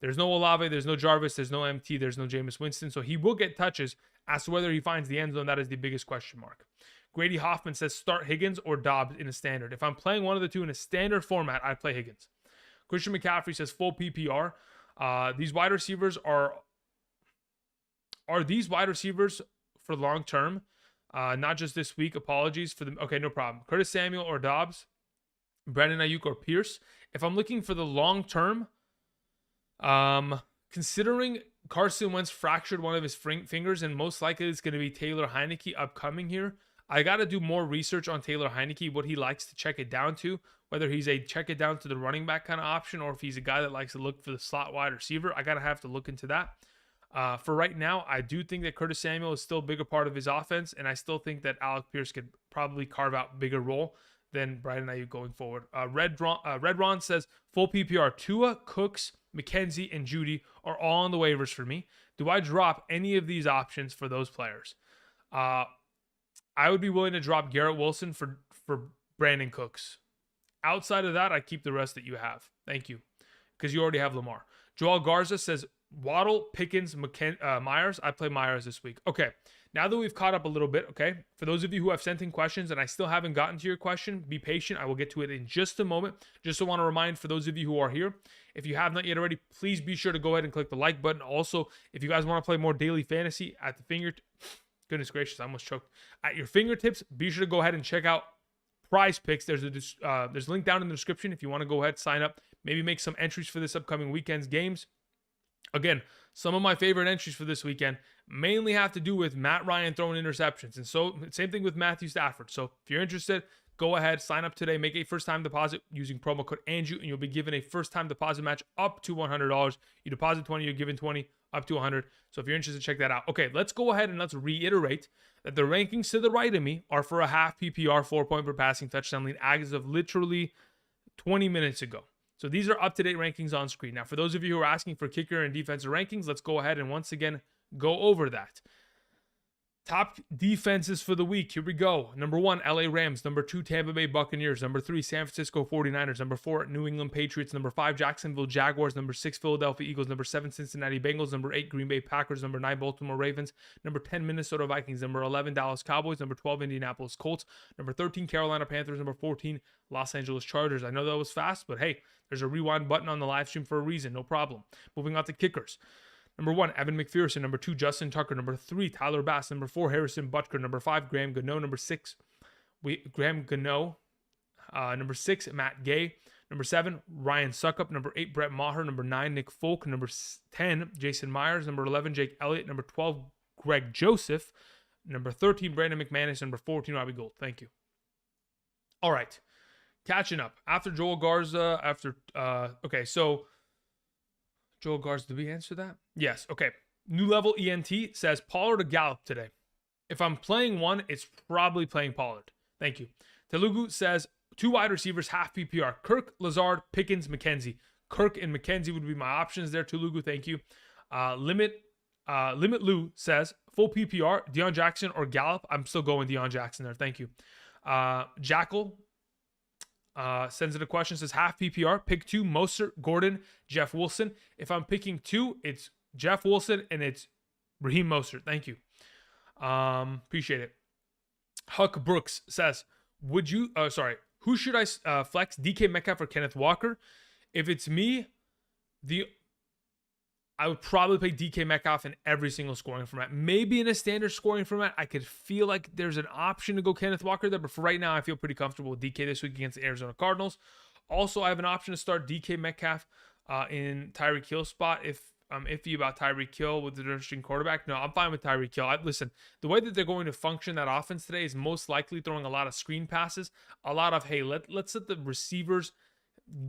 there's no Olave, there's no Jarvis, there's no MT, there's no Jameis Winston, so he will get touches. As to whether he finds the end zone, that is the biggest question mark. Grady Hoffman says start Higgins or Dobbs in a standard. If I'm playing one of the two in a standard format, I play Higgins. Christian McCaffrey says full PPR. These wide receivers are these wide receivers for long term? Not just this week. Apologies for them. Okay, no problem. Curtis Samuel or Dobbs, Brandon Ayuk or Pierce. If I'm looking for the long term, considering Carson Wentz fractured one of his fingers, and most likely it's going to be Taylor Heineke upcoming here, I got to do more research on Taylor Heineke, what he likes to check it down to, whether he's a check it down to the running back kind of option, or if he's a guy that likes to look for the slot wide receiver. I got to have to look into that. For right now, I do think that Curtis Samuel is still a bigger part of his offense, and I still think that Alec Pierce could probably carve out a bigger role than Brandon Ayuk going forward. Red Ron says, full PPR, Tua, Cooks, McKenzie, and Judy are all on the waivers for me. Do I drop any of these options for those players? I would be willing to drop Garrett Wilson for Brandon Cooks. Outside of that, I keep the rest that you have. Thank you. Because you already have Lamar. Joel Garza says, Waddle, Pickens, Myers. I play Myers this week. Okay, now that we've caught up a little bit, okay, for those of you who have sent in questions and I still haven't gotten to your question, be patient. I will get to it in just a moment. Just want to remind for those of you who are here, if you have not yet already, please be sure to go ahead and click the like button. Also, if you guys want to play more daily fantasy at the goodness gracious, I almost choked. At your fingertips, be sure to go ahead and check out Prize Picks. There's a link down in the description if you want to go ahead, sign up, maybe make some entries for this upcoming weekend's games. Again, some of my favorite entries for this weekend mainly have to do with Matt Ryan throwing interceptions. And so, same thing with Matthew Stafford. So, if you're interested, go ahead, sign up today, make a first-time deposit using promo code Andrew, and you'll be given a first-time deposit match up to $100. You deposit 20, you're given 20, up to 100. So, if you're interested, check that out. Okay, let's go ahead and let's reiterate that the rankings to the right of me are for a half PPR, 4-point per passing touchdown lead as of literally 20 minutes ago. So these are up-to-date rankings on screen. Now, for those of you who are asking for kicker and defensive rankings, let's go ahead and once again go over that. Top defenses for the week. Here we go. Number 1, LA Rams. Number 2, Tampa Bay Buccaneers. Number 3, San Francisco 49ers. Number 4, New England Patriots. Number 5, Jacksonville Jaguars. Number 6, Philadelphia Eagles. Number 7, Cincinnati Bengals. Number 8, Green Bay Packers. Number 9, Baltimore Ravens. Number 10, Minnesota Vikings. Number 11, Dallas Cowboys. Number 12, Indianapolis Colts. Number 13, Carolina Panthers. Number 14, Los Angeles Chargers. I know that was fast, but hey, there's a rewind button on the live stream for a reason. No problem. Moving on to kickers. Number 1, Evan McPherson. Number 2, Justin Tucker. Number 3, Tyler Bass. Number 4, Harrison Butker. Number 5, Graham Gano. Number 6, Graham Gano. Number 6, Matt Gay. Number 7, Ryan Suckup. Number 8, Brett Maher. Number 9, Nick Folk. Number 10, Jason Myers. Number 11, Jake Elliott. Number 12, Greg Joseph. Number 13, Brandon McManus. Number 14, Robbie Gould. Thank you. All right. Catching up. After Joel Garza, okay, so Joel Garza, did we answer that? Yes, okay. New Level ENT says Pollard or Gallup today. If I'm playing one, it's probably playing Pollard. Thank you. Telugu says 2 wide receivers, half PPR. Kirk, Lazard, Pickens, McKenzie. Kirk and McKenzie would be my options there. Telugu, thank you. Limit Lou says full PPR, Deion Jackson or Gallup. I'm still going Deion Jackson there. Thank you. Jackal sends in a question, says half PPR, pick 2, Mostert, Gordon, Jeff Wilson. If I'm picking 2, it's Jeff Wilson and it's Raheem Mostert. Thank you. Appreciate it. Huck Brooks says, who Who should I flex? DK Metcalf or Kenneth Walker? If it's me, I would probably play DK Metcalf in every single scoring format. Maybe in a standard scoring format, I could feel like there's an option to go Kenneth Walker there. But for right now, I feel pretty comfortable with DK this week against the Arizona Cardinals. Also, I have an option to start DK Metcalf in Tyreek Hill spot if I'm iffy about Tyreek Hill with the interesting quarterback. No, I'm fine with Tyreek Hill. Listen, the way that they're going to function that offense today is most likely throwing a lot of screen passes, a lot of, hey, let's let the receivers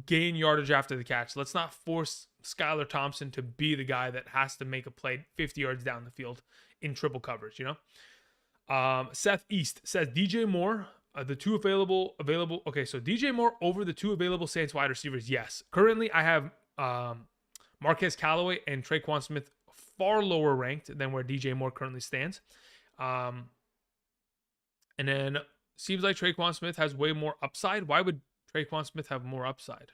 gain yardage after the catch. Let's not force Skylar Thompson to be the guy that has to make a play 50 yards down the field in triple coverage, Seth East says DJ Moore, the two available. Okay, so DJ Moore over the two available Saints wide receivers. Yes. Currently, I have Marquez Callaway and Traquan Smith far lower ranked than where DJ Moore currently stands. And then seems like Traquan Smith has way more upside. Why would Traquan Smith have more upside?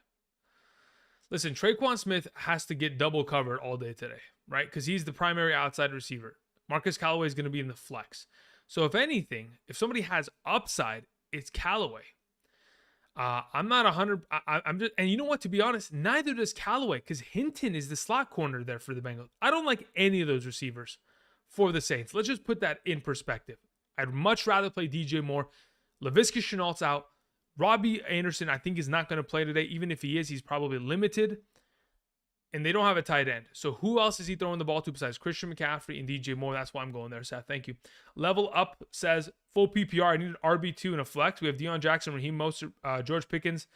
Listen, Traquan Smith has to get double covered all day today, right? Because he's the primary outside receiver. Marcus Callaway is going to be in the flex. So if anything, if somebody has upside, it's Callaway. I'm not 100. I'm just, and you know what? To be honest, neither does Callaway because Hinton is the slot corner there for the Bengals. I don't like any of those receivers for the Saints. Let's just put that in perspective. I'd much rather play DJ Moore. Laviska Shenault's out. Robbie Anderson, I think, is not going to play today. Even if he is, he's probably limited. And they don't have a tight end. So who else is he throwing the ball to besides Christian McCaffrey and DJ Moore? That's why I'm going there, Seth. Thank you. Level Up says, full PPR. I need an RB2 and a flex. We have Deion Jackson, Raheem Mostert, George Pickens,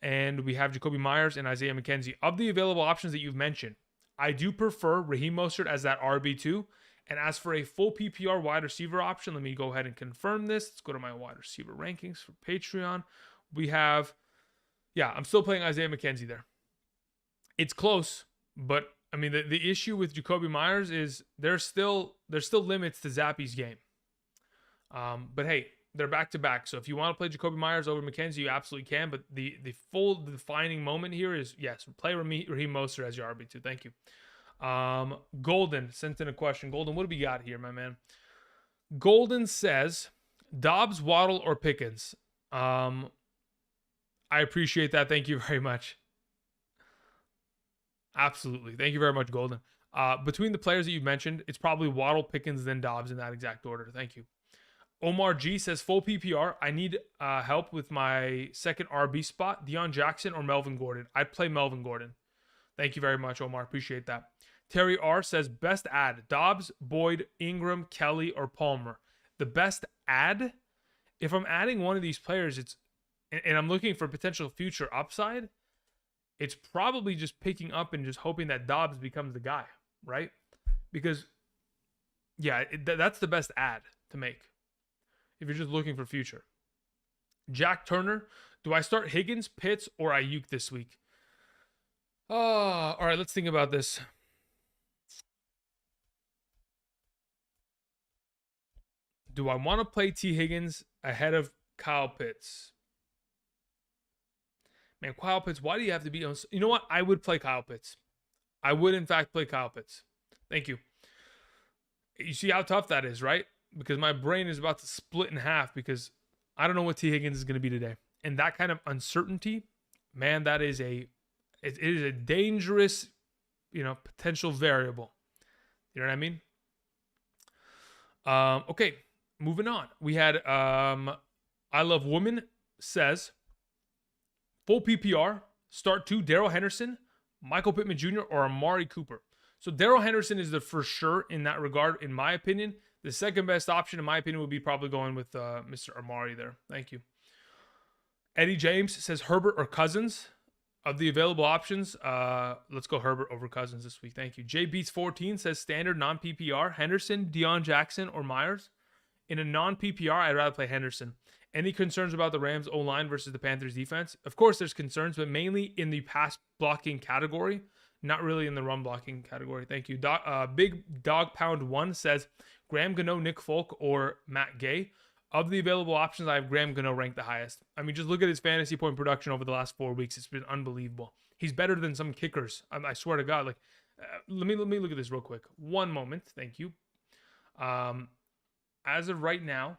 and we have Jacoby Myers and Isaiah McKenzie. Of the available options that you've mentioned, I do prefer Raheem Mostert as that RB2. And as for a full PPR wide receiver option, let me go ahead and confirm this. Let's go to my wide receiver rankings for Patreon. We have, I'm still playing Isaiah McKenzie there. It's close, but I mean the issue with Jacoby Myers is there's still limits to Zappy's game. But hey, they're back to back. So if you want to play Jacoby Myers over McKenzie, you absolutely can. But the full defining moment here is yes, play Raheem Mostert as your RB2. Thank you. Golden sent in a question. Golden, what do we got here, my man? Golden says Dobbs, Waddle, or Pickens. I appreciate that. Thank you very much. Absolutely. Thank you very much, Golden. Between the players that you've mentioned, it's probably Waddle, Pickens, then Dobbs in that exact order. Thank you. Omar G says full PPR. I need help with my second RB spot, Deion Jackson or Melvin Gordon. I'd play Melvin Gordon. Thank you very much, Omar. Appreciate that. Terry R says best add, Dobbs, Boyd, Ingram, Kelly, or Palmer. The best add, if I'm adding one of these players, and I'm looking for potential future upside, it's probably just picking up and just hoping that Dobbs becomes the guy, right? Because, that's the best add to make if you're just looking for future. Jack Turner, do I start Higgins, Pitts, or Ayuk this week? All right, let's think about this. Do I want to play T. Higgins ahead of Kyle Pitts? Man, Kyle Pitts, why do you have to be on? You know what? I would play Kyle Pitts. I would, in fact, play Kyle Pitts. Thank you. You see how tough that is, right? Because my brain is about to split in half because I don't know what T. Higgins is going to be today. And that kind of uncertainty, man, it is a dangerous, potential variable. You know what I mean? Okay, moving on. We had I Love Woman says, full PPR, start 2, Darrell Henderson, Michael Pittman Jr., or Amari Cooper. So Darrell Henderson is the for sure in that regard, in my opinion. The second best option, in my opinion, would be probably going with Mr. Amari there. Thank you. Eddie James says Herbert or Cousins. Of the available options, let's go Herbert over Cousins this week. Thank you. J Beats 14 says standard non-PPR, Henderson, Deion Jackson, or Myers. In a non-PPR, I'd rather play Henderson. Any concerns about the Rams O-line versus the Panthers defense? Of course, there's concerns, but mainly in the pass blocking category, not really in the run blocking category. Thank you. Big Dog Pound 1 says Graham Gano, Nick Folk, or Matt Gay. Of the available options, I have Graham Gano ranked the highest. I mean, just look at his fantasy point production over the last 4 weeks. It's been unbelievable. He's better than some kickers. I swear to God. Let me look at this real quick. One moment. Thank you. As of right now,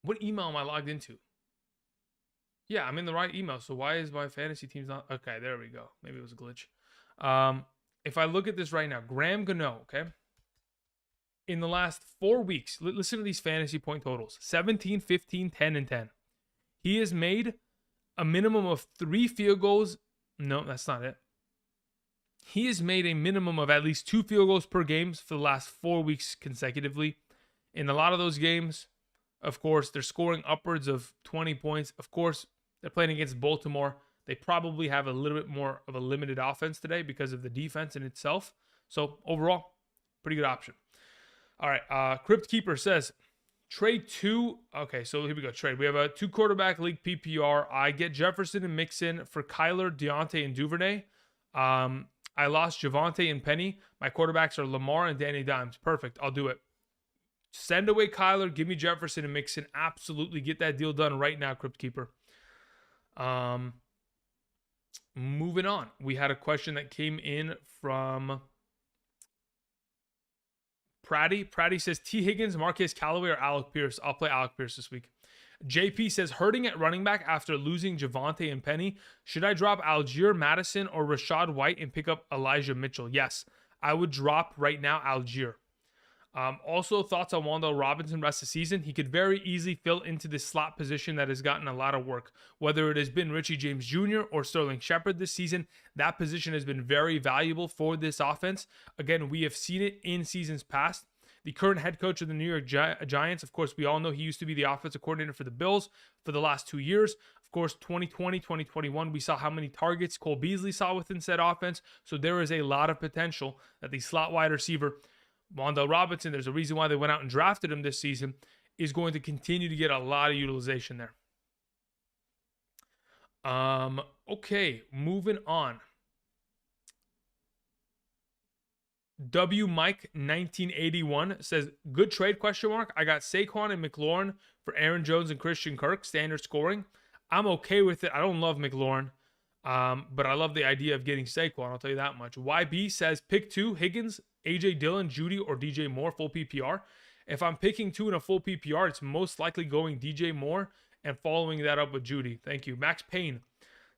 what email am I logged into? Yeah, I'm in the right email. So why is my fantasy team's not? Okay, there we go. Maybe it was a glitch. If I look at this right now, Graham Gano, okay? In the last 4 weeks, listen to these fantasy point totals: 17, 15, 10, and 10. He has made a minimum of 3 field goals. No, that's not it. He has made a minimum of at least 2 field goals per game for the last 4 weeks consecutively. In a lot of those games, of course, they're scoring upwards of 20 points. Of course, they're playing against Baltimore. They probably have a little bit more of a limited offense today because of the defense in itself. So overall, pretty good option. All right, Crypt Keeper says, trade 2. Okay, so here we go. Trade. We have a 2 quarterback league PPR. I get Jefferson and Mixon for Kyler, Deontay, and Duvernay. I lost Javonte and Penny. My quarterbacks are Lamar and Danny Dimes. Perfect. I'll do it. Send away Kyler. Give me Jefferson and Mixon. Absolutely get that deal done right now, Crypt Keeper. Moving on. We had a question that came in from Pratty. Pratty says, T. Higgins, Marquez Callaway, or Alec Pierce? I'll play Alec Pierce this week. JP says, hurting at running back after losing Javonte and Penny. Should I drop Algier, Madison, or Rashad White and pick up Elijah Mitchell? Yes, I would drop right now Algier. Also, thoughts on Wan'Dale Robinson rest of the season. He could very easily fill into this slot position that has gotten a lot of work. Whether it has been Richie James Jr. or Sterling Shepard this season, that position has been very valuable for this offense. Again, we have seen it in seasons past. The current head coach of the New York Giants, of course, we all know he used to be the offensive coordinator for the Bills for the last 2 years. Of course, 2020, 2021, we saw how many targets Cole Beasley saw within said offense. So there is a lot of potential that the slot wide receiver, Wan'Dale Robinson, there's a reason why they went out and drafted him this season, is going to continue to get a lot of utilization there. Okay, moving on. W Mike 1981 says, good trade, question mark. I got Saquon and McLaurin for Aaron Jones and Christian Kirk, standard scoring. I'm okay with it. I don't love McLaurin, but I love the idea of getting Saquon. I'll tell you that much. YB says, pick 2, Higgins, AJ Dillon, Judy, or DJ Moore, full PPR. If I'm picking 2 in a full PPR, it's most likely going DJ Moore and following that up with Judy. Thank you. Max Payne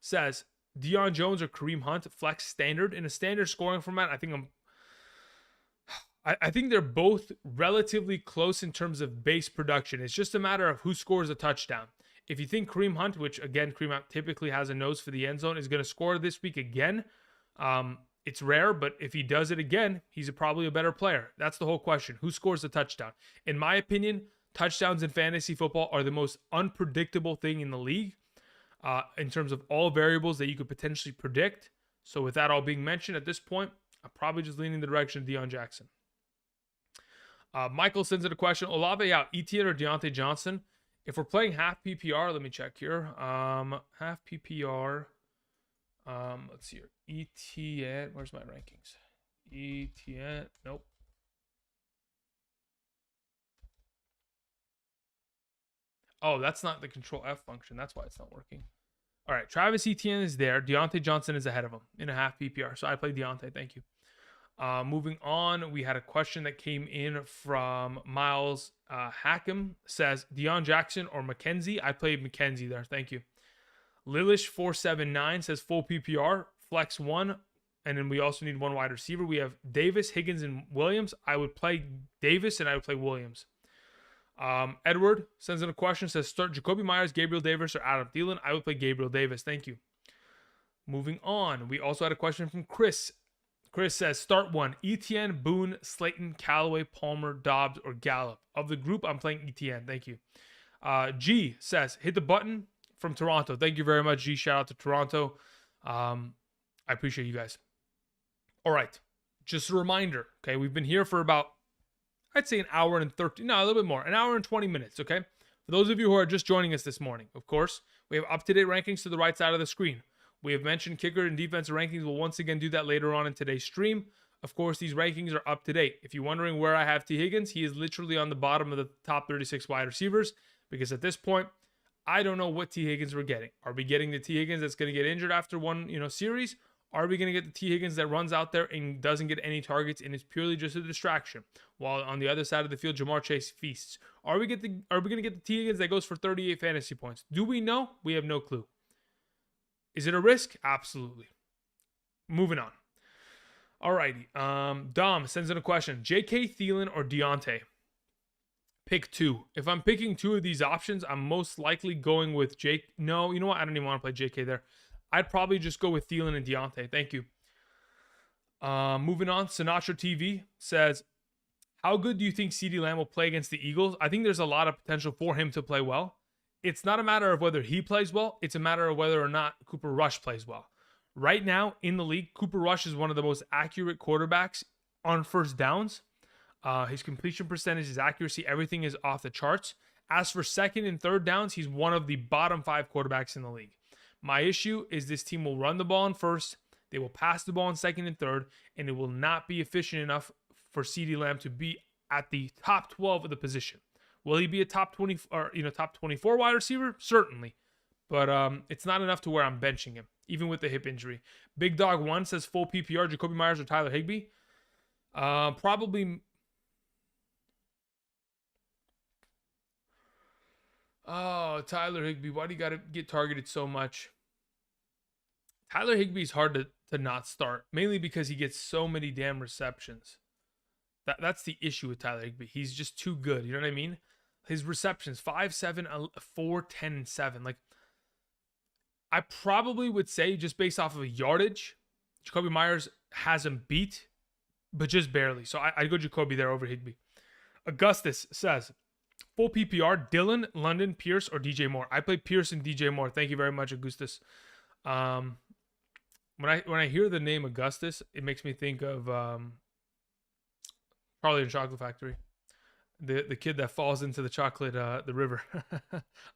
says, Deion Jones or Kareem Hunt, flex standard. In a standard scoring format, I think they're both relatively close in terms of base production. It's just a matter of who scores a touchdown. If you think Kareem Hunt, which again, Kareem Hunt typically has a nose for the end zone, is going to score this week again, it's rare, but if he does it again, he's probably a better player. That's the whole question. Who scores the touchdown? In my opinion, touchdowns in fantasy football are the most unpredictable thing in the league in terms of all variables that you could potentially predict. So with that all being mentioned at this point, I'm probably just leaning the direction of Deion Jackson. Michael sends in a question. Olave out, Etienne or Deontay Johnson? If we're playing half PPR, let me check here. Half PPR. Let's see here. Etienne. Where's my rankings? Etienne. Nope. Oh, that's not the Control F function. That's why it's not working. All right. Travis Etienne is there. Deontay Johnson is ahead of him in a half PPR. So I play Deontay. Thank you. Moving on, we had a question that came in from Miles Hackham. Says, Deion Jackson or McKenzie? I played McKenzie there. Thank you. Lilish479 says full PPR, flex 1, and then we also need 1 wide receiver. We have Davis, Higgins, and Williams. I would play Davis, and I would play Williams. Edward sends in a question, says start Jacoby Myers, Gabriel Davis, or Adam Thielen. I would play Gabriel Davis. Thank you. Moving on, we also had a question from Chris. Chris says, start 1, Etienne, Boone, Slayton, Callaway, Palmer, Dobbs, or Gallup. Of the group, I'm playing Etienne. Thank you. G says, hit the button from Toronto. Thank you very much, G. Shout out to Toronto. I appreciate you guys. All right. Just a reminder, okay? We've been here for about, I'd say an hour and 30, no, a little bit more, an hour and 20 minutes, okay? For those of you who are just joining us this morning, of course, we have up-to-date rankings to the right side of the screen. We have mentioned kicker and defensive rankings. We'll once again do that later on in today's stream. Of course, these rankings are up to date. If you're wondering where I have T. Higgins, he is literally on the bottom of the top 36 wide receivers because at this point, I don't know what T. Higgins we're getting. Are we getting the T. Higgins that's going to get injured after one, series, Are we going to get the T. Higgins that runs out there and doesn't get any targets and is purely just a distraction? While on the other side of the field, Jamar Chase feasts. Are we going to get the T. Higgins that goes for 38 fantasy points? Do we know? We have no clue. Is it a risk? Absolutely. Moving on. Alrighty. Dom sends in a question. J.K. Thielen or Deontay? Pick two. If I'm picking two of these options, I'm most likely going with Jake. No, you know what? I don't even want to play J.K. there. I'd probably just go with Thielen and Deontay. Thank you. Moving on. Sinatra TV says, how good do you think CeeDee Lamb will play against the Eagles? I think there's a lot of potential for him to play well. It's not a matter of whether he plays well. It's a matter of whether or not Cooper Rush plays well. Right now in the league, Cooper Rush is one of the most accurate quarterbacks on first downs. His completion percentage, his accuracy, everything is off the charts. As for second and third downs, he's one of the bottom 5 quarterbacks in the league. My issue is this team will run the ball in first, they will pass the ball in second and third, and it will not be efficient enough for CeeDee Lamb to be at the top 12 of the position. Will he be a top 20 or top 24 wide receiver? Certainly. But it's not enough to where I'm benching him, even with the hip injury. Big Dog 1 says full PPR, Jacoby Myers or Tyler Higbee. Probably. Oh, Tyler Higbee. Why do you got to get targeted so much? Tyler Higbee's hard to not start, mainly because he gets so many damn receptions. That's the issue with Tyler Higbee. He's just too good. You know what I mean? His receptions, 5, 7, 4, 10, and 7. Like, I probably would say, just based off of yardage, Jacoby Myers has him beat, but just barely. So I'd go Jacoby there over Higbee. Augustus says, full PPR, Dylan, London, Pierce, or DJ Moore. I play Pierce and DJ Moore. Thank you very much, Augustus. When I hear the name Augustus, it makes me think of Charlie and Chocolate Factory. The kid that falls into the chocolate, the river.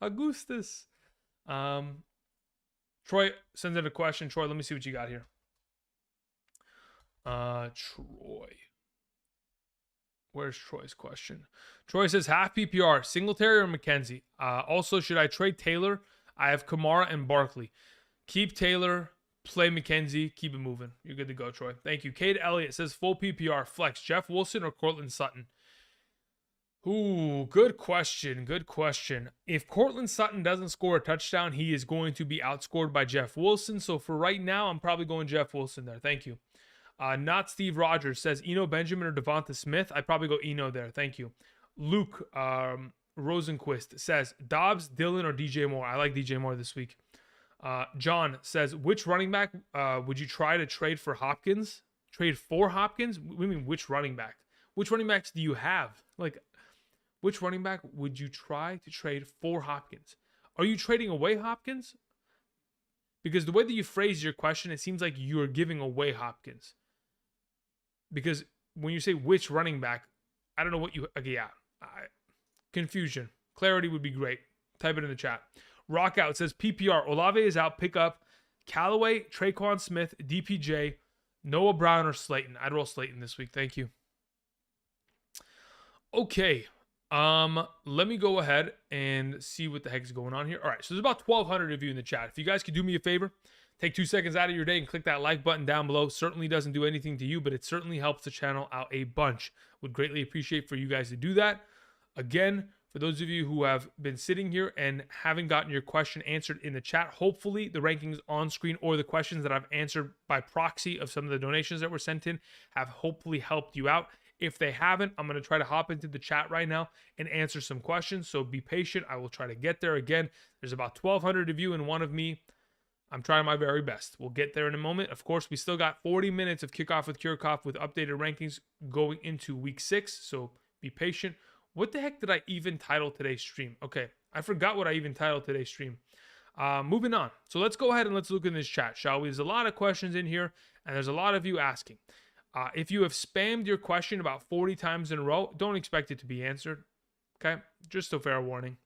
Augustus. Troy sends in a question. Troy, let me see what you got here. Troy. Where's Troy's question? Troy says, half PPR, Singletary or McKenzie? Also, should I trade Taylor? I have Kamara and Barkley. Keep Taylor, play McKenzie, keep it moving. You're good to go, Troy. Thank you. Cade Elliott says, full PPR, flex, Jeff Wilson or Cortland Sutton? Ooh, good question. Good question. If Cortland Sutton doesn't score a touchdown, he is going to be outscored by Jeff Wilson. So for right now, I'm probably going Jeff Wilson there. Thank you. Not Steve Rogers says Eno Benjamin or Devonta Smith. I'd probably go Eno there. Thank you. Luke Rosenquist says Dobbs, Dylan, or DJ Moore. I like DJ Moore this week. John says, which running back would you try to trade for Hopkins? Trade for Hopkins? We mean which running back? Which running backs do you have? Like, which running back would you try to trade for Hopkins? Are you trading away Hopkins? Because the way that you phrase your question, it seems like you're giving away Hopkins. Because when you say which running back, I don't know what you... Okay, yeah. Confusion. Clarity would be great. Type it in the chat. Rockout says PPR. Olave is out. Pick up Callaway, Traquan Smith, DPJ, Noah Brown, or Slayton. I'd roll Slayton this week. Thank you. Okay. Let me go ahead and see what the heck is going on here. All right. So there's about 1,200 of you in the chat. If you guys could do me a favor, take 2 seconds out of your day and click that like button down below. Certainly doesn't do anything to you, but it certainly helps the channel out a bunch. Would greatly appreciate for you guys to do that. Again, for those of you who have been sitting here and haven't gotten your question answered in the chat, hopefully the rankings on screen or the questions that I've answered by proxy of some of the donations that were sent in have hopefully helped you out. If they haven't, I'm going to try to hop into the chat right now and answer some questions. So be patient. I will try to get there. Again, there's about 1,200 of you and one of me. I'm trying my very best. We'll get there in a moment. Of course, we still got 40 minutes of Kickoff with Kirchhoff with updated rankings going into week 6. So be patient. What the heck did I even title today's stream? Okay, I forgot what I even titled today's stream. Moving on. So let's go ahead and let's look in this chat, shall we? There's a lot of questions in here, and there's a lot of you asking. If you have spammed your question about 40 times in a row, don't expect it to be answered. Okay, just a fair warning.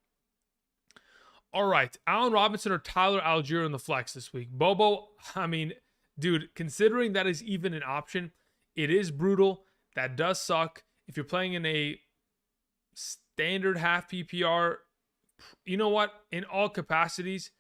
All right, Allen Robinson or Tyler Algier in the flex this week. Bobo, I mean, dude, considering that is even an option, it is brutal. That does suck. If you're playing in a standard half PPR, you know what? In all capacities,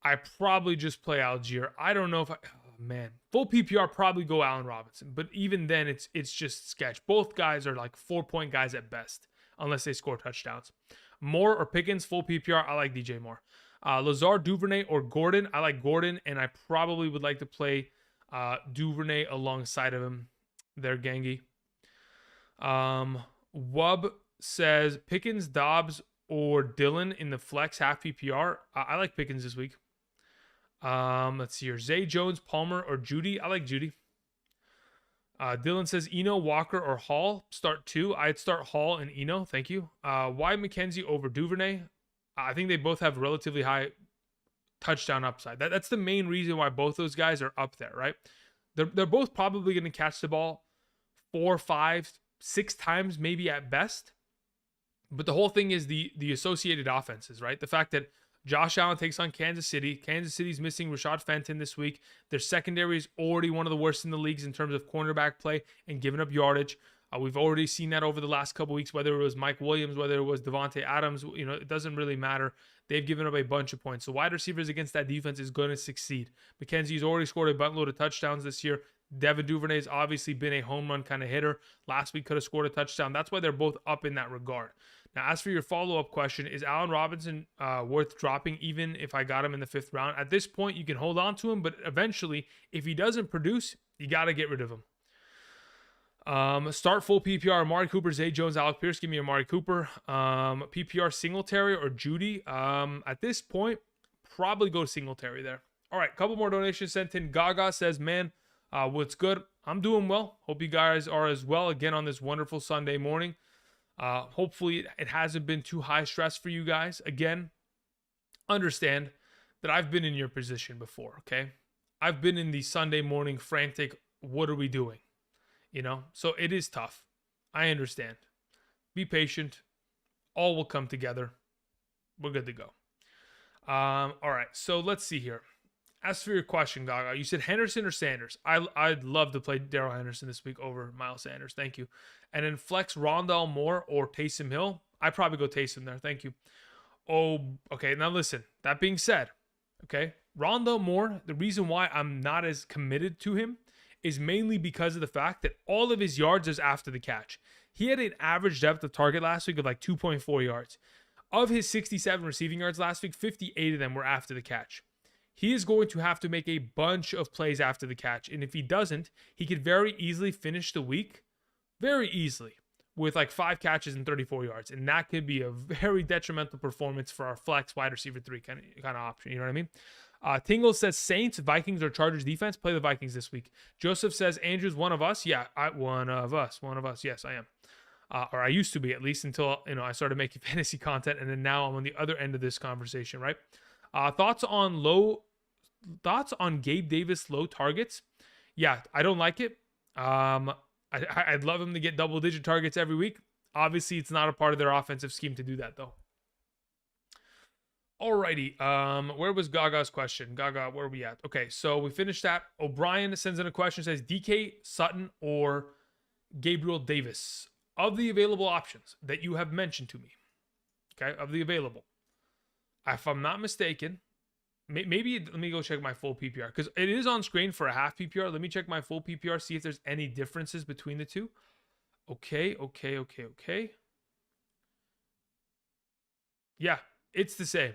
I probably just play Algier. I don't know if man. Full PPR, probably go Allen Robinson. But even then, it's just sketch. Both guys are like 4-point guys at best, unless they score touchdowns. Moore or Pickens, full PPR, I like DJ Moore. Lazard, Duvernay, or Gordon, I like Gordon, and I probably would like to play Duvernay alongside of him. They're gangy. Wub says Pickens, Dobbs, or Dillon in the flex half PPR. I like Pickens this week. Let's see here. Zay Jones, Palmer, or Judy. I like Judy. Dylan says Eno, Walker, or Hall. Start 2. I'd start Hall and Eno. Thank you. Why McKenzie over Duvernay? I think they both have relatively high touchdown upside. That's the main reason why both those guys are up there, right? They're both probably going to catch the ball 4, 5, 6 times, maybe at best. But the whole thing is the associated offenses, right? The fact that Josh Allen takes on Kansas City. Kansas City's missing Rashad Fenton this week. Their secondary is already one of the worst in the leagues in terms of cornerback play and giving up yardage. We've already seen that over the last couple weeks, whether it was Mike Williams, whether it was Devontae Adams. It doesn't really matter. They've given up a bunch of points. So wide receivers against that defense is going to succeed. McKenzie's already scored a buttload of touchdowns this year. Devin Duvernay's obviously been a home run kind of hitter. Last week could have scored a touchdown. That's why they're both up in that regard. Now, as for your follow-up question, is Allen Robinson worth dropping even if I got him in the 5th round? At this point, you can hold on to him, but eventually, if he doesn't produce, you got to get rid of him. Start full PPR, Amari Cooper, Zay Jones, Alec Pierce. Give me Amari Cooper. PPR, Singletary or Judy. At this point, probably go Singletary there. All right, couple more donations sent in. Gaga says, man, what's good? I'm doing well. Hope you guys are as well again on this wonderful Sunday morning. Hopefully it hasn't been too high stress for you guys. Again, understand that I've been in your position before, okay? I've been in the Sunday morning frantic, what are we doing? So it is tough. I understand. Be patient. All will come together. We're good to go. All right, so let's see here. As for your question, Gaga, you said Henderson or Sanders. I'd love to play Darrell Henderson this week over Miles Sanders. Thank you. And then flex Rondale Moore or Taysom Hill. I'd probably go Taysom there. Thank you. Oh, okay. Now listen, that being said, okay, Rondale Moore, the reason why I'm not as committed to him is mainly because of the fact that all of his yards is after the catch. He had an average depth of target last week of like 2.4 yards. Of his 67 receiving yards last week, 58 of them were after the catch. He is going to have to make a bunch of plays after the catch. And if he doesn't, he could very easily finish the week, very easily, with like 5 catches and 34 yards. And that could be a very detrimental performance for our flex wide receiver 3 kind of option. You know what I mean? Tingle says Saints, Vikings, or Chargers defense. Play the Vikings this week. Joseph says Andrew's one of us. Yeah, one of us. Yes, I am. Or I used to be, at least until I started making fantasy content, and then now I'm on the other end of this conversation, right? Thoughts on Gabe Davis low targets? Yeah, I don't like it. I'd love him to get double-digit targets every week. Obviously, it's not a part of their offensive scheme to do that, though. Alrighty, where was Gaga's question? Gaga, where are we at? Okay, so we finished that. O'Brien sends in a question, says DK, Sutton, or Gabriel Davis. Of the available options that you have mentioned to me, okay, if I'm not mistaken, maybe let me go check my full PPR, because it is on screen for a half PPR. Let me check my full PPR, see if there's any differences between the two. Okay. Yeah, it's the same.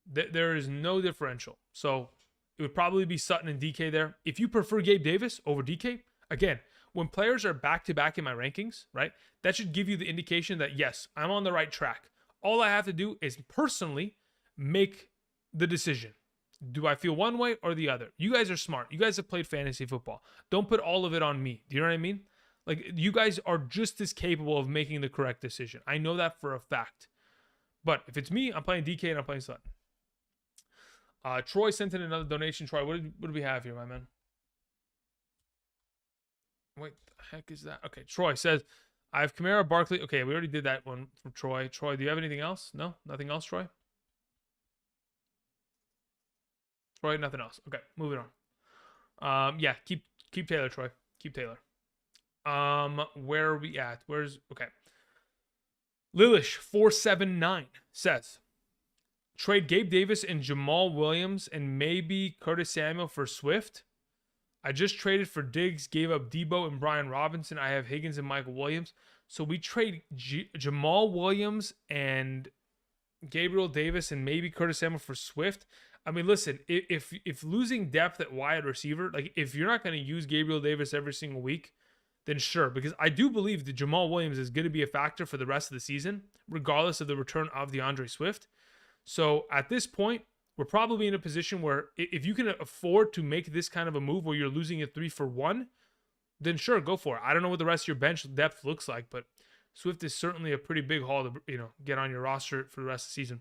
There is no differential. So it would probably be Sutton and DK there. If you prefer Gabe Davis over DK, again, when players are back-to-back in my rankings, right, that should give you the indication that, yes, I'm on the right track. All I have to do is personally make the decision. Do I feel one way or the other? You guys are smart. You guys have played fantasy football. Don't put all of it on me. Do you know what I mean? Like, you guys are just as capable of making the correct decision. I know that for a fact. But if it's me, I'm playing DK and I'm playing Sutton. Troy sent in another donation. Troy, what do we have here, my man? Wait, the heck is that? Okay, Troy says, I have Kamara, Barkley. Okay, we already did that one from Troy. Troy, do you have anything else? No? Nothing else, Troy? Troy, nothing else. Okay, moving on. Yeah, keep Taylor, Troy. Keep Taylor. Where are we at? Okay. Lilish479 says, trade Gabe Davis and Jamal Williams and maybe Curtis Samuel for Swift. I just traded for Diggs, gave up Debo and Brian Robinson. I have Higgins and Michael Williams. So we trade Jamal Williams and Gabriel Davis and maybe Curtis Samuel for Swift. I mean, listen, if losing depth at wide receiver, like if you're not going to use Gabriel Davis every single week, then sure, because I do believe that Jamal Williams is going to be a factor for the rest of the season, regardless of the return of DeAndre Swift. So at this point, we're probably in a position where if you can afford to make this kind of a move where you're losing a 3-for-1, then sure, go for it. I don't know what the rest of your bench depth looks like, but Swift is certainly a pretty big haul to get on your roster for the rest of the season.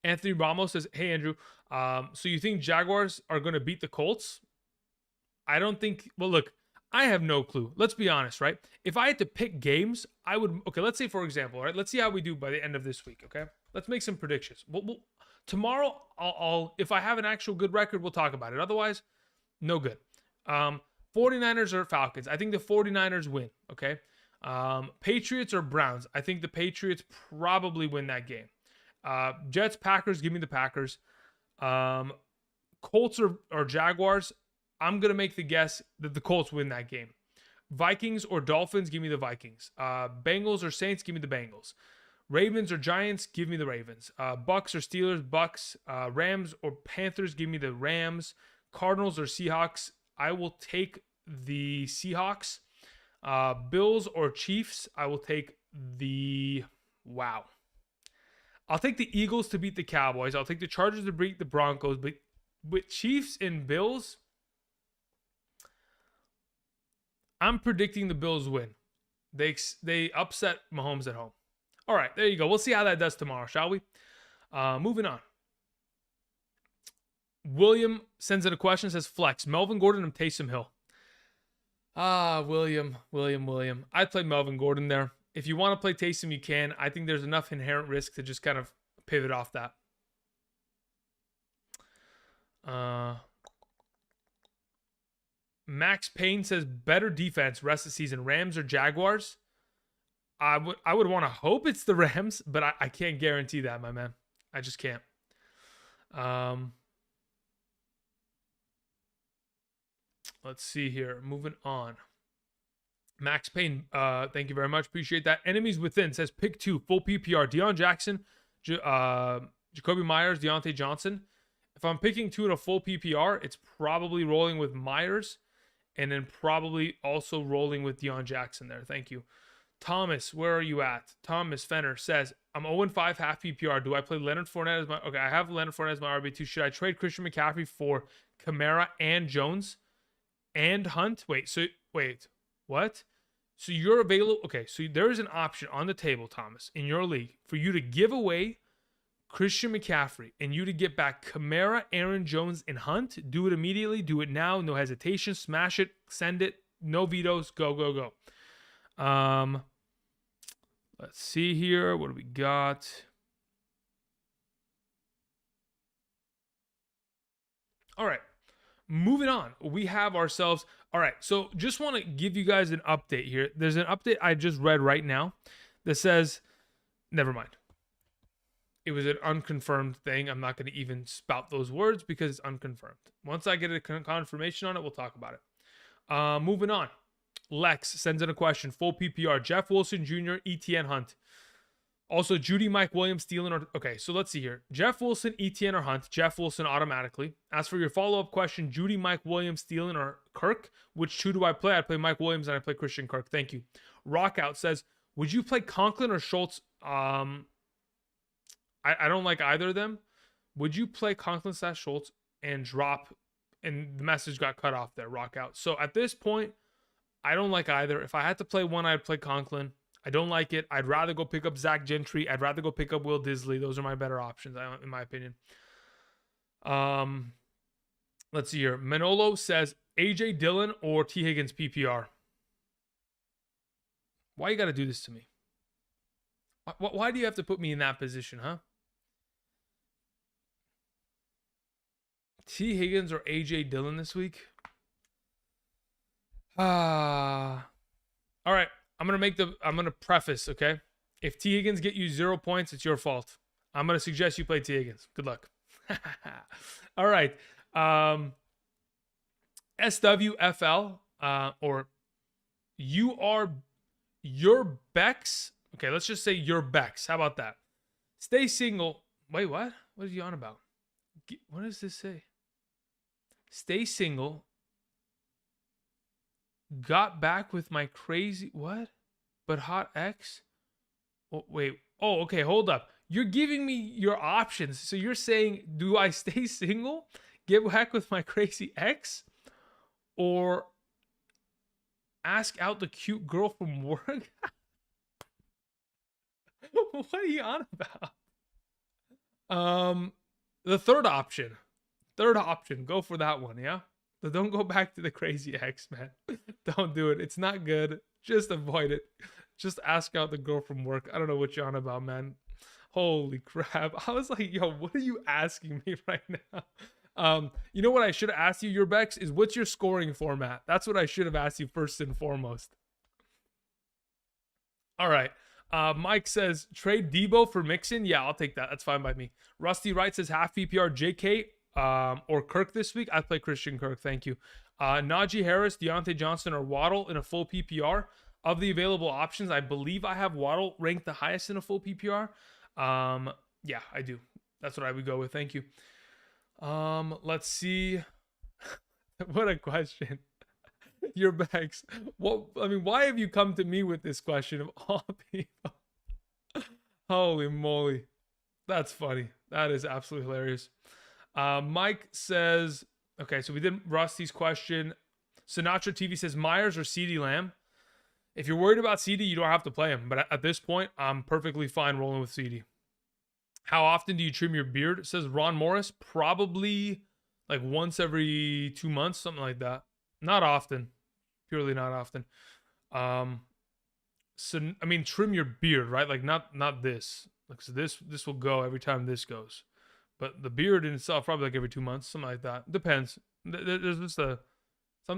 Anthony Ramos says, "Hey Andrew, so you think Jaguars are going to beat the Colts?" I don't think. Well, look, I have no clue. Let's be honest, right? If I had to pick games, I would. Okay, let's say for example, right? Let's see how we do by the end of this week. Okay, let's make some predictions. Tomorrow, I'll if I have an actual good record, we'll talk about it. Otherwise, no good. 49ers or Falcons. I think the 49ers win. Okay. Patriots or Browns. I think the Patriots probably win that game. Jets, Packers, give me the Packers. Colts or Jaguars, I'm going to make the guess that the Colts win that game. Vikings or Dolphins, give me the Vikings. Bengals or Saints, give me the Bengals. Ravens or Giants, give me the Ravens. Bucks or Steelers, Bucks. Rams or Panthers, give me the Rams. Cardinals or Seahawks, I will take the Seahawks. Bills or Chiefs, I will take the... Wow. I'll take the Eagles to beat the Cowboys. I'll take the Chargers to beat the Broncos. But with Chiefs and Bills, I'm predicting the Bills win. They upset Mahomes at home. All right, there you go. We'll see how that does tomorrow, shall we? Moving on. William sends in a question, says, flex, Melvin Gordon and Taysom Hill. William. I'd play Melvin Gordon there. If you want to play Taysom, you can. I think there's enough inherent risk to just kind of pivot off that. Max Payne says, better defense rest of the season, Rams or Jaguars? I would want to hope it's the Rams, but I can't guarantee that, my man. I just can't. Let's see here. Moving on. Max Payne, thank you very much. Appreciate that. Enemies Within says, pick 2, full PPR. Deion Jackson, Jacoby Myers, Deontay Johnson. If I'm picking 2 in a full PPR, it's probably rolling with Myers and then probably also rolling with Deion Jackson there. Thank you. Thomas, where are you at? Thomas Fenner says, I'm 0-5 half PPR. Do I play Leonard Fournette as my... Okay, I have Leonard Fournette as my RB2. Should I trade Christian McCaffrey for Kamara and Jones and Hunt? Wait, what? So you're available... Okay, so there is an option on the table, Thomas, in your league for you to give away Christian McCaffrey and you to get back Kamara, Aaron Jones, and Hunt. Do it immediately. Do it now. No hesitation. Smash it. Send it. No vetoes. Go, go, go. Let's see here. What do we got? All right. Moving on. We have ourselves... All right. So just want to give you guys an update here. There's an update I just read right now that says... Never mind. It was an unconfirmed thing. I'm not going to even spout those words because it's unconfirmed. Once I get a confirmation on it, we'll talk about it. Moving on. Lex sends in a question. Full PPR. Jeff Wilson Jr., ETN Hunt. Also, Judy, Mike Williams, Thielen, or... Okay, so let's see here. Jeff Wilson, ETN, or Hunt. Jeff Wilson automatically. As for your follow-up question, Judy, Mike Williams, Thielen, or Kirk. Which 2 do I play? I play Mike Williams and I play Christian Kirk. Thank you. Rockout says, would you play Conklin or Schultz? I don't like either of them. Would you play Conklin / Schultz and drop... And the message got cut off there, Rockout. So at this point... I don't like either. If I had to play one, I'd play Conklin. I don't like it. I'd rather go pick up Zach Gentry. I'd rather go pick up Will Disley. Those are my better options, in my opinion. Let's see here. Manolo says, A.J. Dillon or T. Higgins PPR. Why you got to do this to me? Why do you have to put me in that position, huh? T. Higgins or A.J. Dillon this week? All right. I'm going to preface, okay? If T. Higgins get you 0 points, it's your fault. I'm going to suggest you play T. Higgins. Good luck. All right. SWFL or you are your Bex. Okay, let's just say your Bex. How about that? Stay single. Wait, what? What is he on about? What does this say? Stay single. Got back with my crazy what? But hot ex? Oh, wait. Oh, okay. Hold up. You're giving me your options. So you're saying, do I stay single, get back with my crazy ex, or ask out the cute girl from work? What are you on about? The third option. Go for that one, yeah? So don't go back to the crazy ex, man. Don't do it. It's not good. Just avoid it. Just ask out the girl from work. I don't know what you're on about, man. Holy crap. I was like, yo, what are you asking me right now? You know what I should have asked you, your Bex, is what's your scoring format? That's what I should have asked you first and foremost. All right. Mike says, trade Debo for Mixon. Yeah, I'll take that. That's fine by me. Rusty Wright says, half PPR JK or Kirk this week. I'd play Christian Kirk. Thank you. Najee Harris, Deontay Johnson, or Waddle in a full PPR. Of the available options, I believe I have Waddle ranked the highest in a full PPR. Yeah, I do. That's what I would go with. Thank you. Let's see. What a question. Your Bags. What? I mean, why have you come to me with this question of all people? Holy moly. That's funny. That is absolutely hilarious. Mike says, okay, so we did Rusty's question. Sinatra TV says, Myers or CeeDee Lamb? If you're worried about CeeDee, you don't have to play him. But at this point, I'm perfectly fine rolling with CeeDee. How often do you trim your beard? It says Ron Morris. Probably like once every 2 months, something like that. Not often. Purely not often. So I mean, trim your beard, right? Like not this. Like so this will go every time this goes. But the beard in itself, probably like every 2 months, something like that. Depends. There's just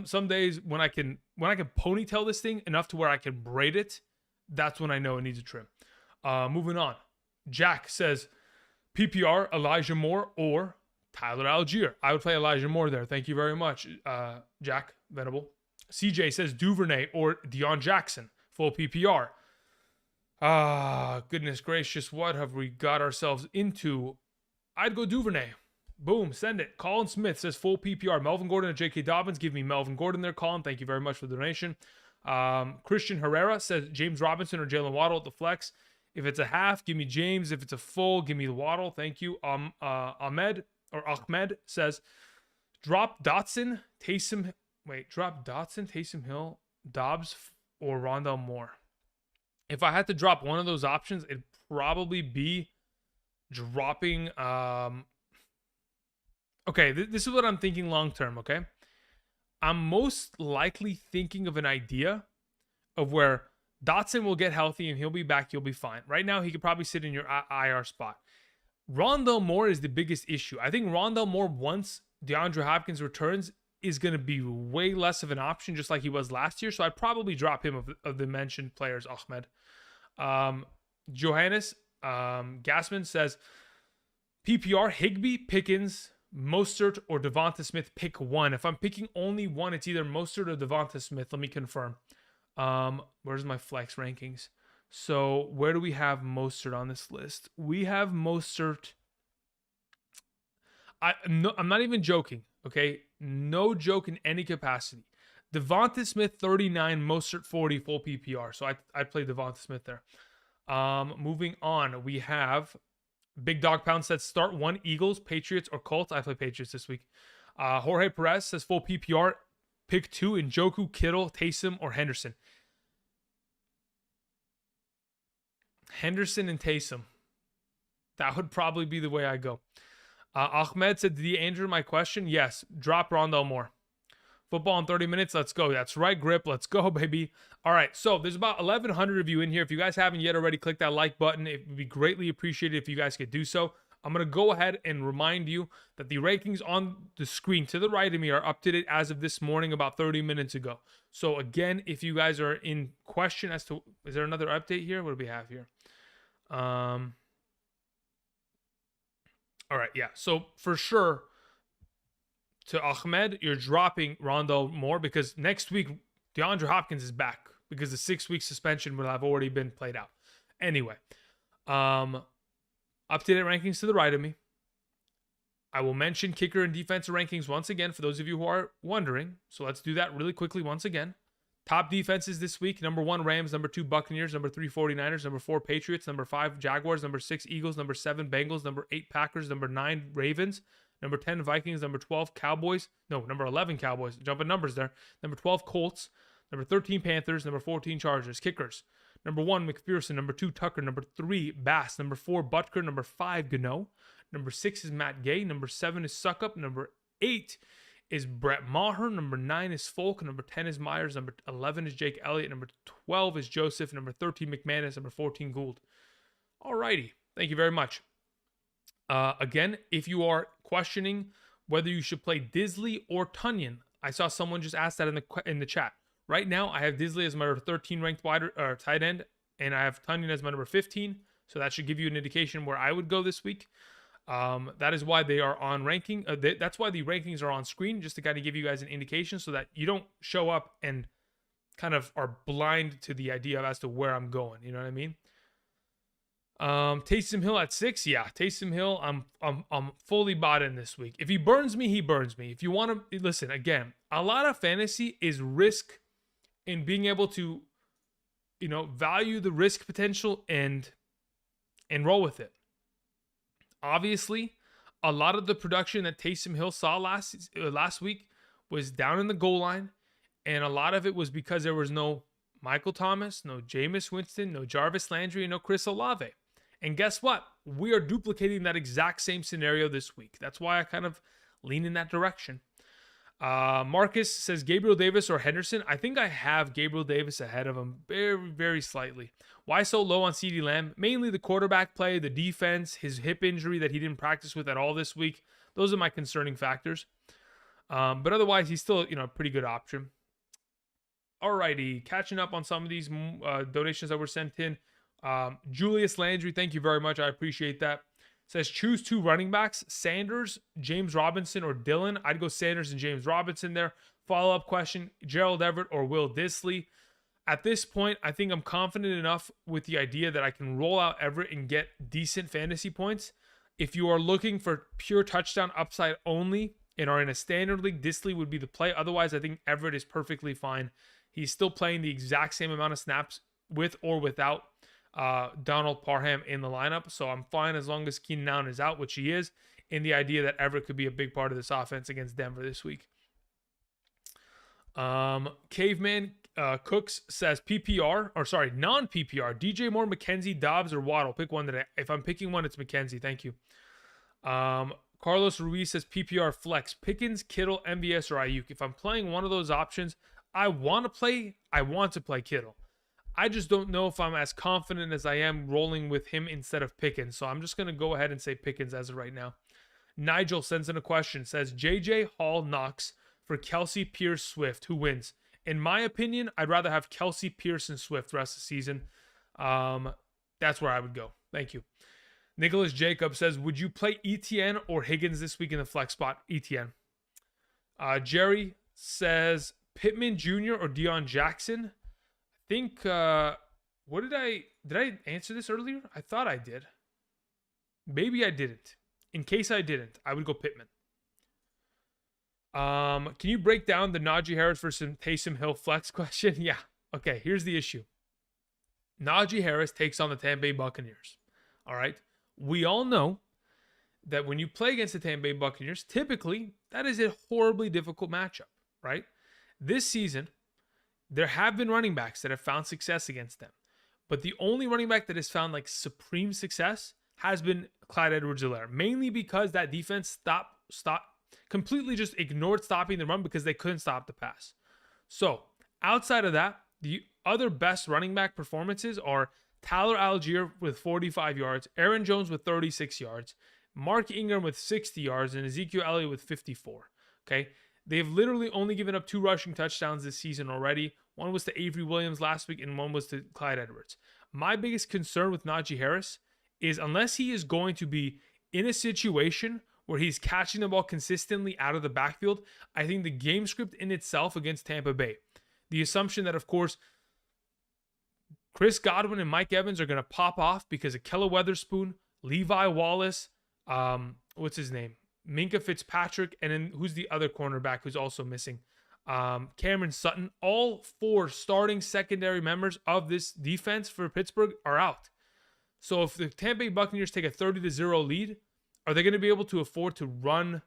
some days when I can ponytail this thing enough to where I can braid it. That's when I know it needs a trim. Moving on. Jack says, PPR Elijah Moore or Tyler Algier. I would play Elijah Moore there. Thank you very much, Jack Venable. CJ says Duvernay or Deion Jackson. Full PPR. Goodness gracious, what have we got ourselves into? I'd go Duvernay. Boom, send it. Colin Smith says full PPR. Melvin Gordon and J.K. Dobbins. Give me Melvin Gordon there, Colin. Thank you very much for the donation. Christian Herrera says James Robinson or Jalen Waddle at the flex. If it's a half, give me James. If it's a full, give me the Waddle. Thank you. Ahmed says drop Dotson, Taysom Hill, Dobbs, or Rondell Moore. If I had to drop one of those options, it'd probably be dropping. Okay, this is what I'm thinking long term. Okay, I'm most likely thinking of an idea of where Dotson will get healthy and he'll be back. You'll be fine. Right now, he could probably sit in your IR spot. Rondell Moore is the biggest issue. I think Rondell Moore, once DeAndre Hopkins returns, is going to be way less of an option, just like he was last year. So I'd probably drop him of the mentioned players, Ahmed. Johannes Gassman says, PPR, Higbee, Pickens, Mostert, or Devonta Smith. Pick one. If I'm picking only one, it's either Mostert or Devonta Smith. Let me confirm. Where's my flex rankings? So where do we have Mostert on this list? We have Mostert. I'm not even joking. Okay, no joke in any capacity. Devonta Smith 39, Mostert 40, full PPR. So I'd play Devonta Smith there. Moving on, we have Big Dog Pound said start one Eagles, Patriots, or Colts. I play Patriots this week. Jorge Perez says full PPR. Pick two: Njoku, Kittle, Taysom, or Henderson. Henderson and Taysom. That would probably be the way I go. Ahmed said, did he answer my question? Yes. Drop Rondell Moore. Football in 30 minutes. Let's go. That's right, Grip. Let's go, baby. All right. So there's about 1,100 of you in here. If you guys haven't yet already, click that like button. It would be greatly appreciated if you guys could do so. I'm going to go ahead and remind you that the rankings on the screen to the right of me are up to date as of this morning, about 30 minutes ago. So again, if you guys are in question as to, is there another update here? What do we have here? All right, yeah. So for sure, to Ahmed, you're dropping Rondale Moore because next week DeAndre Hopkins is back because the 6-week suspension will have already been played out. Anyway, up-to-date rankings to the right of me. I will mention kicker and defensive rankings once again for those of you who are wondering. So let's do that really quickly once again. Top defenses this week: number 1, Rams; number 2, Buccaneers; number 3, 49ers; number 4, Patriots; number 5, Jaguars; number 6, Eagles; number 7, Bengals; number 8, Packers; number 9, Ravens; number 10, Vikings; number 12, Cowboys. No, number 11, Cowboys. Jumping numbers there. Number 12, Colts; number 13, Panthers; number 14, Chargers. Kickers: number 1, McPherson; number 2, Tucker; number 3, Bass; number 4, Butker; number 5, Gano; number 6 is Matt Gay; number 7 is Suckup; number 8 is Brett Maher; number 9 is Folk; number 10 is Myers; number 11 is Jake Elliott; number 12 is Joseph; number 13, McManus; number 14, Gould. Alrighty, thank you very much. Again, if you are questioning whether you should play Disley or Tunyon, I saw someone just ask that in the chat. Right now, I have Disley as my number 13 ranked tight end, and I have Tunyon as my number 15. So that should give you an indication where I would go this week. That is why they are on ranking. That's why the rankings are on screen, just to kind of give you guys an indication so that you don't show up and kind of are blind to the idea as to where I'm going. You know what I mean? Taysom Hill at 6. Yeah, Taysom Hill, I'm fully bought in this week. If he burns me, he burns me. If you want to listen, again, a lot of fantasy is risk in being able to, value the risk potential and roll with it. Obviously, a lot of the production that Taysom Hill saw last week was down in the goal line, and a lot of it was because there was no Michael Thomas, no Jameis Winston, no Jarvis Landry, and no Chris Olave. And guess what? We are duplicating that exact same scenario this week. That's why I kind of lean in that direction. Marcus says Gabriel Davis or Henderson. I think I have Gabriel Davis ahead of him very, very slightly. Why so low on CeeDee Lamb? Mainly the quarterback play, the defense, his hip injury that he didn't practice with at all this week. Those are my concerning factors. But otherwise, he's still, a pretty good option. Alrighty, catching up on some of these donations that were sent in. Julius Landry, thank you very much. I appreciate that. Says choose 2 running backs, Sanders, James Robinson, or Dillon. I'd go Sanders and James Robinson there. Follow-up question, Gerald Everett or Will Disley. At this point, I think I'm confident enough with the idea that I can roll out Everett and get decent fantasy points. If you are looking for pure touchdown upside only and are in a standard league, Disley would be the play. Otherwise, I think Everett is perfectly fine. He's still playing the exact same amount of snaps with or without Donald Parham in the lineup, so I'm fine as long as Keenan Allen is out, which he is, in the idea that Everett could be a big part of this offense against Denver this week. Caveman Cooks says non-PPR, DJ Moore, McKenzie, Dobbs, or Waddle. Pick one today. If I'm picking one, it's McKenzie. Thank you. Carlos Ruiz says PPR flex, Pickens, Kittle, MVS, or Ayuk. If I'm playing one of those options, I want to play Kittle. I just don't know if I'm as confident as I am rolling with him instead of Pickens. So I'm just going to go ahead and say Pickens as of right now. Nigel sends in a question. Says JJ Hall Knox for Kelsey, Pierce, Swift. Who wins? In my opinion, I'd rather have Kelsey, Pierce, and Swift the rest of the season. That's where I would go. Thank you. Nicholas Jacob says, would you play ETN or Higgins this week in the flex spot? ETN. Jerry says Pittman Jr. or Deion Jackson. I think, did I answer this earlier? I thought I did. Maybe I didn't. In case I didn't, I would go Pittman. Can you break down the Najee Harris versus Taysom Hill flex question? Yeah. Okay, here's the issue. Najee Harris takes on the Tampa Bay Buccaneers. All right. We all know that when you play against the Tampa Bay Buccaneers, typically that is a horribly difficult matchup, right? This season, there have been running backs that have found success against them. But the only running back that has found like supreme success has been Clyde Edwards-Helaire, mainly because that defense completely just ignored stopping the run because they couldn't stop the pass. So outside of that, the other best running back performances are Tyler Algier with 45 yards, Aaron Jones with 36 yards, Mark Ingram with 60 yards, and Ezekiel Elliott with 54. Okay. They've literally only given up 2 rushing touchdowns this season already. One was to Avery Williams last week, and one was to Clyde Edwards. My biggest concern with Najee Harris is unless he is going to be in a situation where he's catching the ball consistently out of the backfield. I think the game script in itself against Tampa Bay, the assumption that, of course, Chris Godwin and Mike Evans are going to pop off because of Kella Weatherspoon, Levi Wallace, what's his name? Minka Fitzpatrick, and then who's the other cornerback who's also missing? Cameron Sutton. All 4 starting secondary members of this defense for Pittsburgh are out. So if the Tampa Bay Buccaneers take a 30-0 lead, are they going to be able to afford to run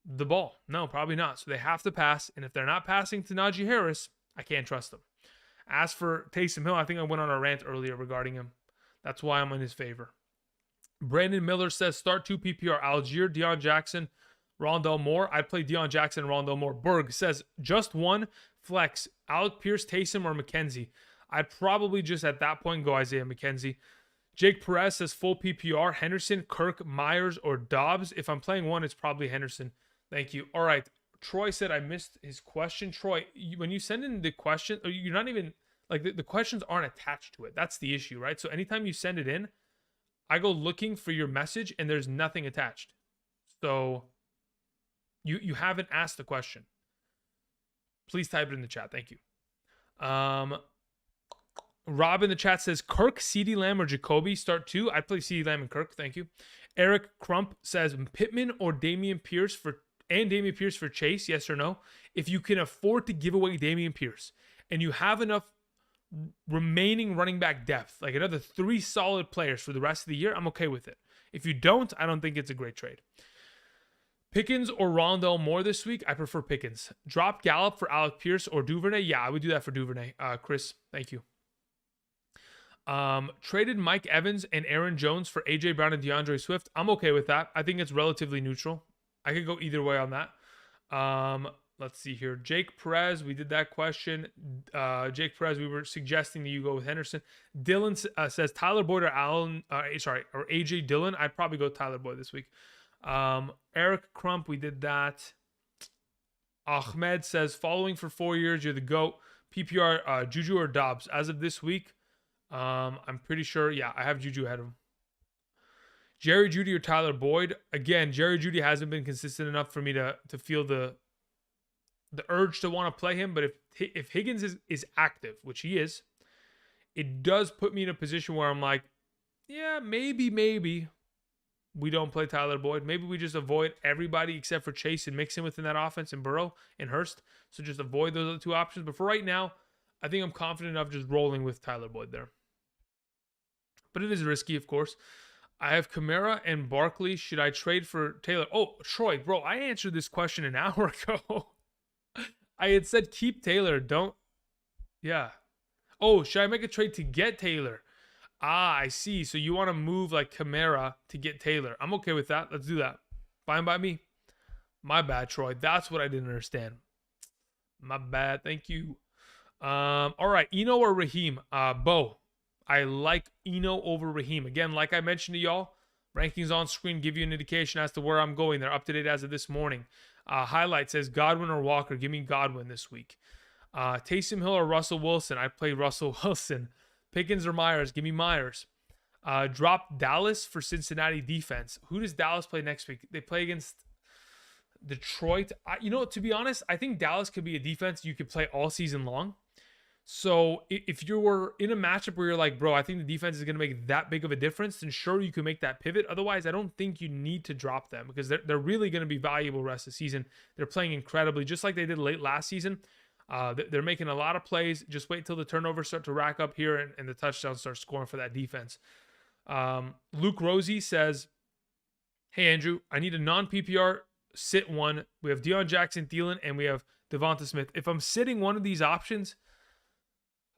the ball? No, probably not. So they have to pass, and if they're not passing to Najee Harris, I can't trust them. As for Taysom Hill, I think I went on a rant earlier regarding him. That's why I'm in his favor. Brandon Miller says start 2 PPR. Algier, Deion Jackson, Rondell Moore. I'd play Deion Jackson and Rondell Moore. Berg says just 1 flex. Alec Pierce, Taysom, or McKenzie. I'd probably just at that point go Isaiah McKenzie. Jake Perez says full PPR. Henderson, Kirk, Myers, or Dobbs. If I'm playing one, it's probably Henderson. Thank you. All right. Troy said I missed his question. Troy, when you send in the question, or you're not even, like the questions aren't attached to it. That's the issue, right? So anytime you send it in, I go looking for your message and there's nothing attached. So you haven't asked the question. Please type it in the chat. Thank you. Rob in the chat says Kirk, CeeDee Lamb, or Jacoby start 2. I'd play CeeDee Lamb and Kirk. Thank you. Eric Crump says Pittman or Dameon Pierce for Chase, yes or no? If you can afford to give away Dameon Pierce and you have enough remaining running back depth, like another 3 solid players for the rest of the year, I'm okay with it. If you don't, I don't think it's a great trade. Pickens or Rondell Moore this week? I prefer Pickens. Drop Gallup for Alec Pierce or Duvernay? Yeah, I would do that for Duvernay. Chris, thank you. Traded Mike Evans and Aaron Jones for AJ Brown and DeAndre Swift. I'm okay with that. I think it's relatively neutral. I could go either way on that. Let's see here. Jake Perez, we did that question. Jake Perez, we were suggesting that you go with Henderson. Dylan says Tyler Boyd or or AJ Dillon. I'd probably go Tyler Boyd this week. Eric Crump, we did that. Ahmed says following for 4 years, you're the GOAT. PPR, Juju or Dobbs. As of this week, I'm pretty sure, yeah, I have Juju ahead of him. Jerry Jeudy or Tyler Boyd. Again, Jerry Jeudy hasn't been consistent enough for me to feel the urge to want to play him. But if Higgins is active, which he is, it does put me in a position where I'm like, yeah, maybe we don't play Tyler Boyd. Maybe we just avoid everybody except for Chase and mix him within that offense and Burrow and Hurst. So just avoid those other 2 options. But for right now, I think I'm confident enough just rolling with Tyler Boyd there. But it is risky, of course. I have Kamara and Barkley. Should I trade for Taylor? Oh, Troy, bro, I answered this question an hour ago. I had said keep Taylor. Don't. Yeah. Oh, should I make a trade to get Taylor? Ah, I see. So you want to move like Kamara to get Taylor. I'm okay with that. Let's do that. Fine by me. My bad, Troy. That's what I didn't understand. My bad. Thank you. All right. Eno or Raheem? Bo. I like Eno over Raheem. Again, like I mentioned to y'all, rankings on screen give you an indication as to where I'm going. They're up to date as of this morning. Highlight says Godwin or Walker. Give me Godwin this week. Taysom Hill or Russell Wilson. I play Russell Wilson. Pickens or Myers. Give me Myers. Drop Dallas for Cincinnati defense. Who does Dallas play next week? They play against Detroit. To be honest, I think Dallas could be a defense you could play all season long. So if you were in a matchup where you're like, bro, I think the defense is going to make that big of a difference, then sure, you can make that pivot. Otherwise, I don't think you need to drop them because they're really going to be valuable rest of the season. They're playing incredibly, just like they did late last season. They're making a lot of plays. Just wait till the turnovers start to rack up here and the touchdowns start scoring for that defense. Luke Rosie says, hey, Andrew, I need a non-PPR sit one. We have Deion Jackson, Thielen, and we have Devonta Smith. If I'm sitting one of these options,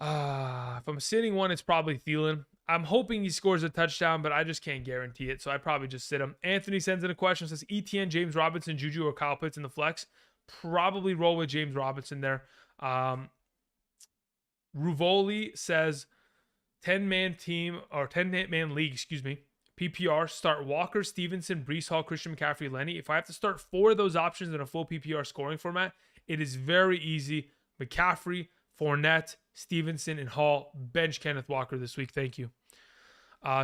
if I'm sitting one, it's probably Thielen. I'm hoping he scores a touchdown, but I just can't guarantee it. So I probably just sit him. Anthony sends in a question, says ETN, James Robinson, Juju, or Kyle Pitts in the flex. Probably roll with James Robinson there. Ruvoli says 10-man team or 10-man league, PPR, start Walker, Stevenson, Breece Hall, Christian McCaffrey, Lenny. If I have to start 4 of those options in a full PPR scoring format, it is very easy. McCaffrey, Fournette, Stevenson, and Hall. Bench Kenneth Walker this week. Thank you.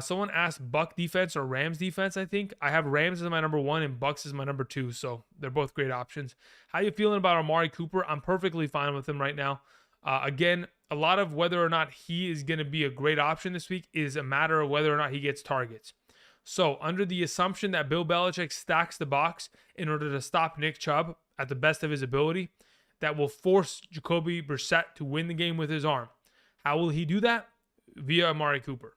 Someone asked Buck defense or Rams defense. I think I have Rams as my number 1 and Bucks as my number 2. So they're both great options. How you feeling about Amari Cooper? I'm perfectly fine with him right now. Again, a lot of whether or not he is going to be a great option this week is a matter of whether or not he gets targets. So under the assumption that Bill Belichick stacks the box in order to stop Nick Chubb at the best of his ability, that will force Jacoby Brissett to win the game with his arm. How will he do that? Via Amari Cooper.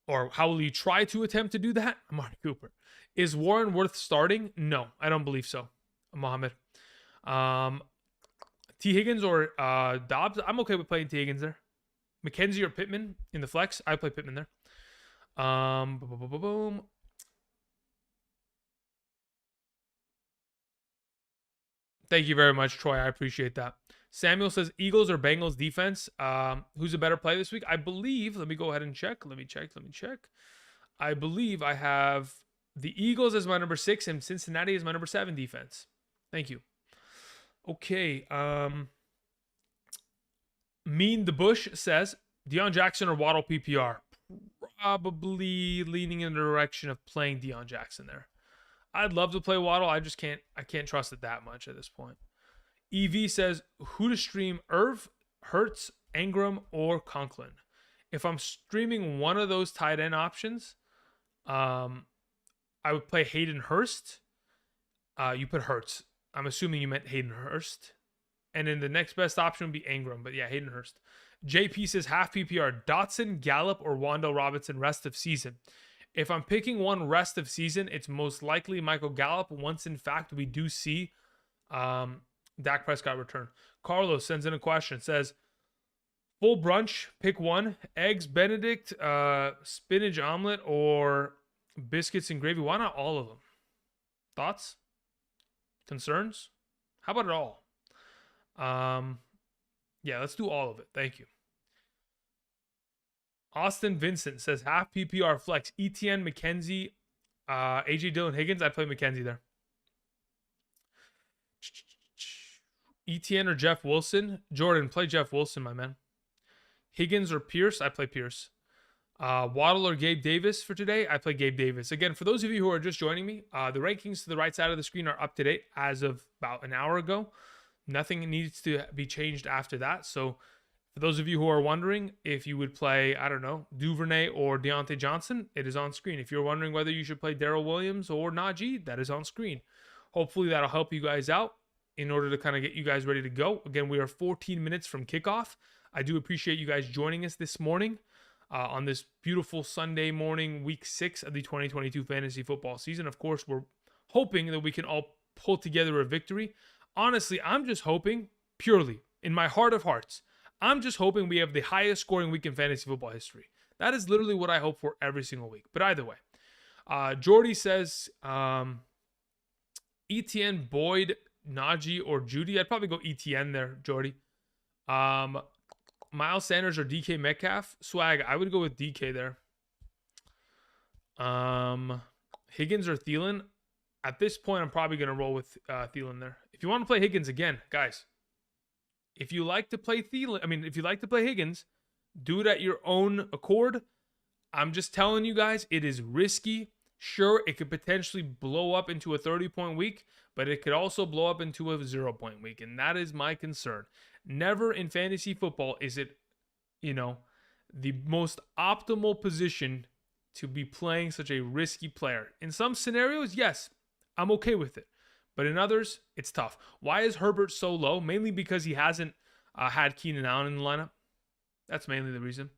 Or how will he try to attempt to do that? Amari Cooper. Is Warren worth starting? No, I don't believe so. Mohammed. T. Higgins or Dobbs? I'm okay with playing T. Higgins there. McKenzie or Pittman in the flex? I play Pittman there. Boom. Thank you very much, Troy. I appreciate that. Samuel says Eagles or Bengals defense. Who's a better play this week? I believe. Let me go ahead and check. Let me check. I believe I have the Eagles as my number 6 and Cincinnati as my number 7 defense. Thank you. Okay. Mean the Bush says Deion Jackson or Waddle PPR. Probably leaning in the direction of playing Deion Jackson there. I'd love to play Waddle. I can't trust it that much at this point. EV says, who to stream, Irv, Hurts, Engram, or Conklin? If I'm streaming one of those tight end options, I would play Hayden Hurst. You put Hurts. I'm assuming you meant Hayden Hurst. And then the next best option would be Engram. But yeah, Hayden Hurst. JP says, half PPR, Dotson, Gallup, or Wando Robinson rest of season. If I'm picking one rest of season, it's most likely Michael Gallup, once in fact we do see Dak Prescott return. Carlos sends in a question, says, full brunch, pick one, eggs Benedict, spinach omelet, or biscuits and gravy. Why not all of them? Thoughts? Concerns? How about it all? Yeah, let's do all of it. Thank you. Austin Vincent says half PPR flex, ETN, McKenzie, AJ Dillon, Higgins. I play McKenzie there. ETN or Jeff Wilson? Jordan, play Jeff Wilson, my man. Higgins or Pierce? I play Pierce. Waddle or Gabe Davis for today? I play Gabe Davis. Again, for those of you who are just joining me, the rankings to the right side of the screen are up to date as of about an hour ago. Nothing needs to be changed after that. So for those of you who are wondering if you would play, I don't know, Duvernay or Deontay Johnson, it is on screen. If you're wondering whether you should play Darrell Williams or Najee, that is on screen. Hopefully that'll help you guys out in order to kind of get you guys ready to go. Again, we are 14 minutes from kickoff. I do appreciate you guys joining us this morning on this beautiful Sunday morning, week 6 of the 2022 fantasy football season. Of course, we're hoping that we can all pull together a victory. Honestly, I'm just hoping, purely, in my heart of hearts, I'm just hoping we have the highest scoring week in fantasy football history. That is literally what I hope for every single week. But either way, Jordy says, ETN, Boyd, Najee, or Judy. I'd probably go ETN there, Jordy. Miles Sanders or DK Metcalf. Swag, I would go with DK there. Higgins or Thielen. At this point, I'm probably going to roll with Thielen there. If you want to play Higgins again, guys, if you like to play if you like to play Higgins, do it at your own accord. I'm just telling you guys, it is risky. Sure, it could potentially blow up into a 30-point week, but it could also blow up into a 0-point week, and that is my concern. Never in fantasy football is it, the most optimal position to be playing such a risky player. In some scenarios, yes, I'm okay with it. But in others, it's tough. Why is Herbert so low? Mainly because he hasn't had Keenan Allen in the lineup. That's mainly the reason.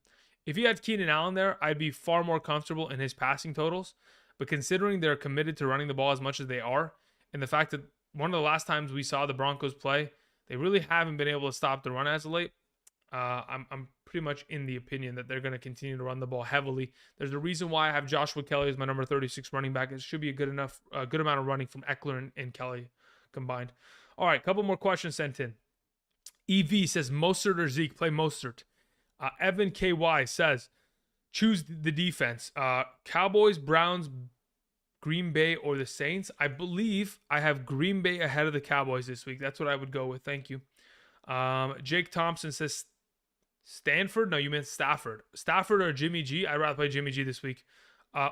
If he had Keenan Allen there, I'd be far more comfortable in his passing totals. But considering they're committed to running the ball as much as they are, and the fact that one of the last times we saw the Broncos play, they really haven't been able to stop the run as of late. I'm pretty much in the opinion that they're going to continue to run the ball heavily. There's a reason why I have Joshua Kelly as my number 36 running back. It should be a good amount of running from Eckler and Kelly combined. All right, a couple more questions sent in. EV says Mostert or Zeke. Play Mostert. Evan KY says choose the defense. Cowboys, Browns, Green Bay, or the Saints. I believe I have Green Bay ahead of the Cowboys this week. That's what I would go with. Thank you. Jake Thompson says Stanford? No, you meant Stafford. Stafford or Jimmy G? I'd rather play Jimmy G this week.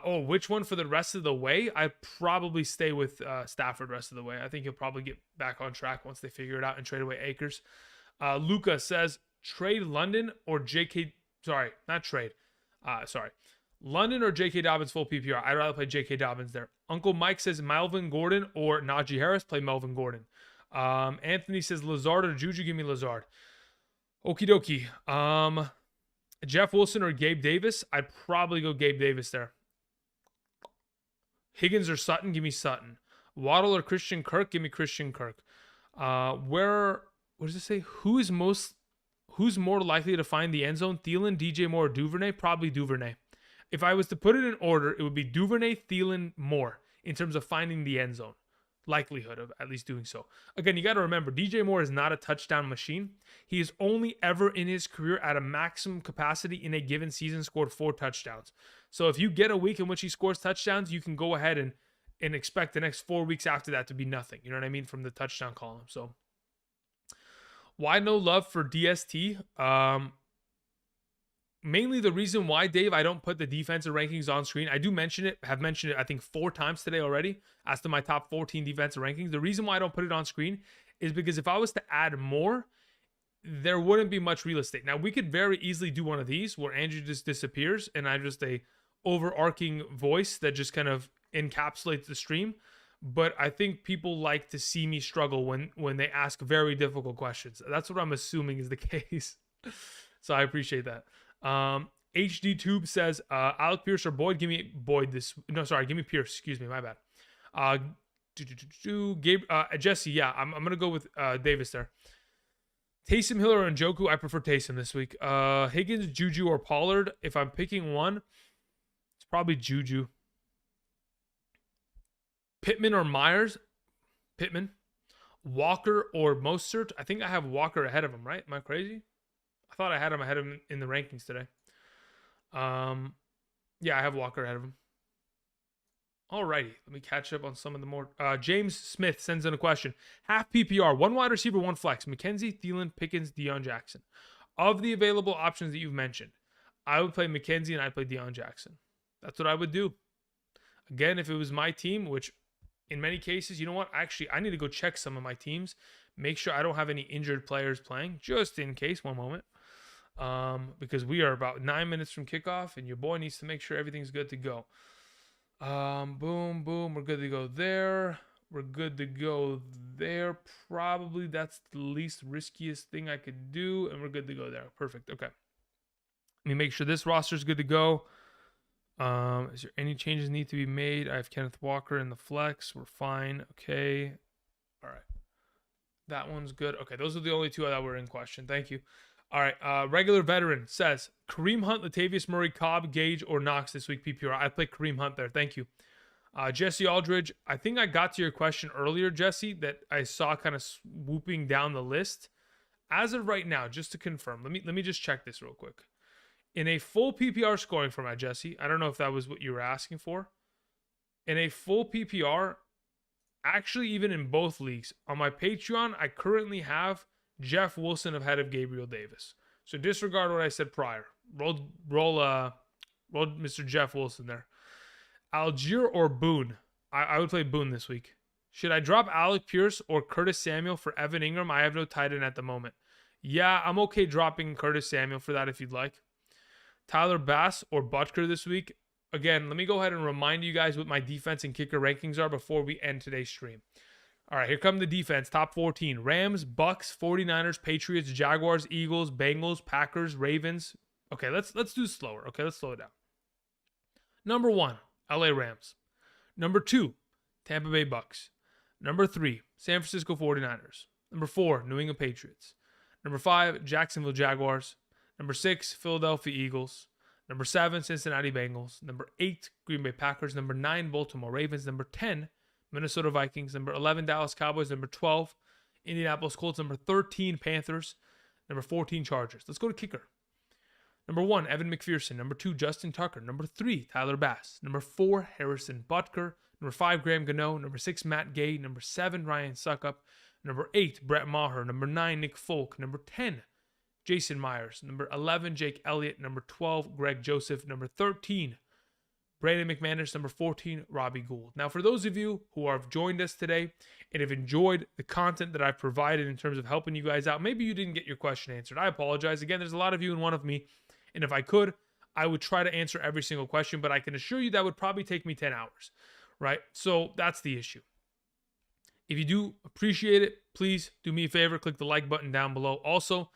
Which one for the rest of the way? I'd probably stay with Stafford rest of the way. I think he'll probably get back on track once they figure it out and trade away Akers. Luca says, trade London or J.K. Sorry, not trade. London or J.K. Dobbins full PPR. I'd rather play J.K. Dobbins there. Uncle Mike says Melvin Gordon or Najee Harris. Play Melvin Gordon. Anthony says Lazard or Juju. Give me Lazard. Okie dokie. Jeff Wilson or Gabe Davis. I'd probably go Gabe Davis there. Higgins or Sutton. Give me Sutton. Waddle or Christian Kirk. Give me Christian Kirk. What does it say? Who's more likely to find the end zone? Thielen, DJ Moore, or Duvernay? Probably Duvernay. If I was to put it in order, it would be Duvernay, Thielen, Moore in terms of finding the end zone. Likelihood of at least doing so. Again, you got to remember, DJ Moore is not a touchdown machine. He has only ever in his career at a maximum capacity in a given season scored 4 touchdowns. So if you get a week in which he scores touchdowns, you can go ahead and expect the next 4 weeks after that to be nothing. You know what I mean? From the touchdown column. So why no love for DST? Mainly the reason why, Dave, I don't put the defensive rankings on screen. I do have mentioned it, I think 4 times today already as to my top 14 defensive rankings. The reason why I don't put it on screen is because if I was to add more, there wouldn't be much real estate. Now, we could very easily do one of these where Andrew just disappears and I just a overarching voice that just kind of encapsulates the stream. But I think people like to see me struggle when they ask very difficult questions. That's what I'm assuming is the case. So I appreciate that. HD Tube says, Alec Pierce or Boyd. Give me Boyd give me Pierce. Excuse me, my bad. Jesse, yeah, I'm gonna go with Davis there. Taysom Hill or Njoku. I prefer Taysom this week. Higgins, Juju, or Pollard. If I'm picking one, it's probably Juju. Pittman or Myers. Pittman. Walker or Mostert. I think I have Walker ahead of him, right? Am I crazy? I thought I had him ahead of him in the rankings today. Yeah, I have Walker ahead of him. Alrighty, let me catch up on some of the more. James Smith sends in a question. Half PPR, 1 wide receiver, 1 flex. McKenzie, Thielen, Pickens, Deion Jackson. Of the available options that you've mentioned, I would play McKenzie and I'd play Deion Jackson. That's what I would do. Again, if it was my team, which in many cases, you know what? Actually, I need to go check some of my teams. Make sure I don't have any injured players playing, just in case. One moment. Because we are about 9 minutes from kickoff and your boy needs to make sure everything's good to go. Boom, boom. We're good to go there. We're good to go there. Probably that's the least riskiest thing I could do. And we're good to go there. Perfect. Okay. Let me make sure this roster is good to go. Is there any changes need to be made? I have Kenneth Walker in the flex. We're fine. Okay. All right. That one's good. Okay. Those are the only 2 that were in question. Thank you. All right, regular veteran says, Kareem Hunt, Latavius Murray, Cobb, Gage, or Knox this week, PPR. I play Kareem Hunt there. Thank you. Jesse Aldridge, I think I got to your question earlier, Jesse, that I saw kind of swooping down the list. As of right now, just to confirm, let me just check this real quick. In a full PPR scoring format, Jesse, I don't know if that was what you were asking for. In a full PPR, actually even in both leagues, on my Patreon, I currently have Jeff Wilson ahead of Gabriel Davis. So disregard what I said prior. Roll Mr. Jeff Wilson there. Algier or Boone? I would play Boone this week. Should I drop Alec Pierce or Curtis Samuel for Evan Ingram? I have no tight end at the moment. Yeah, I'm okay dropping Curtis Samuel for that if you'd like. Tyler Bass or Butker this week? Again, let me go ahead and remind you guys what my defense and kicker rankings are before we end today's stream. All right, here come the defense. Top 14. Rams, Bucks, 49ers, Patriots, Jaguars, Eagles, Bengals, Packers, Ravens. Okay, let's do slower. Okay, let's slow it down. Number 1, LA Rams. Number 2, Tampa Bay Bucks. Number 3, San Francisco 49ers. Number 4, New England Patriots. Number 5, Jacksonville Jaguars. Number 6, Philadelphia Eagles. Number 7, Cincinnati Bengals. Number 8, Green Bay Packers. Number 9, Baltimore Ravens. Number 10, Minnesota Vikings. Number 11, Dallas Cowboys. Number 12, Indianapolis Colts. Number 13, Panthers. Number 14, Chargers. Let's go to kicker. Number 1, Evan McPherson. Number 2, Justin Tucker. Number 3, Tyler Bass. Number 4, Harrison Butker. Number 5, Graham Gano. Number 6, Matt Gay. Number 7, Ryan Suckup. Number 8, Brett Maher. Number 9, Nick Folk. Number 10, Jason Myers. Number 11, Jake Elliott. Number 12, Greg Joseph. Number 13, Brandon McManus. Number 14, Robbie Gould. Now, for those of you who have joined us today and have enjoyed the content that I've provided in terms of helping you guys out, maybe you didn't get your question answered. I apologize. Again, there's a lot of you and one of me. And if I could, I would try to answer every single question, but I can assure you that would probably take me 10 hours, right? So that's the issue. If you do appreciate it, please do me a favor, click the like button down below. Also,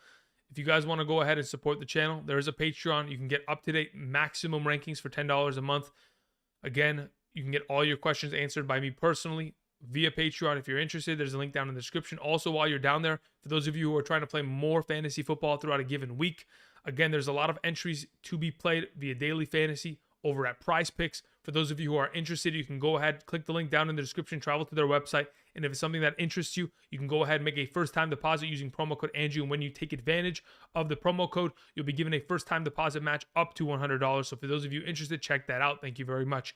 if you guys want to go ahead and support the channel, there is a Patreon. You can get up-to-date maximum rankings for $10 a month. Again, you can get all your questions answered by me personally via Patreon. If you're interested, there's a link down in the description. Also, while you're down there, for those of you who are trying to play more fantasy football throughout a given week, again, there's a lot of entries to be played via daily fantasy over at Prize Picks. For those of you who are interested, you can go ahead, click the link down in the description, travel to their website, and if it's something that interests you, you can go ahead and make a first-time deposit using promo code Andrew, and when you take advantage of the promo code, you'll be given a first-time deposit match up to $100. So for those of you interested, check that out. Thank you very much.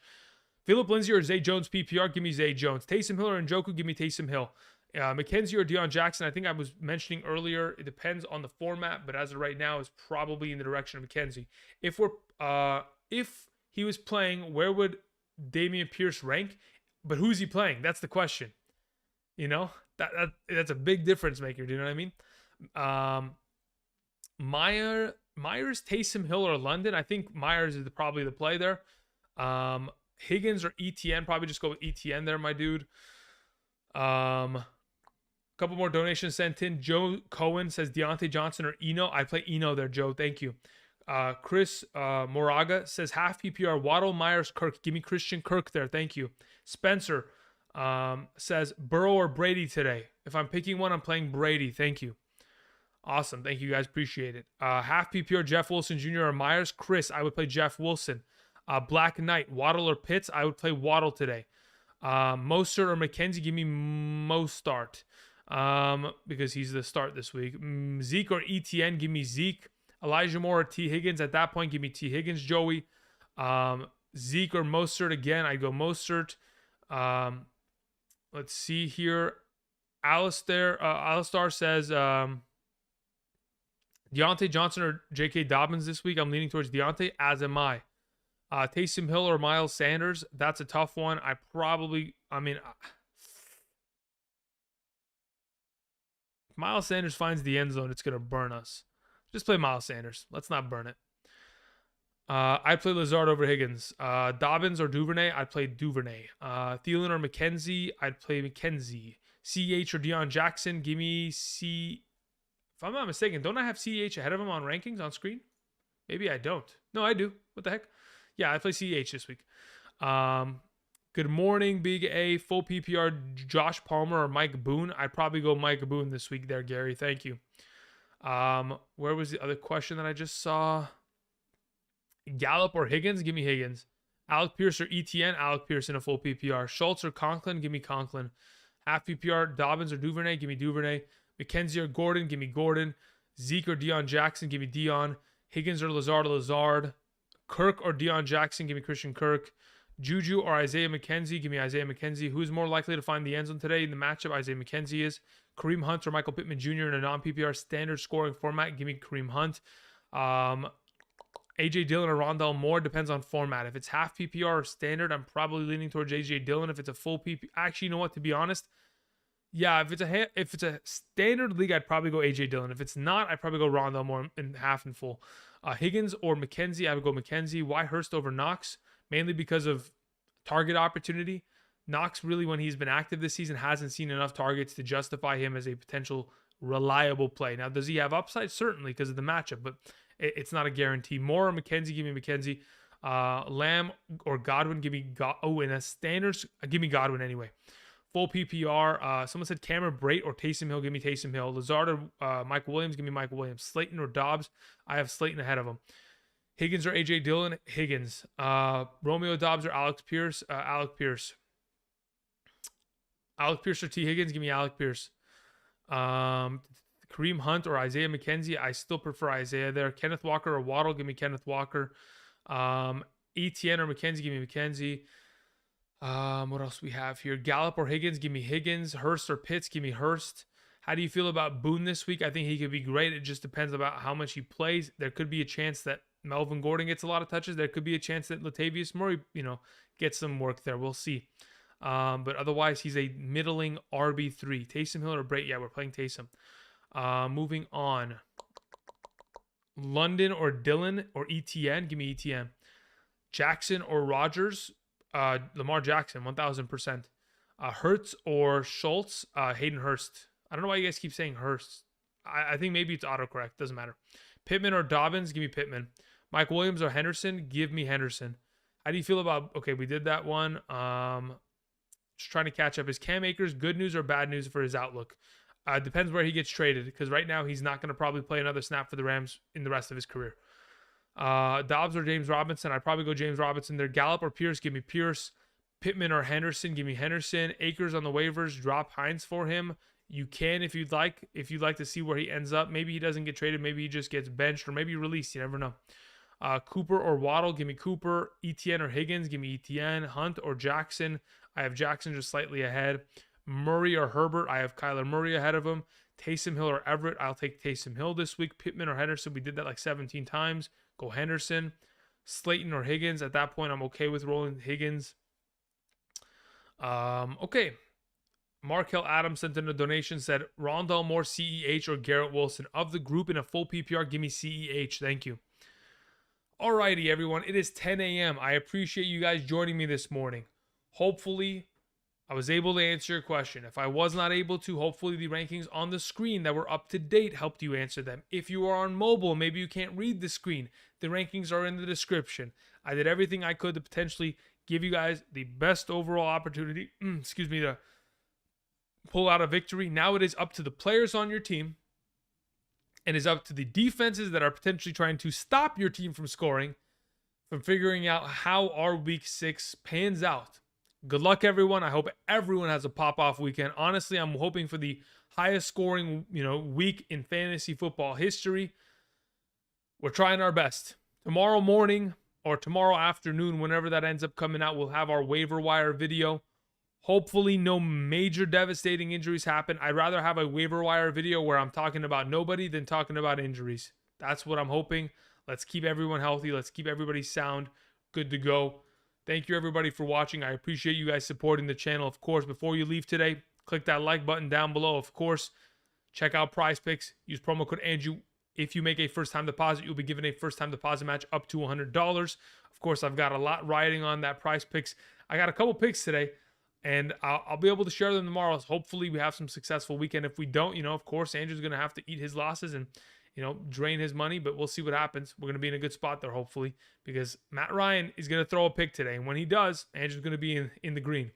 Philip Lindsay or Zay Jones PPR, give me Zay Jones. Taysom Hill or Njoku, give me Taysom Hill. McKenzie or Deion Jackson, I think I was mentioning earlier, it depends on the format, but as of right now, is probably in the direction of McKenzie. If he was playing, where would Dameon Pierce rank? But who's he playing? That's the question. You know, that's a big difference maker. Do you know what I mean? Myers, Taysom Hill, or London. I think Myers is probably the play there. Higgins or ETN, probably just go with ETN there, my dude. Couple more donations sent in. Joe Cohen says Deontay Johnson or Eno. I play Eno there, Joe. Thank you. Chris Moraga says half PPR, Waddle, Myers, Kirk. Give me Christian Kirk there. Thank you. Spencer says Burrow or Brady today. If I'm picking one, I'm playing Brady. Thank you. Awesome. Thank you, guys. Appreciate it. Half PPR, Jeff Wilson Jr. or Myers. Chris, I would play Jeff Wilson. Black Knight, Waddle or Pitts. I would play Waddle today. Mostert or McKenzie, give me Mostert because he's the start this week. Zeke or ETN, give me Zeke. Elijah Moore or T. Higgins. At that point, give me T. Higgins, Joey. Zeke or Mostert again. I'd go Mostert. Let's see here. Alistar says Deontay Johnson or J.K. Dobbins this week. I'm leaning towards Deontay, as am I. Taysom Hill or Miles Sanders. That's a tough one. If Miles Sanders finds the end zone, it's going to burn us. Just play Miles Sanders. Let's not burn it. I'd play Lazard over Higgins. Dobbins or Duvernay. I'd play Duvernay. Thielen or McKenzie. I'd play McKenzie. CH or Deion Jackson. Give me C. If I'm not mistaken, don't I have CH ahead of him on rankings on screen? Maybe I don't. No, I do. What the heck? Yeah, I play CH this week. Good morning, Big A. Full PPR, Josh Palmer or Mike Boone. I'd probably go Mike Boone this week there, Gary. Thank you. Where was the other question that I just saw? Gallup or Higgins? Give me Higgins. Alec Pierce or ETN? Alec Pierce in a full PPR. Schultz or Conklin? Give me Conklin. Half PPR, Dobbins or Duvernay? Give me Duvernay. McKenzie or Gordon? Give me Gordon. Zeke or Deion Jackson? Give me Deion. Higgins or Lazard? Kirk or Deion Jackson? Give me Christian Kirk. Juju or Isaiah McKenzie? Give me Isaiah McKenzie. Who's more likely to find the end zone today in the matchup? Isaiah McKenzie is. Kareem Hunt or Michael Pittman Jr. in a non-PPR standard scoring format? Give me Kareem Hunt. AJ Dillon or Rondell Moore, depends on format. If it's half PPR or standard, I'm probably leaning towards AJ Dillon. If it's a full PPR, actually, you know what? To be honest, yeah, if it's a standard league, I'd probably go AJ Dillon. If it's not, I'd probably go Rondell Moore in half and full. Higgins or McKenzie, I would go McKenzie. Why Hurst over Knox? Mainly because of target opportunity. Knox really, when he's been active this season, hasn't seen enough targets to justify him as a potential reliable play. Now, does he have upside? Certainly, because of the matchup, but it's not a guarantee. Moore or McKenzie, give me McKenzie. Lamb or Godwin, give me in a standards, give me Godwin anyway. Full PPR. Someone said Cameron Brate or Taysom Hill, give me Taysom Hill. Lazard or Michael Williams, give me Michael Williams. Slayton or Dobbs, I have Slayton ahead of him. Higgins or AJ Dillon, Higgins. Romeo Dobbs or Alec Pierce, Alec Pierce. Alec Pierce or T. Higgins, give me Alec Pierce. Kareem Hunt or Isaiah McKenzie, I still prefer Isaiah there. Kenneth Walker or Waddle, give me Kenneth Walker. ETN or McKenzie, give me McKenzie. What else we have here? Gallup or Higgins, give me Higgins. Hurst or Pitts, give me Hurst. How do you feel about Boone this week? I think he could be great. It just depends about how much he plays. There could be a chance that Melvin Gordon gets a lot of touches. There could be a chance that Latavius Murray, gets some work there. We'll see. But otherwise, he's a middling RB3. Taysom Hill or Brait? Yeah, we're playing Taysom. Moving on. London or Dillon or ETN? Give me ETN. Jackson or Rodgers? Lamar Jackson, 1,000%. Hurts or Schultz? Hayden Hurst. I don't know why you guys keep saying Hurst. I think maybe it's autocorrect. Doesn't matter. Pittman or Dobbins? Give me Pittman. Mike Williams or Henderson? Give me Henderson. How do you feel about... Okay, we did that one. Just trying to catch up. Is Cam Akers good news or bad news for his outlook? Depends where he gets traded, because right now he's not going to probably play another snap for the Rams in the rest of his career. Dobbs or James Robinson? I'd probably go James Robinson there. Gallup or Pierce? Give me Pierce. Pittman or Henderson? Give me Henderson. Akers on the waivers. Drop Hines for him. You can if you'd like. If you'd like to see where he ends up. Maybe he doesn't get traded. Maybe he just gets benched, or maybe released. You never know. Cooper or Waddle? Give me Cooper. ETN or Higgins? Give me ETN. Hunt or Jackson? I have Jackson just slightly ahead. Murray or Herbert? I have Kyler Murray ahead of him. Taysom Hill or Everett? I'll take Taysom Hill this week. Pittman or Henderson? We did that like 17 times. Go Henderson. Slayton or Higgins? At that point, I'm okay with rolling Higgins. Okay. Markel Adams sent in a donation, said, Rondale Moore, CEH, or Garrett Wilson? Of the group in a full PPR, give me CEH. Thank you. Alrighty, everyone. It is 10 a.m. I appreciate you guys joining me this morning. Hopefully, I was able to answer your question. If I was not able to, hopefully the rankings on the screen that were up to date helped you answer them. If you are on mobile, maybe you can't read the screen. The rankings are in the description. I did everything I could to potentially give you guys the best overall opportunity, to pull out a victory. Now it is up to the players on your team, and is up to the defenses that are potentially trying to stop your team from scoring, from figuring out how our week 6 pans out. Good luck, everyone. I hope everyone has a pop-off weekend. Honestly, I'm hoping for the highest scoring, week in fantasy football history. We're trying our best. Tomorrow morning or tomorrow afternoon, whenever that ends up coming out, we'll have our waiver wire video. Hopefully no major devastating injuries happen. I'd rather have a waiver wire video where I'm talking about nobody than talking about injuries. That's what I'm hoping. Let's keep everyone healthy. Let's keep everybody sound, good to go. Thank you, everybody, for watching. I appreciate you guys supporting the channel. Of course, before you leave today, click that like button down below. Of course, check out Prize Picks. Use promo code Andrew. If you make a first-time deposit, you'll be given a first-time deposit match up to $100. Of course, I've got a lot riding on that Prize Picks. I got a couple picks today, and I'll be able to share them tomorrow. Hopefully, we have some successful weekend. If we don't, of course, Andrew's going to have to eat his losses and drain his money, but we'll see what happens. We're going to be in a good spot there, hopefully, because Matt Ryan is going to throw a pick today. And when he does, Andrew's going to be in the green.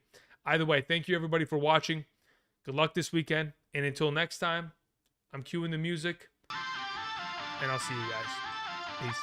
Either way, thank you, everybody, for watching. Good luck this weekend. And until next time, I'm cueing the music, and I'll see you guys. Peace.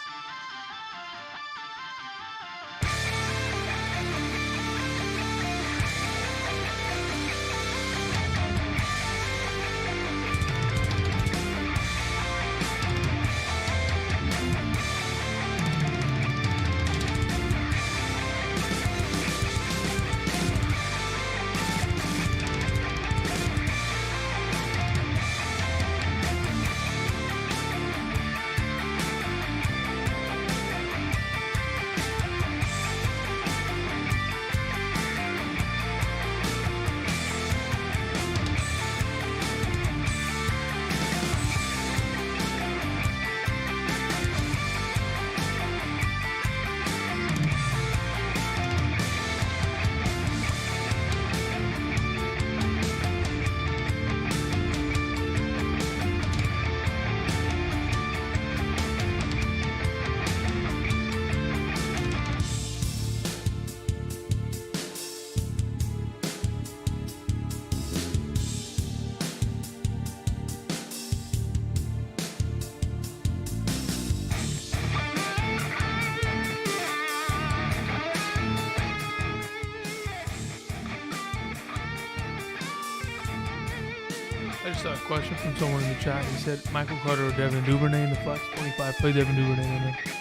I just saw a question from someone in the chat. He said, Michael Carter or Devin Duvernay in the flex. 25, play Devin Duvernay in there.